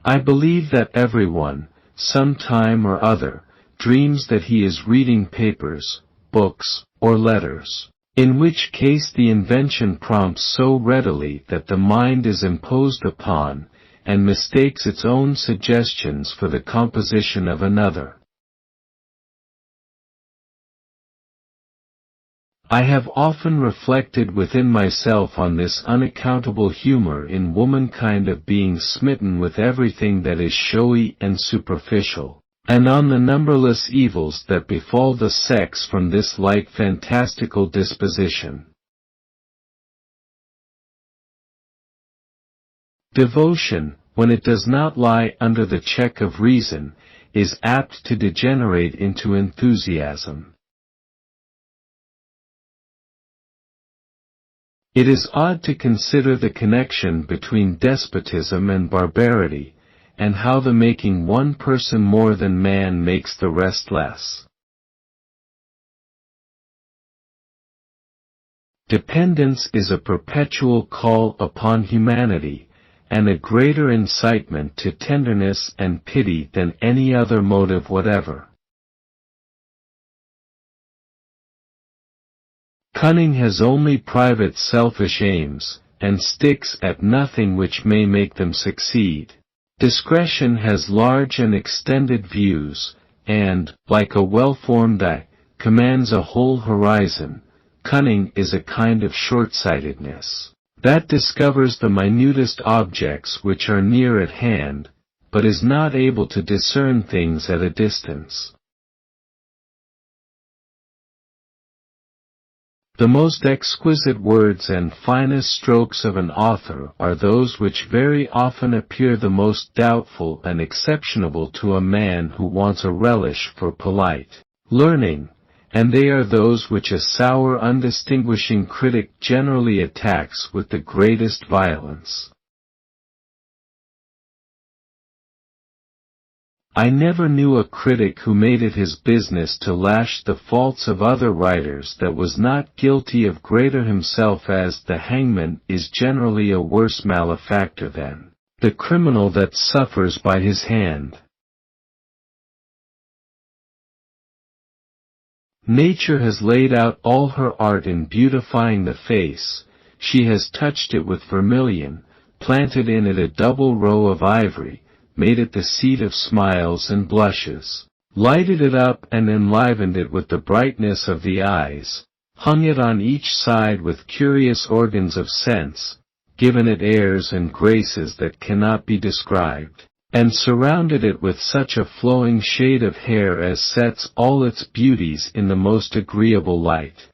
S1: I believe that everyone, some time or other, dreams that he is reading papers, books, or letters, in which case the invention prompts so readily that the mind is imposed upon, and mistakes its own suggestions for the composition of another. I have often reflected within myself on this unaccountable humor in womankind of being smitten with everything that is showy and superficial, and on the numberless evils that befall the sex from this like fantastical disposition. Devotion, when it does not lie under the check of reason, is apt to degenerate into enthusiasm. It is odd to consider the connection between despotism and barbarity, and how the making one person more than man makes the rest less. Dependence is a perpetual call upon humanity, and a greater incitement to tenderness and pity than any other motive whatever. Cunning has only private selfish aims, and sticks at nothing which may make them succeed. Discretion has large and extended views, and, like a well-formed eye, commands a whole horizon. Cunning is a kind of short-sightedness that discovers the minutest objects which are near at hand, but is not able to discern things at a distance. The most exquisite words and finest strokes of an author are those which very often appear the most doubtful and exceptionable to a man who wants a relish for polite learning, and they are those which a sour undistinguishing critic generally attacks with the greatest violence. I never knew a critic who made it his business to lash the faults of other writers that was not guilty of greater himself, as the hangman is generally a worse malefactor than the criminal that suffers by his hand. Nature has laid out all her art in beautifying the face. She has touched it with vermilion, planted in it a double row of ivory, made it the seat of smiles and blushes, lighted it up and enlivened it with the brightness of the eyes, hung it on each side with curious organs of sense, given it airs and graces that cannot be described, and surrounded it with such a flowing shade of hair as sets all its beauties in the most agreeable light.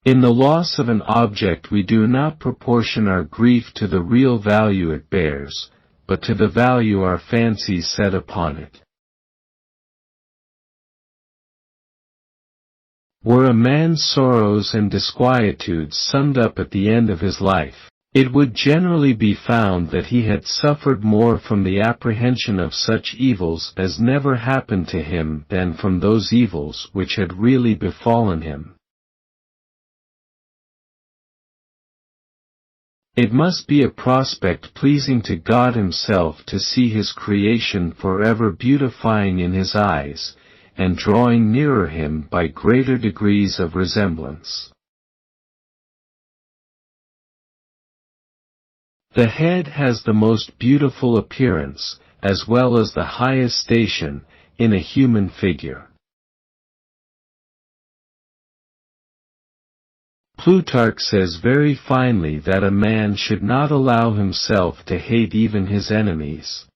S1: In the loss of an object we do not proportion our grief to the real value it bears, but to the value our fancies set upon it. Were a man's sorrows and disquietudes summed up at the end of his life, it would generally be found that he had suffered more from the apprehension of such evils as never happened to him than from those evils which had really befallen him. It must be a prospect pleasing to God Himself to see His creation forever beautifying in His eyes, and drawing nearer Him by greater degrees of resemblance. The head has the most beautiful appearance, as well as the highest station, in a human figure. Plutarch says very finely that a man should not allow himself to hate even his enemies.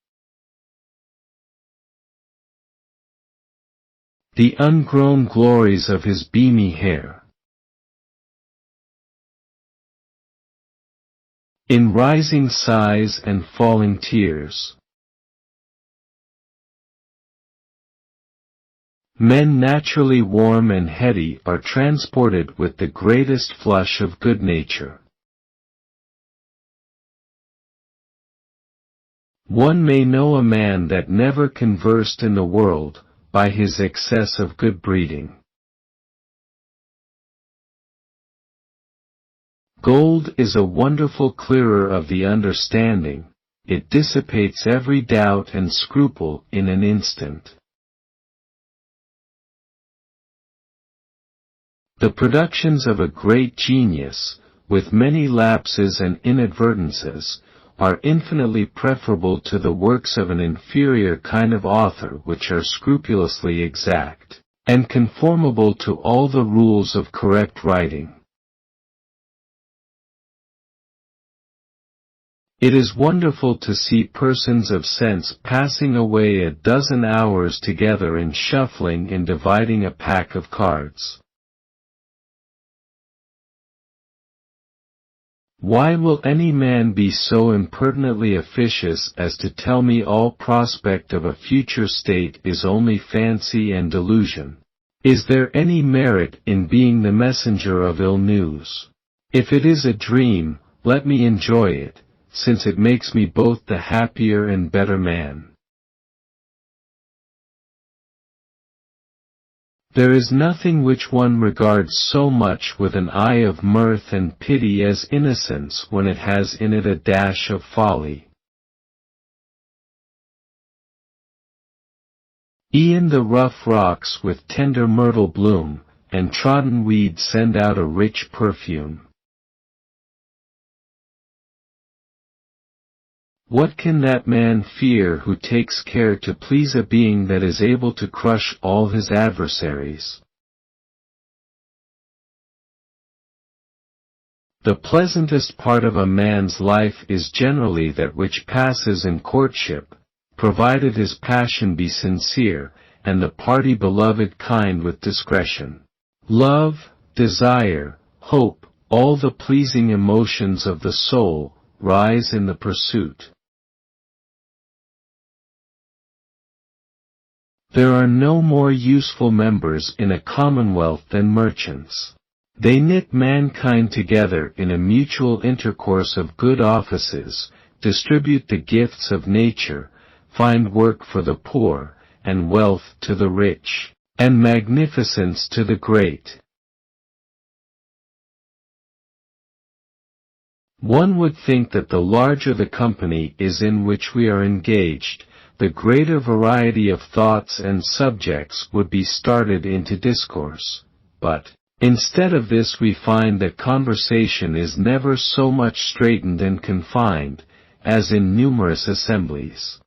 S1: The ungrown glories of his beamy hair. In rising sighs and falling tears. Men naturally warm and heady are transported with the greatest flush of good nature. One may know a man that never conversed in the world, by his excess of good breeding. Gold is a wonderful clearer of the understanding, it dissipates every doubt and scruple in an instant. The productions of a great genius, with many lapses and inadvertences, are infinitely preferable to the works of an inferior kind of author which are scrupulously exact, and conformable to all the rules of correct writing. It is wonderful to see persons of sense passing away a dozen hours together in shuffling and dividing a pack of cards. Why will any man be so impertinently officious as to tell me all prospect of a future state is only fancy and delusion? Is there any merit in being the messenger of ill news? If it is a dream, let me enjoy it, since it makes me both the happier and better man. There is nothing which one regards so much with an eye of mirth and pity as innocence when it has in it a dash of folly. E'en the rough rocks with tender myrtle bloom, and trodden weeds send out a rich perfume. What can that man fear who takes care to please a being that is able to crush all his adversaries? The pleasantest part of a man's life is generally that which passes in courtship, provided his passion be sincere, and the party beloved kind with discretion. Love, desire, hope, all the pleasing emotions of the soul, rise in the pursuit. There are no more useful members in a commonwealth than merchants. They knit mankind together in a mutual intercourse of good offices, distribute the gifts of nature, find work for the poor, and wealth to the rich, and magnificence to the great. One would think that the larger the company is in which we are engaged, the greater variety of thoughts and subjects would be started into discourse, but, instead of this we find that conversation is never so much straitened and confined, as in numerous assemblies.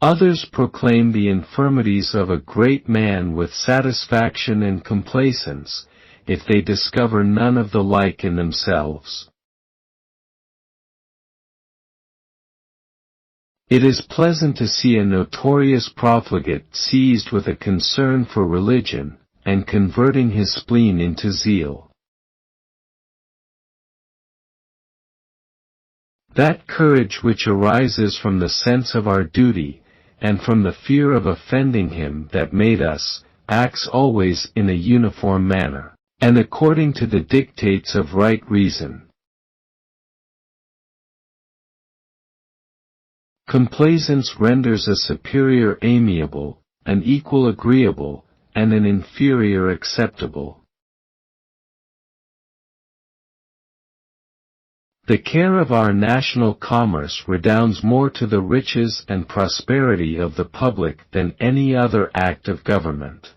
S1: Others proclaim the infirmities of a great man with satisfaction and complacence, if they discover none of the like in themselves. It is pleasant to see a notorious profligate seized with a concern for religion, and converting his spleen into zeal. That courage which arises from the sense of our duty, and from the fear of offending him that made us, acts always in a uniform manner, and according to the dictates of right reason. Complaisance renders a superior amiable, an equal agreeable, and an inferior acceptable. The care of our national commerce redounds more to the riches and prosperity of the public than any other act of government.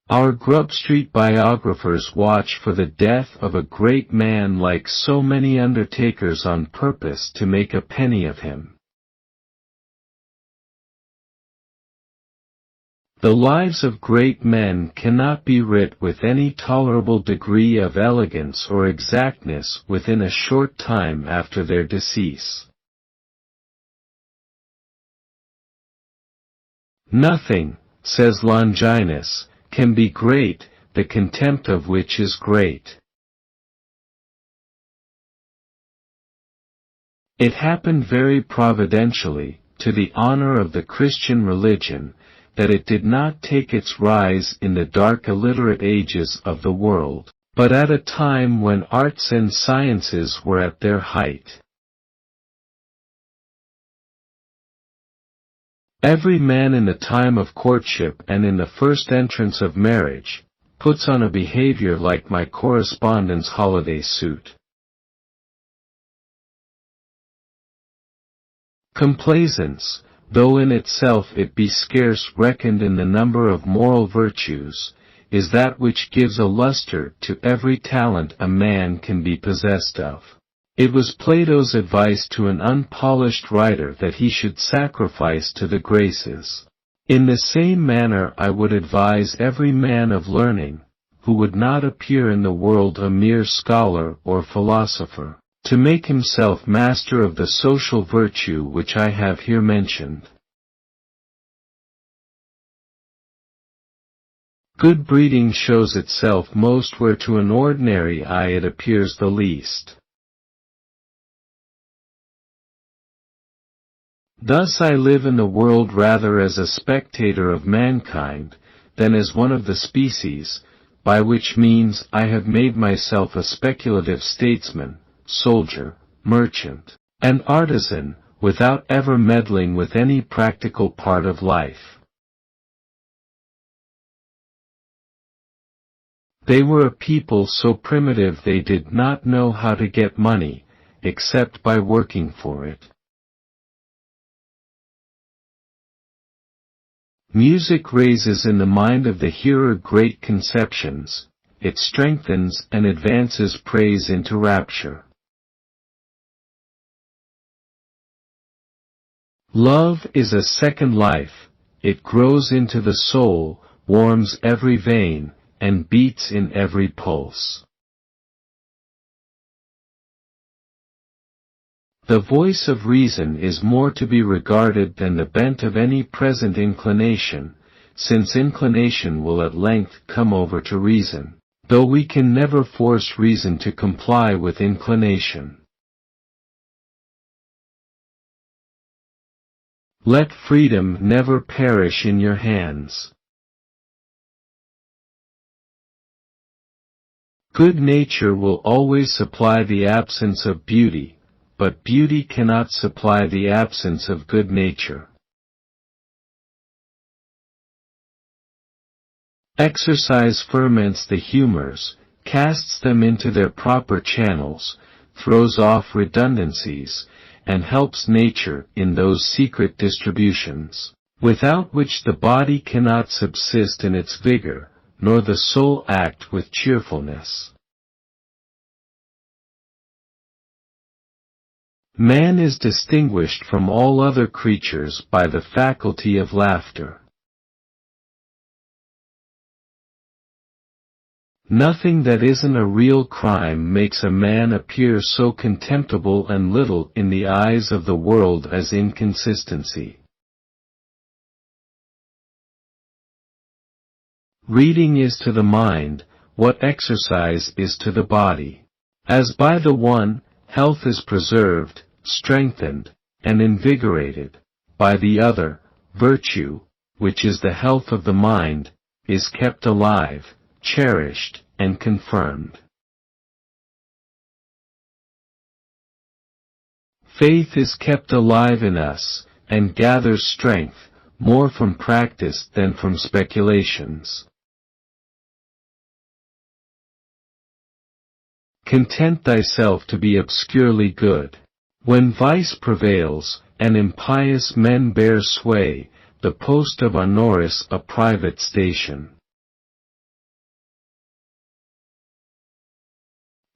S1: Our Grub Street biographers watch for the death of a great man like so many undertakers on purpose to make a penny of him. The lives of great men cannot be writ with any tolerable degree of elegance or exactness within a short time after their decease. Nothing, says Longinus, can be great, the contempt of which is great. It happened very providentially, to the honor of the Christian religion, that it did not take its rise in the dark illiterate ages of the world, but at a time when arts and sciences were at their height. Every man in the time of courtship and in the first entrance of marriage, puts on a behavior like my correspondent's holiday suit. Complaisance, though in itself it be scarce reckoned in the number of moral virtues, is that which gives a lustre to every talent a man can be possessed of. It was Plato's advice to an unpolished writer that he should sacrifice to the graces. In the same manner I would advise every man of learning, who would not appear in the world a mere scholar or philosopher, to make himself master of the social virtue which I have here mentioned. Good breeding shows itself most where to an ordinary eye it appears the least. Thus I live in the world rather as a spectator of mankind, than as one of the species, by which means I have made myself a speculative statesman, soldier, merchant, and artisan, without ever meddling with any practical part of life. They were a people so primitive they did not know how to get money, except by working for it. Music raises in the mind of the hearer great conceptions, it strengthens and advances praise into rapture. Love is a second life, it grows into the soul, warms every vein, and beats in every pulse. The voice of reason is more to be regarded than the bent of any present inclination, since inclination will at length come over to reason, though we can never force reason to comply with inclination. Let freedom never perish in your hands. Good nature will always supply the absence of beauty, but beauty cannot supply the absence of good nature. Exercise ferments the humors, casts them into their proper channels, throws off redundancies, and helps nature in those secret distributions, without which the body cannot subsist in its vigor, nor the soul act with cheerfulness. Man is distinguished from all other creatures by the faculty of laughter. Nothing that isn't a real crime makes a man appear so contemptible and little in the eyes of the world as inconsistency. Reading is to the mind, what exercise is to the body. As by the one, health is preserved, strengthened, and invigorated, by the other, virtue, which is the health of the mind, is kept alive, cherished, and confirmed. Faith is kept alive in us, and gathers strength, more from practice than from speculations. Content thyself to be obscurely good. When vice prevails, and impious men bear sway, the post of Honoris a private station.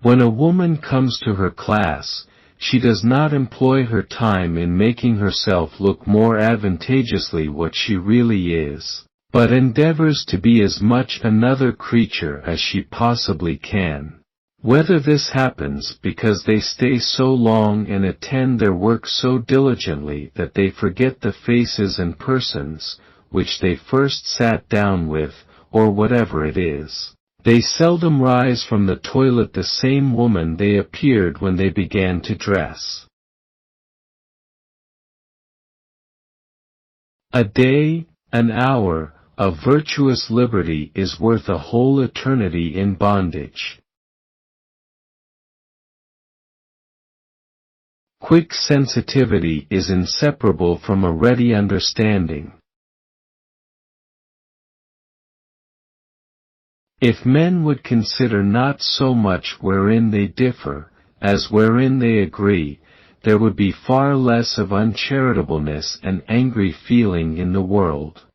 S1: When a woman comes to her class, she does not employ her time in making herself look more advantageously what she really is, but endeavors to be as much another creature as she possibly can. Whether this happens because they stay so long and attend their work so diligently that they forget the faces and persons, which they first sat down with, or whatever it is, they seldom rise from the toilet the same woman they appeared when they began to dress. A day, an hour, of virtuous liberty is worth a whole eternity in bondage. Quick sensitivity is inseparable from a ready understanding. If men would consider not so much wherein they differ, as wherein they agree, there would be far less of uncharitableness and angry feeling in the world.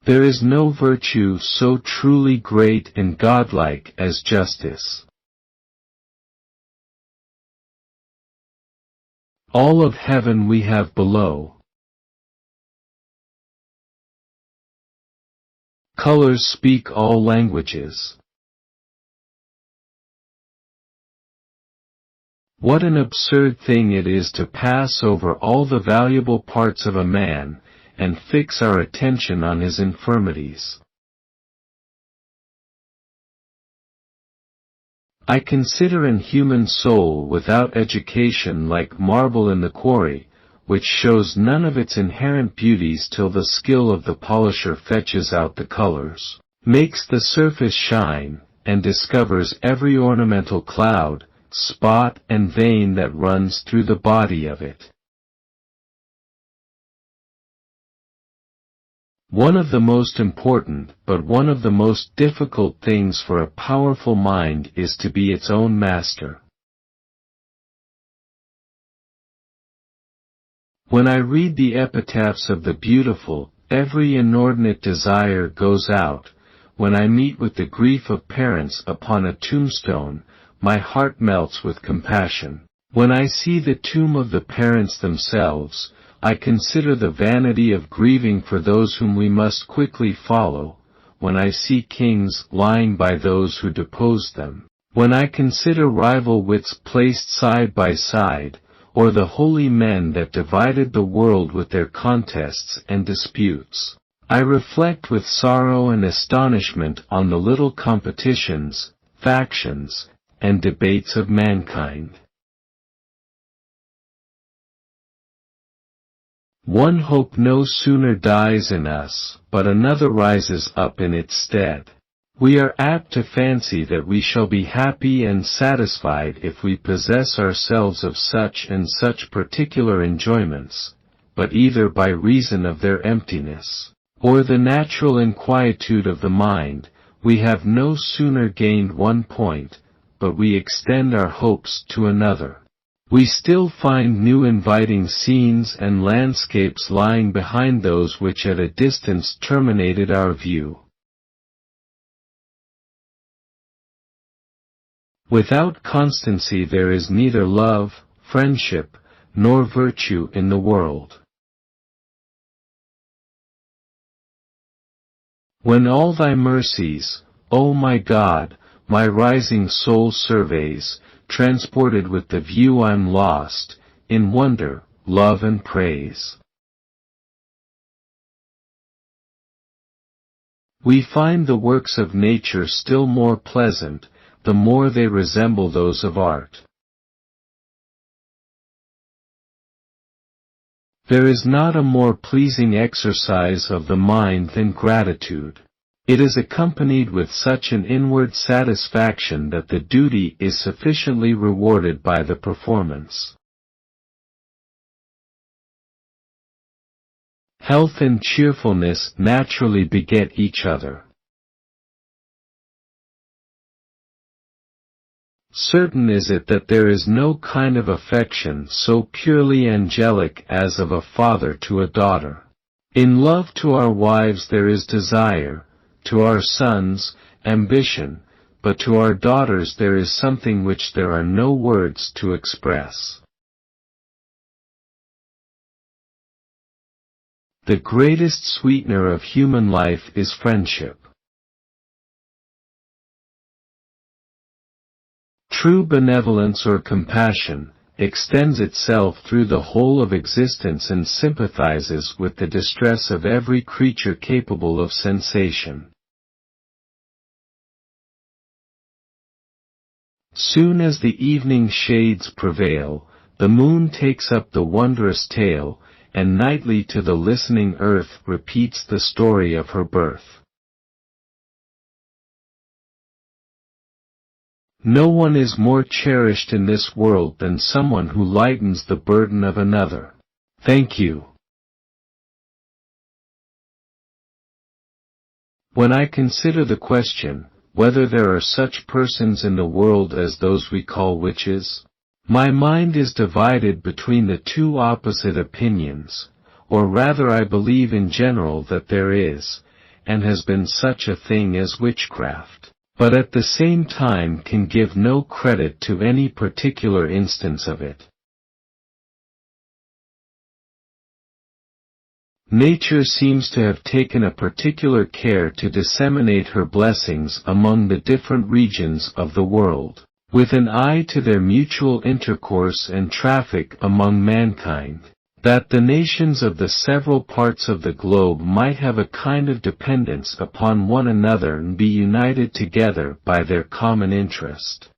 S1: There is no virtue so truly great and godlike as justice. All of heaven we have below. Colors speak all languages. What an absurd thing it is to pass over all the valuable parts of a man, and fix our attention on his infirmities. I consider an human soul without education like marble in the quarry, which shows none of its inherent beauties till the skill of the polisher fetches out the colors, makes the surface shine, and discovers every ornamental cloud, spot and vein that runs through the body of it. One of the most important, but one of the most difficult things for a powerful mind is to be its own master. When I read the epitaphs of the beautiful, every inordinate desire goes out. When I meet with the grief of parents upon a tombstone, my heart melts with compassion. When I see the tomb of the parents themselves, I consider the vanity of grieving for those whom we must quickly follow. When I see kings lying by those who deposed them, when I consider rival wits placed side by side, or the holy men that divided the world with their contests and disputes, I reflect with sorrow and astonishment on the little competitions, factions, and debates of mankind. One hope no sooner dies in us, but another rises up in its stead. We are apt to fancy that we shall be happy and satisfied if we possess ourselves of such and such particular enjoyments, but either by reason of their emptiness, or the natural inquietude of the mind, we have no sooner gained one point, but we extend our hopes to another. We still find new inviting scenes and landscapes lying behind those which at a distance terminated our view. Without constancy there is neither love, friendship, nor virtue in the world. When all thy mercies, O my God, my rising soul surveys, transported with the view I'm lost, in wonder, love and praise. We find the works of nature still more pleasant, the more they resemble those of art. There is not a more pleasing exercise of the mind than gratitude. It is accompanied with such an inward satisfaction that the duty is sufficiently rewarded by the performance. Health and cheerfulness naturally beget each other. Certain is it that there is no kind of affection so purely angelic as of a father to a daughter. In love to our wives there is desire, to our sons, ambition, but to our daughters there is something which there are no words to express. The greatest sweetener of human life is friendship. True benevolence or compassion extends itself through the whole of existence and sympathizes with the distress of every creature capable of sensation. Soon as the evening shades prevail, the moon takes up the wondrous tale, and nightly to the listening earth repeats the story of her birth. No one is more cherished in this world than someone who lightens the burden of another. Thank you. When I consider the question, whether there are such persons in the world as those we call witches, my mind is divided between the two opposite opinions, or rather I believe in general that there is, and has been such a thing as witchcraft, but at the same time can give no credit to any particular instance of it. Nature seems to have taken a particular care to disseminate her blessings among the different regions of the world, with an eye to their mutual intercourse and traffic among mankind, that the nations of the several parts of the globe might have a kind of dependence upon one another and be united together by their common interest.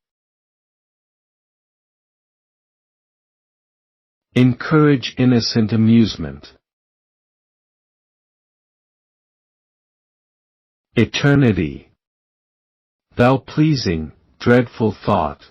S1: Encourage innocent amusement. Eternity. Thou pleasing, dreadful thought,